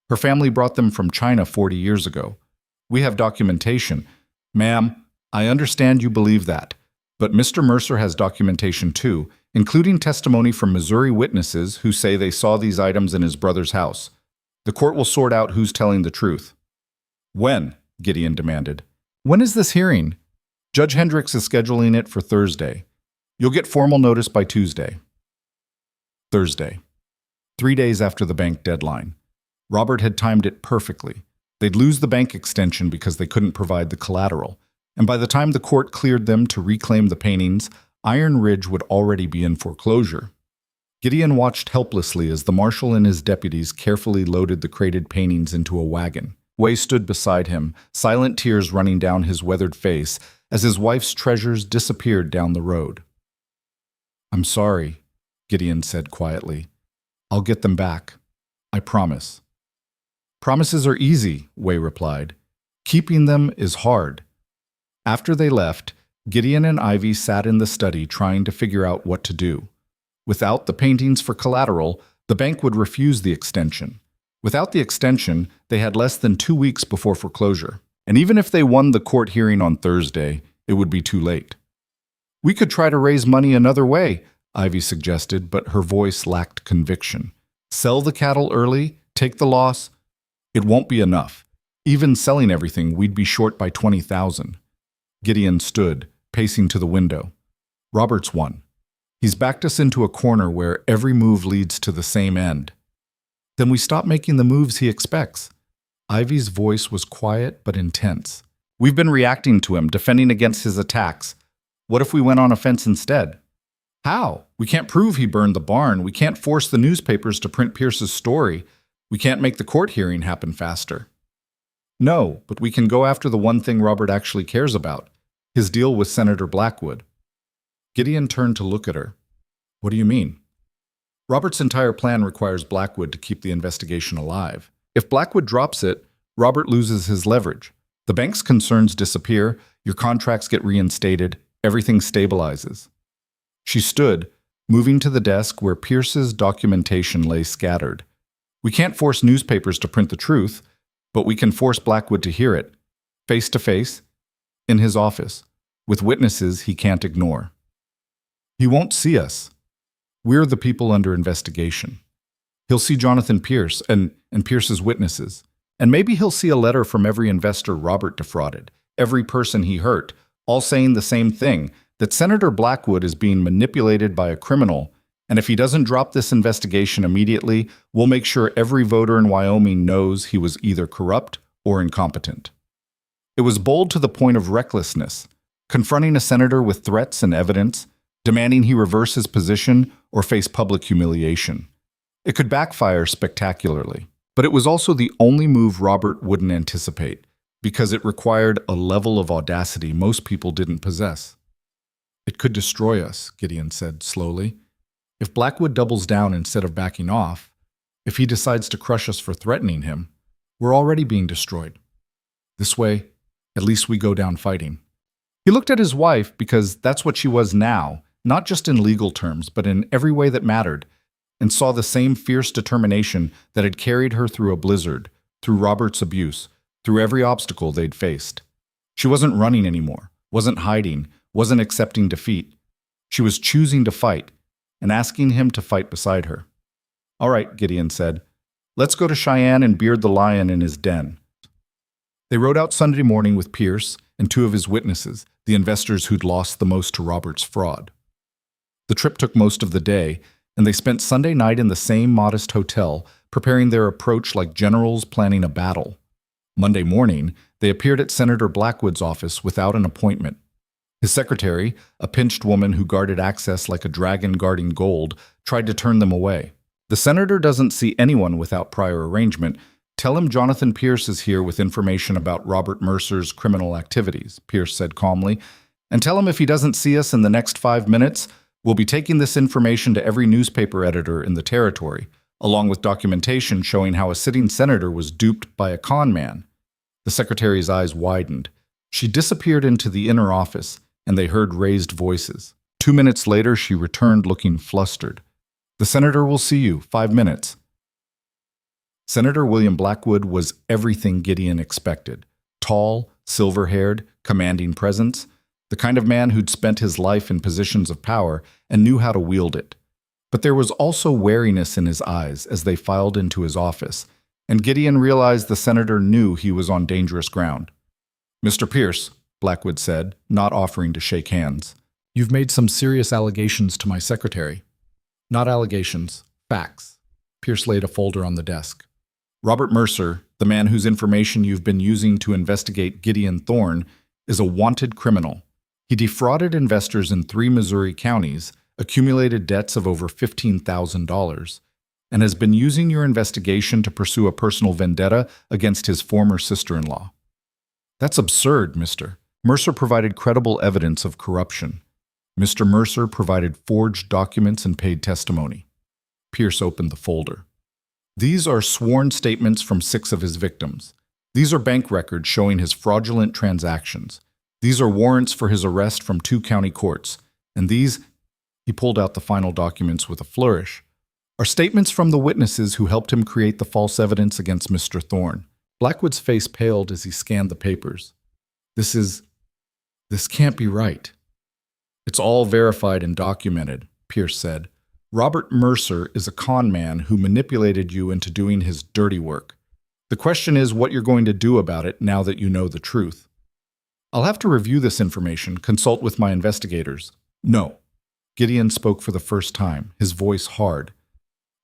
Her family brought them from China 40 years ago. We have documentation." "Ma'am, I understand you believe that, but Mr. Mercer has documentation too, including testimony from Missouri witnesses who say they saw these items in his brother's house. The court will sort out who's telling the truth." "When?" Gideon demanded. "When is this hearing?" "Judge Hendricks is scheduling it for Thursday. You'll get formal notice by Tuesday." Thursday. 3 days after the bank deadline. Robert had timed it perfectly. They'd lose the bank extension because they couldn't provide the collateral, And by the time the court cleared them to reclaim the paintings, Iron Ridge would already be in foreclosure. Gideon watched helplessly as the marshal and his deputies carefully loaded the crated paintings into a wagon. Way stood beside him, silent tears running down his weathered face as his wife's treasures disappeared down the road. "I'm sorry," Gideon said quietly. "I'll get them back. I promise." "Promises are easy," Way replied. "Keeping them is hard." After they left, Gideon and Ivy sat in the study trying to figure out what to do. Without the paintings for collateral, the bank would refuse the extension. Without the extension, they had less than 2 weeks before foreclosure. And even if they won the court hearing on Thursday, it would be too late. "We could try to raise money another way," Ivy suggested, but her voice lacked conviction. "Sell the cattle early, take the loss. It won't be enough. Even selling everything, we'd be short by 20,000. Gideon stood, pacing to the window. "Robert's won. He's backed us into a corner where every move leads to the same end. Then we stop making the moves he expects." Ivy's voice was quiet but intense. "We've been reacting to him, defending against his attacks. What if we went on offense instead?" "How? We can't prove he burned the barn. We can't force the newspapers to print Pierce's story. We can't make the court hearing happen faster." "No, but we can go after the one thing Robert actually cares about, his deal with Senator Blackwood." Gideon turned to look at her. "What do you mean?" "Robert's entire plan requires Blackwood to keep the investigation alive. If Blackwood drops it, Robert loses his leverage. The bank's concerns disappear, your contracts get reinstated, everything stabilizes." She stood, moving to the desk where Pierce's documentation lay scattered. "We can't force newspapers to print the truth, but we can force Blackwood to hear it, face to face, in his office, with witnesses he can't ignore. He won't see us. We're the people under investigation. He'll see Jonathan Pierce and Pierce's witnesses. And maybe he'll see a letter from every investor Robert defrauded, every person he hurt, all saying the same thing, that Senator Blackwood is being manipulated by a criminal, and if he doesn't drop this investigation immediately, we'll make sure every voter in Wyoming knows he was either corrupt or incompetent." It was bold to the point of recklessness, confronting a senator with threats and evidence, demanding he reverse his position or face public humiliation. It could backfire spectacularly, but it was also the only move Robert wouldn't anticipate, because it required a level of audacity most people didn't possess. "It could destroy us," Gideon said slowly. "If Blackwood doubles down instead of backing off, if he decides to crush us for threatening him, we're already being destroyed. This way, at least we go down fighting." He looked at his wife because that's what she was now, not just in legal terms, but in every way that mattered, and saw the same fierce determination that had carried her through a blizzard, through Robert's abuse, through every obstacle they'd faced. She wasn't running anymore, wasn't hiding, wasn't accepting defeat. She was choosing to fight, and asking him to fight beside her. "All right," Gideon said. "Let's go to Cheyenne and beard the lion in his den." They rode out Sunday morning with Pierce and 2 of his witnesses, the investors who'd lost the most to Robert's fraud. The trip took most of the day, and they spent Sunday night in the same modest hotel, preparing their approach like generals planning a battle. Monday morning, they appeared at Senator Blackwood's office without an appointment. His secretary, a pinched woman who guarded access like a dragon guarding gold, tried to turn them away. "The senator doesn't see anyone without prior arrangement. Tell him Jonathan Pierce is here with information about Robert Mercer's criminal activities," Pierce said calmly. "And tell him if he doesn't see us in the next 5 minutes, we'll be taking this information to every newspaper editor in the territory, along with documentation showing how a sitting senator was duped by a con man." The secretary's eyes widened. She disappeared into the inner office, and they heard raised voices. 2 minutes later, she returned looking flustered. "The senator will see you, 5 minutes. Senator William Blackwood was everything Gideon expected. Tall, silver-haired, commanding presence, the kind of man who'd spent his life in positions of power and knew how to wield it. But there was also wariness in his eyes as they filed into his office, and Gideon realized the senator knew he was on dangerous ground. "Mr. Pierce," Blackwood said, not offering to shake hands, "you've made some serious allegations to my secretary." "Not allegations, facts." Pierce laid a folder on the desk. "Robert Mercer, the man whose information you've been using to investigate Gideon Thorne, is a wanted criminal. He defrauded investors in 3 Missouri counties, accumulated debts of over $15,000, and has been using your investigation to pursue a personal vendetta against his former sister-in-law. That's absurd, Mr. Mercer provided credible evidence of corruption. Mr. Mercer provided forged documents and paid testimony. Pierce opened the folder. These are sworn statements from 6 of his victims. These are bank records showing his fraudulent transactions. These are warrants for his arrest from 2 county courts. And these, he pulled out the final documents with a flourish, are statements from the witnesses who helped him create the false evidence against Mr. Thorne. Blackwood's face paled as he scanned the papers. This can't be right. It's all verified and documented, Pierce said. Robert Mercer is a con man who manipulated you into doing his dirty work. The question is what you're going to do about it now that you know the truth. I'll have to review this information, consult with my investigators. No. Gideon spoke for the first time, his voice hard.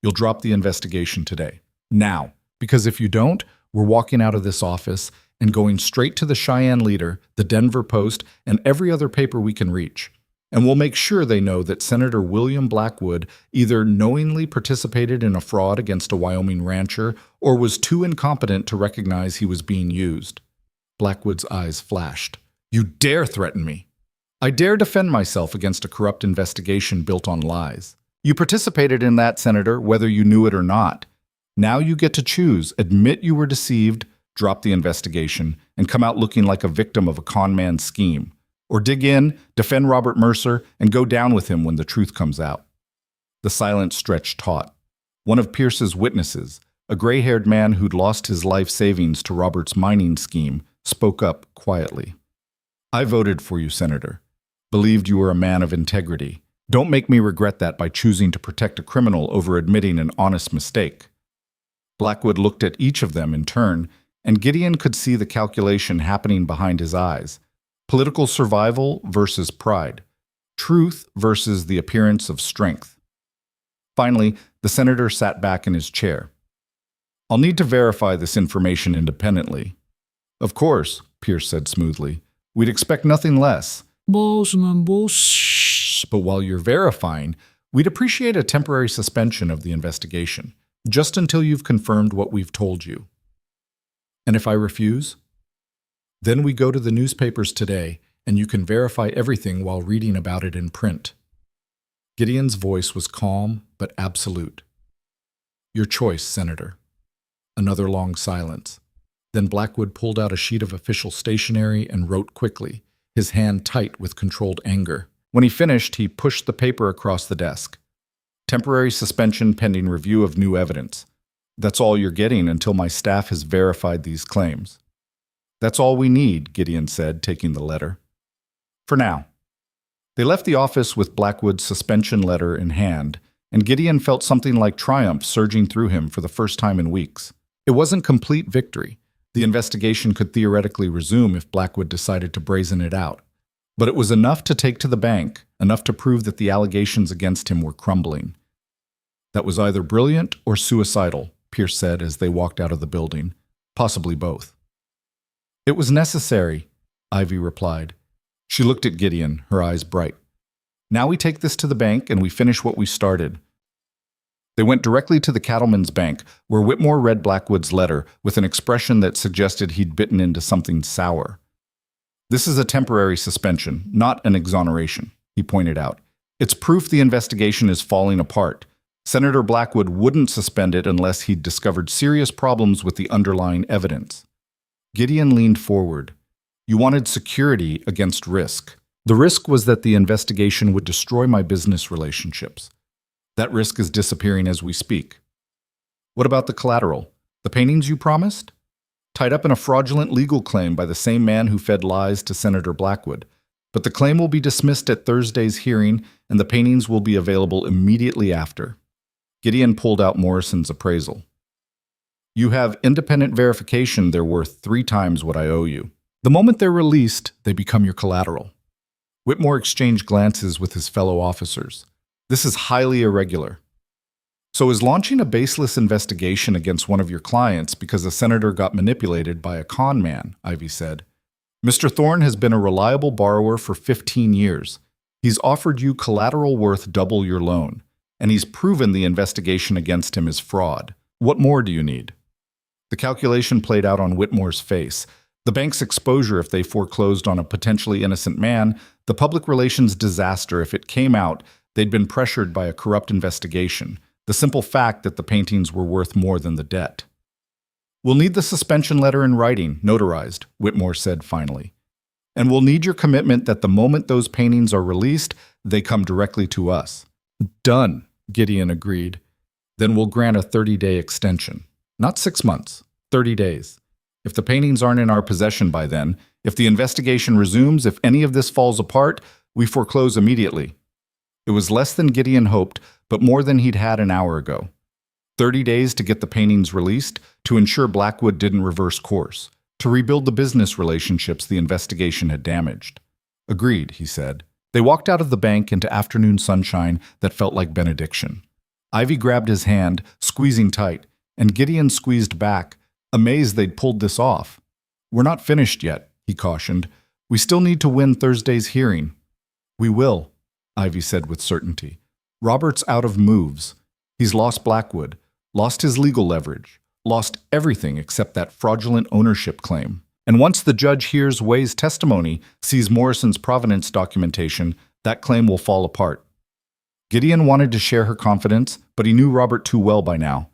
You'll drop the investigation today. Now. Because if you don't, we're walking out of this office and going straight to the Cheyenne Leader, the Denver Post, and every other paper we can reach. And we'll make sure they know that Senator William Blackwood either knowingly participated in a fraud against a Wyoming rancher or was too incompetent to recognize he was being used. Blackwood's eyes flashed. You dare threaten me? I dare defend myself against a corrupt investigation built on lies. You participated in that, Senator, whether you knew it or not. Now you get to choose, admit you were deceived, drop the investigation, and come out looking like a victim of a con man's scheme. Or dig in, defend Robert Mercer, and go down with him when the truth comes out. The silence stretched taut. One of Pierce's witnesses, a gray-haired man who'd lost his life savings to Robert's mining scheme, spoke up quietly. I voted for you, Senator. Believed you were a man of integrity. Don't make me regret that by choosing to protect a criminal over admitting an honest mistake. Blackwood looked at each of them in turn, and Gideon could see the calculation happening behind his eyes. Political survival versus pride. Truth versus the appearance of strength. Finally, the senator sat back in his chair. I'll need to verify this information independently. Of course, Pierce said smoothly. We'd expect nothing less. But while you're verifying, we'd appreciate a temporary suspension of the investigation, just until you've confirmed what we've told you. And if I refuse? Then we go to the newspapers today, and you can verify everything while reading about it in print. Gideon's voice was calm but absolute. Your choice, Senator. Another long silence. Then Blackwood pulled out a sheet of official stationery and wrote quickly, his hand tight with controlled anger. When he finished, he pushed the paper across the desk. Temporary suspension pending review of new evidence. That's all you're getting until my staff has verified these claims. That's all we need, Gideon said, taking the letter. For now. They left the office with Blackwood's suspension letter in hand, and Gideon felt something like triumph surging through him for the first time in weeks. It wasn't complete victory. The investigation could theoretically resume if Blackwood decided to brazen it out. But it was enough to take to the bank, enough to prove that the allegations against him were crumbling. That was either brilliant or suicidal, Pierce said as they walked out of the building. Possibly both. It was necessary, Ivy replied. She looked at Gideon, her eyes bright. Now we take this to the bank and we finish what we started. They went directly to the Cattleman's Bank, where Whitmore read Blackwood's letter with an expression that suggested he'd bitten into something sour. This is a temporary suspension, not an exoneration, he pointed out. It's proof the investigation is falling apart. Senator Blackwood wouldn't suspend it unless he'd discovered serious problems with the underlying evidence. Gideon leaned forward. You wanted security against risk. The risk was that the investigation would destroy my business relationships. That risk is disappearing as we speak. What about the collateral? The paintings you promised? Tied up in a fraudulent legal claim by the same man who fed lies to Senator Blackwood. But the claim will be dismissed at Thursday's hearing, and the paintings will be available immediately after. Gideon pulled out Morrison's appraisal. You have independent verification they're worth 3 times what I owe you. The moment they're released, they become your collateral. Whitmore exchanged glances with his fellow officers. This is highly irregular. So is launching a baseless investigation against one of your clients because a senator got manipulated by a con man, Ivy said. Mr. Thorne has been a reliable borrower for 15 years. He's offered you collateral worth double your loan, and he's proven the investigation against him is fraud. What more do you need? The calculation played out on Whitmore's face. The bank's exposure if they foreclosed on a potentially innocent man, the public relations disaster if it came out they'd been pressured by a corrupt investigation, the simple fact that the paintings were worth more than the debt. We'll need the suspension letter in writing, notarized, Whitmore said finally. And we'll need your commitment that the moment those paintings are released, they come directly to us. Done, Gideon agreed. Then we'll grant a 30-day extension. Not 6 months, 30 days. If the paintings aren't in our possession by then, if the investigation resumes, if any of this falls apart, we foreclose immediately. It was less than Gideon hoped, but more than he'd had an hour ago. 30 days to get the paintings released, to ensure Blackwood didn't reverse course, to rebuild the business relationships the investigation had damaged. Agreed, he said. They walked out of the bank into afternoon sunshine that felt like benediction. Ivy grabbed his hand, squeezing tight, and Gideon squeezed back, amazed they'd pulled this off. We're not finished yet, he cautioned. We still need to win Thursday's hearing. We will, Ivy said with certainty. Robert's out of moves. He's lost Blackwood, lost his legal leverage, lost everything except that fraudulent ownership claim. And once the judge hears Way's testimony, sees Morrison's provenance documentation, that claim will fall apart. Gideon wanted to share her confidence, but he knew Robert too well by now.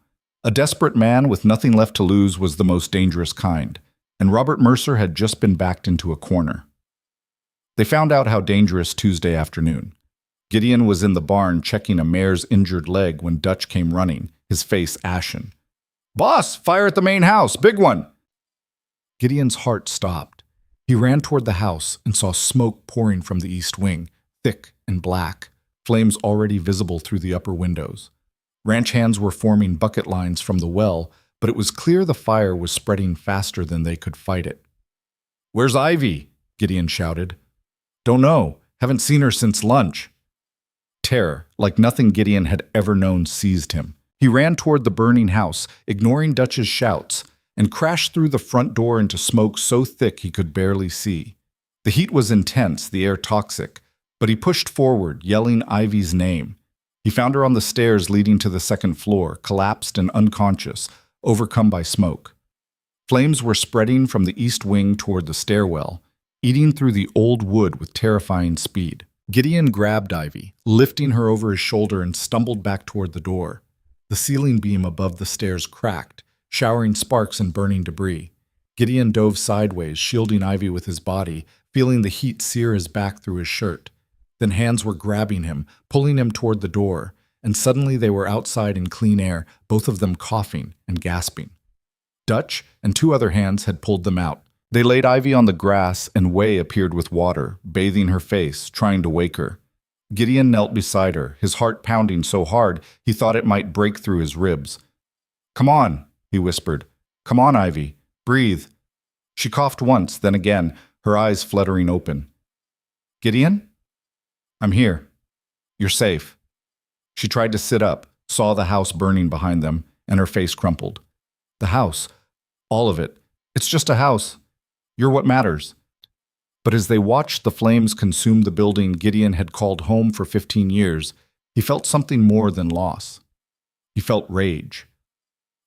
A desperate man with nothing left to lose was the most dangerous kind, and Robert Mercer had just been backed into a corner. They found out how dangerous Tuesday afternoon. Gideon was in the barn checking a mare's injured leg when Dutch came running, his face ashen. "Boss, fire at the main house, big one!" Gideon's heart stopped. He ran toward the house and saw smoke pouring from the east wing, thick and black, flames already visible through the upper windows. Ranch hands were forming bucket lines from the well, but it was clear the fire was spreading faster than they could fight it. "Where's Ivy?" Gideon shouted. "Don't know. Haven't seen her since lunch." Terror, like nothing Gideon had ever known, seized him. He ran toward the burning house, ignoring Dutch's shouts, and crashed through the front door into smoke so thick he could barely see. The heat was intense, the air toxic, but he pushed forward, yelling Ivy's name. He found her on the stairs leading to the second floor, collapsed and unconscious, overcome by smoke. Flames were spreading from the east wing toward the stairwell, eating through the old wood with terrifying speed. Gideon grabbed Ivy, lifting her over his shoulder, and stumbled back toward the door. The ceiling beam above the stairs cracked, showering sparks and burning debris. Gideon dove sideways, shielding Ivy with his body, feeling the heat sear his back through his shirt. Then hands were grabbing him, pulling him toward the door, and suddenly they were outside in clean air, both of them coughing and gasping. Dutch and 2 other hands had pulled them out. They laid Ivy on the grass, and Way appeared with water, bathing her face, trying to wake her. Gideon knelt beside her, his heart pounding so hard he thought it might break through his ribs. "Come on," he whispered. "Come on, Ivy. Breathe." She coughed once, then again, her eyes fluttering open. "Gideon? I'm here. You're safe." She tried to sit up, saw the house burning behind them, and her face crumpled. "The house. All of it. It's just a house. You're what matters." But as they watched the flames consume the building Gideon had called home for 15 years, he felt something more than loss. He felt rage.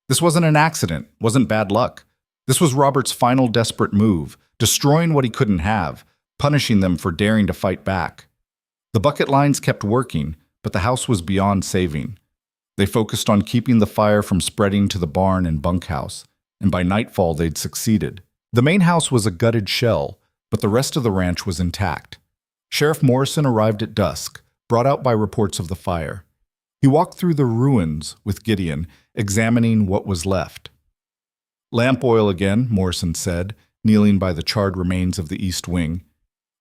This wasn't an accident, wasn't bad luck. This was Robert's final desperate move, destroying what he couldn't have, punishing them for daring to fight back. The bucket lines kept working, but the house was beyond saving. They focused on keeping the fire from spreading to the barn and bunkhouse, and by nightfall they'd succeeded. The main house was a gutted shell, but the rest of the ranch was intact. Sheriff Morrison arrived at dusk, brought out by reports of the fire. He walked through the ruins with Gideon, examining what was left. "Lamp oil again," Morrison said, kneeling by the charred remains of the east wing.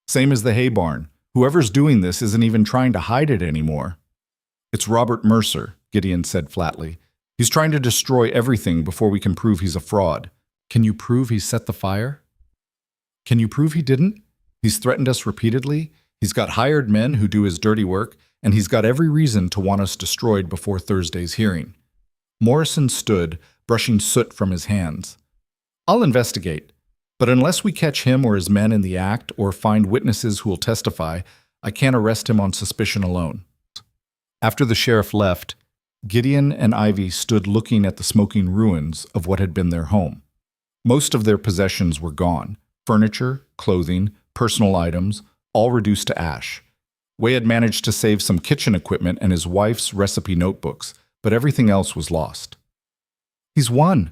"Same as the hay barn. Whoever's doing this isn't even trying to hide it anymore." "It's Robert Mercer," Gideon said flatly. "He's trying to destroy everything before we can prove he's a fraud." "Can you prove he set the fire?" "Can you prove he didn't? He's threatened us repeatedly. He's got hired men who do his dirty work, and he's got every reason to want us destroyed before Thursday's hearing." Morrison stood, brushing soot from his hands. "I'll investigate. But unless we catch him or his men in the act or find witnesses who will testify, I can't arrest him on suspicion alone. After the sheriff left, Gideon and Ivy stood looking at the smoking ruins of what had been their home. Most of their possessions were gone: furniture, clothing, personal items, all reduced to ash. Way had managed to save some kitchen equipment and his wife's recipe notebooks, but everything else was lost. "He's won,"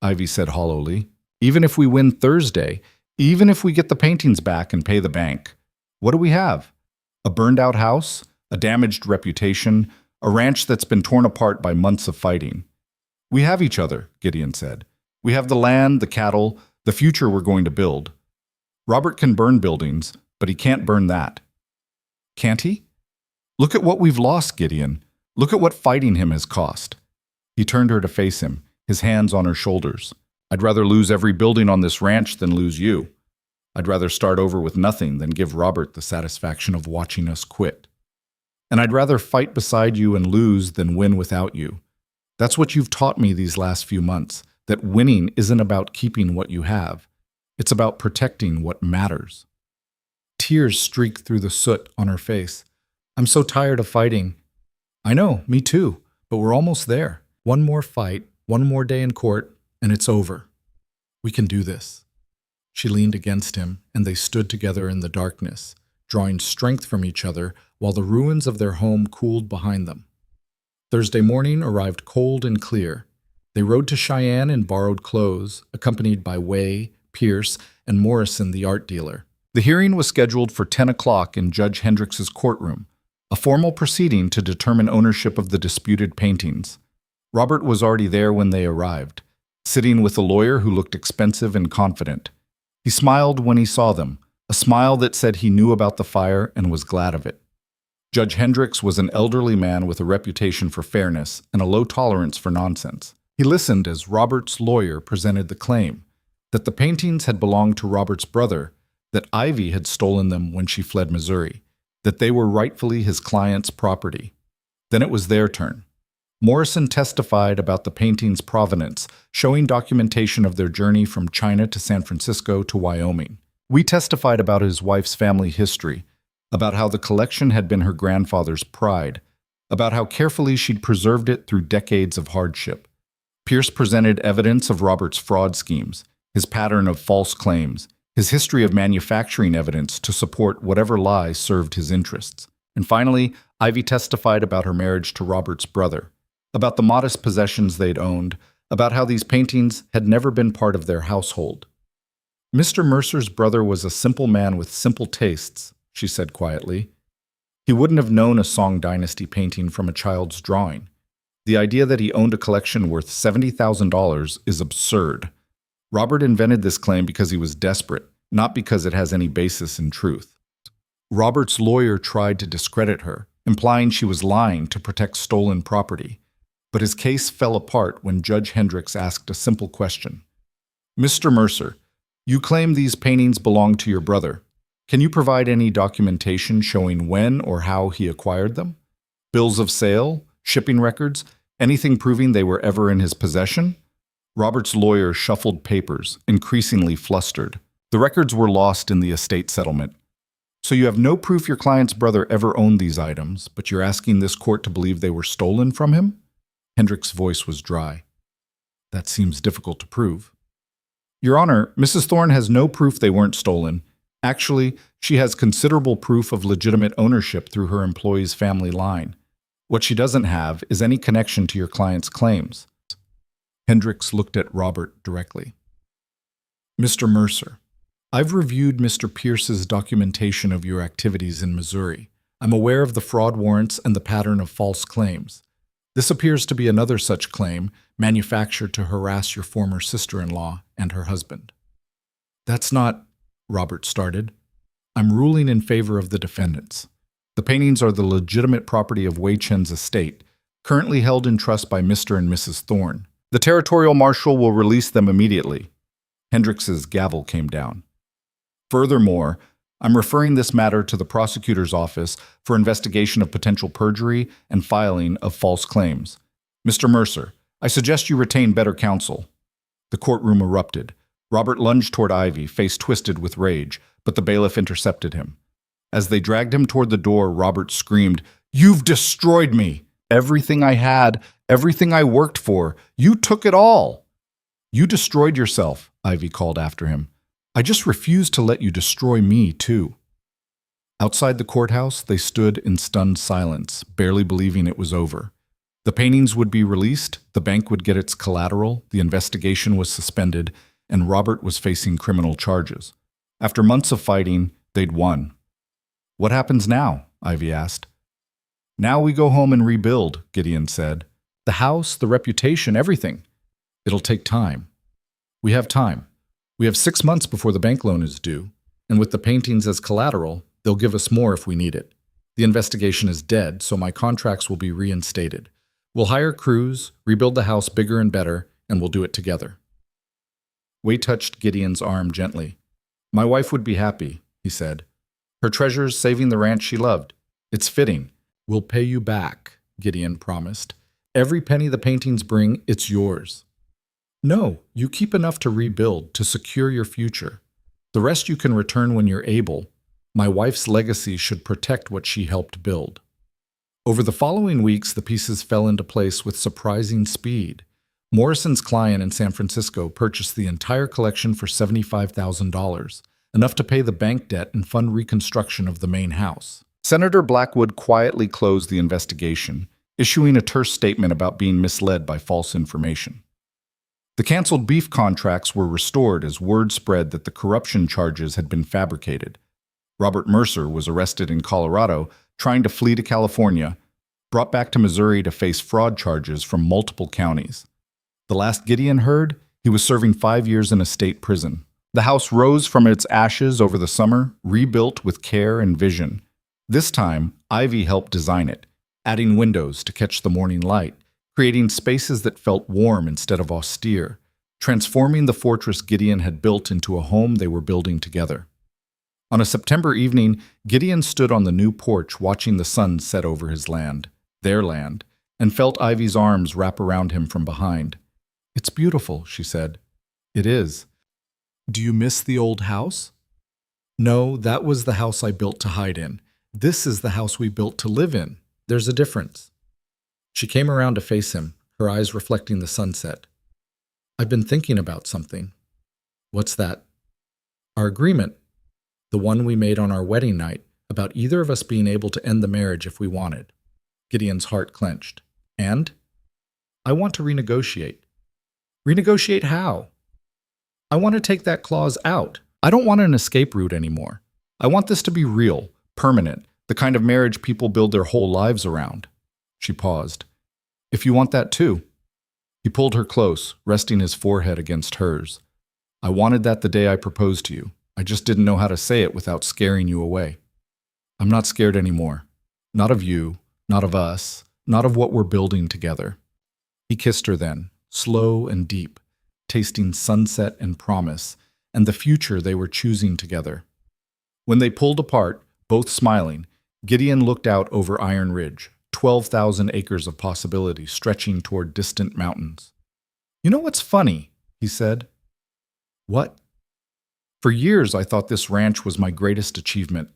Ivy said hollowly. "Even if we win Thursday, even if we get the paintings back and pay the bank, what do we have? A burned-out house, a damaged reputation, a ranch that's been torn apart by months of fighting." "We have each other," Gideon said. "We have the land, the cattle, the future we're going to build. Robert can burn buildings, but he can't burn that." "Can't he?" "Look at what we've lost, Gideon. Look at what fighting him has cost." He turned her to face him, his hands on her shoulders. "I'd rather lose every building on this ranch than lose you. I'd rather start over with nothing than give Robert the satisfaction of watching us quit. And I'd rather fight beside you and lose than win without you. That's what you've taught me these last few months, that winning isn't about keeping what you have. It's about protecting what matters." Tears streaked through the soot on her face. "I'm so tired of fighting." "I know, me too, but we're almost there. One more fight, one more day in court, and it's over. We can do this." She leaned against him, and they stood together in the darkness, drawing strength from each other while the ruins of their home cooled behind them. Thursday morning arrived cold and clear. They rode to Cheyenne in borrowed clothes, accompanied by Way, Pierce, and Morrison, the art dealer. The hearing was scheduled for 10 o'clock in Judge Hendrix's courtroom, a formal proceeding to determine ownership of the disputed paintings. Robert was already there when they arrived, sitting with a lawyer who looked expensive and confident. He smiled when he saw them, a smile that said he knew about the fire and was glad of it. Judge Hendrix was an elderly man with a reputation for fairness and a low tolerance for nonsense. He listened as Robert's lawyer presented the claim that the paintings had belonged to Robert's brother, that Ivy had stolen them when she fled Missouri, that they were rightfully his client's property. Then it was their turn. Morrison testified about the painting's provenance, showing documentation of their journey from China to San Francisco to Wyoming. We testified about his wife's family history, about how the collection had been her grandfather's pride, about how carefully she'd preserved it through decades of hardship. Pierce presented evidence of Robert's fraud schemes, his pattern of false claims, his history of manufacturing evidence to support whatever lie served his interests. And finally, Ivy testified about her marriage to Robert's brother, about the modest possessions they'd owned, about how these paintings had never been part of their household. "Mr. Mercer's brother was a simple man with simple tastes," she said quietly. "He wouldn't have known a Song Dynasty painting from a child's drawing. The idea that he owned a collection worth $70,000 is absurd. Robert invented this claim because he was desperate, not because it has any basis in truth." Robert's lawyer tried to discredit her, implying she was lying to protect stolen property. But his case fell apart when Judge Hendrix asked a simple question. "Mr. Mercer, you claim these paintings belong to your brother. Can you provide any documentation showing when or how he acquired them? Bills of sale, shipping records, anything proving they were ever in his possession?" Robert's lawyer shuffled papers, increasingly flustered. The records were lost in the estate settlement. "So you have no proof your client's brother ever owned these items, but you're asking this court to believe they were stolen from him?" Hendrix's voice was dry. "That seems difficult to prove." "Your Honor, Mrs. Thorne has no proof they weren't stolen. Actually, she has considerable proof of legitimate ownership through her employee's family line. What she doesn't have is any connection to your client's claims." Hendrix looked at Robert directly. "Mr. Mercer, I've reviewed Mr. Pierce's documentation of your activities in Missouri. I'm aware of the fraud warrants and the pattern of false claims. This appears to be another such claim, manufactured to harass your former sister-in-law and her husband." "That's not," Robert started. "I'm ruling in favor of the defendants. The paintings are the legitimate property of Wei Chen's estate, currently held in trust by Mr. and Mrs. Thorne. The territorial marshal will release them immediately." Hendrix's gavel came down. "Furthermore, I'm referring this matter to the prosecutor's office for investigation of potential perjury and filing of false claims. Mr. Mercer, I suggest you retain better counsel." The courtroom erupted. Robert lunged toward Ivy, face twisted with rage, but the bailiff intercepted him. As they dragged him toward the door, Robert screamed, "You've destroyed me! Everything I had, everything I worked for, you took it all!" "You destroyed yourself," Ivy called after him. "I just refuse to let you destroy me, too." Outside the courthouse, they stood in stunned silence, barely believing it was over. The paintings would be released, the bank would get its collateral, the investigation was suspended, and Robert was facing criminal charges. After months of fighting, they'd won. "What happens now?" Ivy asked. "Now we go home and rebuild," Gideon said. "The house, the reputation, everything. It'll take time. We have time. We have 6 months before the bank loan is due, and with the paintings as collateral, they'll give us more if we need it. The investigation is dead, so my contracts will be reinstated. We'll hire crews, rebuild the house bigger and better, and we'll do it together." Wei touched Gideon's arm gently. "My wife would be happy," he said. "Her treasures saving the ranch she loved. It's fitting." "We'll pay you back," Gideon promised. "Every penny the paintings bring, it's yours." "No, you keep enough to rebuild, to secure your future. The rest you can return when you're able. My wife's legacy should protect what she helped build." Over the following weeks, the pieces fell into place with surprising speed. Morrison's client in San Francisco purchased the entire collection for $75,000, enough to pay the bank debt and fund reconstruction of the main house. Senator Blackwood quietly closed the investigation, issuing a terse statement about being misled by false information. The canceled beef contracts were restored as word spread that the corruption charges had been fabricated. Robert Mercer was arrested in Colorado, trying to flee to California, brought back to Missouri to face fraud charges from multiple counties. The last Gideon heard, he was serving 5 years in a state prison. The house rose from its ashes over the summer, rebuilt with care and vision. This time, Ivy helped design it, adding windows to catch the morning light, creating spaces that felt warm instead of austere, transforming the fortress Gideon had built into a home they were building together. On a September evening, Gideon stood on the new porch watching the sun set over his land, their land, and felt Ivy's arms wrap around him from behind. "It's beautiful," she said. "It is. Do you miss the old house?" "No, that was the house I built to hide in. This is the house we built to live in. There's a difference." She came around to face him, her eyes reflecting the sunset. "I've been thinking about something." "What's that?" "Our agreement. The one we made on our wedding night, about either of us being able to end the marriage if we wanted." Gideon's heart clenched. "And?" "I want to renegotiate." "Renegotiate how?" "I want to take that clause out. I don't want an escape route anymore. I want this to be real, permanent, the kind of marriage people build their whole lives around." She paused. "If you want that too." He pulled her close, resting his forehead against hers. "I wanted that the day I proposed to you. I just didn't know how to say it without scaring you away. I'm not scared anymore. Not of you, not of us, not of what we're building together." He kissed her then, slow and deep, tasting sunset and promise, and the future they were choosing together. When they pulled apart, both smiling, Gideon looked out over Iron Ridge, 12,000 acres of possibility stretching toward distant mountains. "You know what's funny?" he said. "What?" "For years I thought this ranch was my greatest achievement,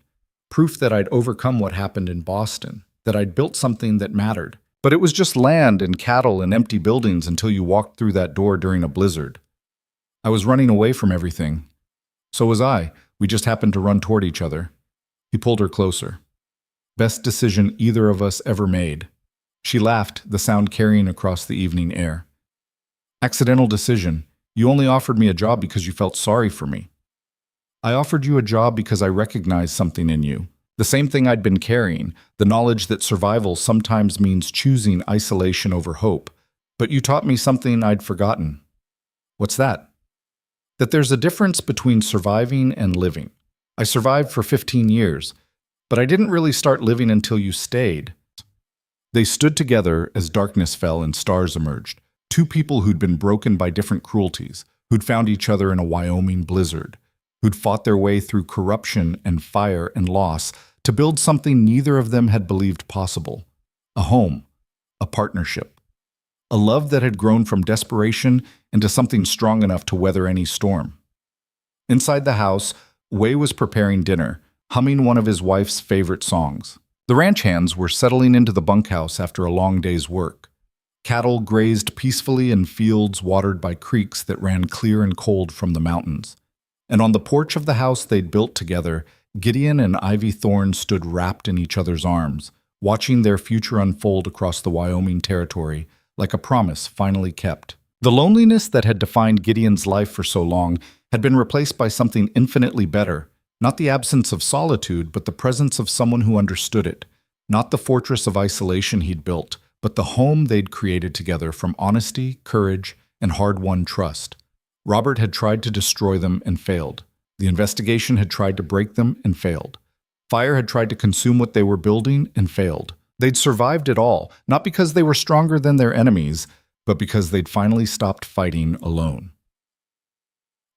proof that I'd overcome what happened in Boston, that I'd built something that mattered. But it was just land and cattle and empty buildings until you walked through that door during a blizzard. I was running away from everything. So was I. We just happened to run toward each other." He pulled her closer. "Best decision either of us ever made." She laughed, the sound carrying across the evening air. "Accidental decision. You only offered me a job because you felt sorry for me. I offered you a job because I recognized something in you. The same thing I'd been carrying, the knowledge that survival sometimes means choosing isolation over hope. But you taught me something I'd forgotten." "What's that?" "That there's a difference between surviving and living. I survived for 15 years, but I didn't really start living until you stayed." They stood together as darkness fell and stars emerged, two people who'd been broken by different cruelties, who'd found each other in a Wyoming blizzard, who'd fought their way through corruption and fire and loss to build something neither of them had believed possible: a home, a partnership, a love that had grown from desperation into something strong enough to weather any storm. Inside the house, Wei was preparing dinner, humming one of his wife's favorite songs. The ranch hands were settling into the bunkhouse after a long day's work. Cattle grazed peacefully in fields watered by creeks that ran clear and cold from the mountains. And on the porch of the house they'd built together, Gideon and Ivy Thorne stood wrapped in each other's arms, watching their future unfold across the Wyoming territory like a promise finally kept. The loneliness that had defined Gideon's life for so long had been replaced by something infinitely better, not the absence of solitude, but the presence of someone who understood it, not the fortress of isolation he'd built, but the home they'd created together from honesty, courage, and hard-won trust. Robert had tried to destroy them and failed. The investigation had tried to break them and failed. Fire had tried to consume what they were building and failed. They'd survived it all, not because they were stronger than their enemies, but because they'd finally stopped fighting alone.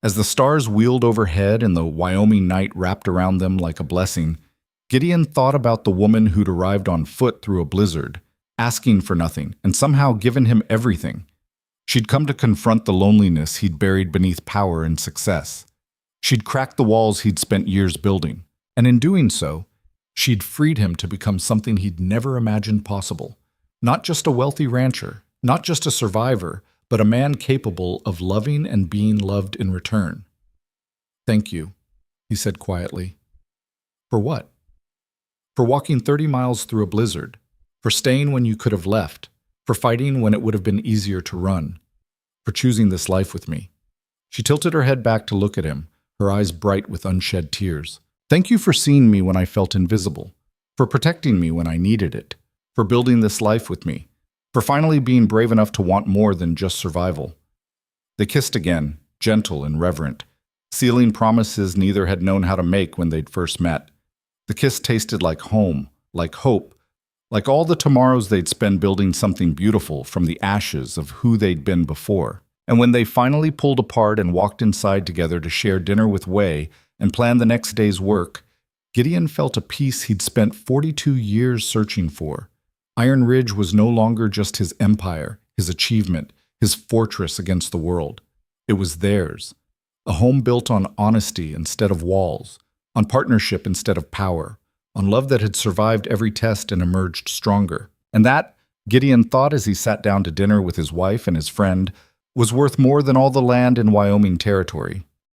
As the stars wheeled overhead and the Wyoming night wrapped around them like a blessing, Gideon thought about the woman who'd arrived on foot through a blizzard, asking for nothing, and somehow given him everything. She'd come to confront the loneliness he'd buried beneath power and success. She'd cracked the walls he'd spent years building, and in doing so, she'd freed him to become something he'd never imagined possible. Not just a wealthy rancher, not just a survivor, but a man capable of loving and being loved in return. "Thank you," he said quietly. "For what?" "For walking 30 miles through a blizzard, for staying when you could have left, for fighting when it would have been easier to run, for choosing this life with me." She tilted her head back to look at him, her eyes bright with unshed tears. "Thank you for seeing me when I felt invisible, for protecting me when I needed it, for building this life with me, for finally being brave enough to want more than just survival." They kissed again, gentle and reverent, sealing promises neither had known how to make when they'd first met. The kiss tasted like home, like hope, like all the tomorrows they'd spend building something beautiful from the ashes of who they'd been before. And when they finally pulled apart and walked inside together to share dinner with Wei and plan the next day's work, Gideon felt a peace he'd spent 42 years searching for. Iron Ridge was no longer just his empire, his achievement, his fortress against the world. It was theirs. A home built on honesty instead of walls, on partnership instead of power, on love that had survived every test and emerged stronger. And that, Gideon thought as he sat down to dinner with his wife and his friend, was worth more than all the land in Wyoming territory.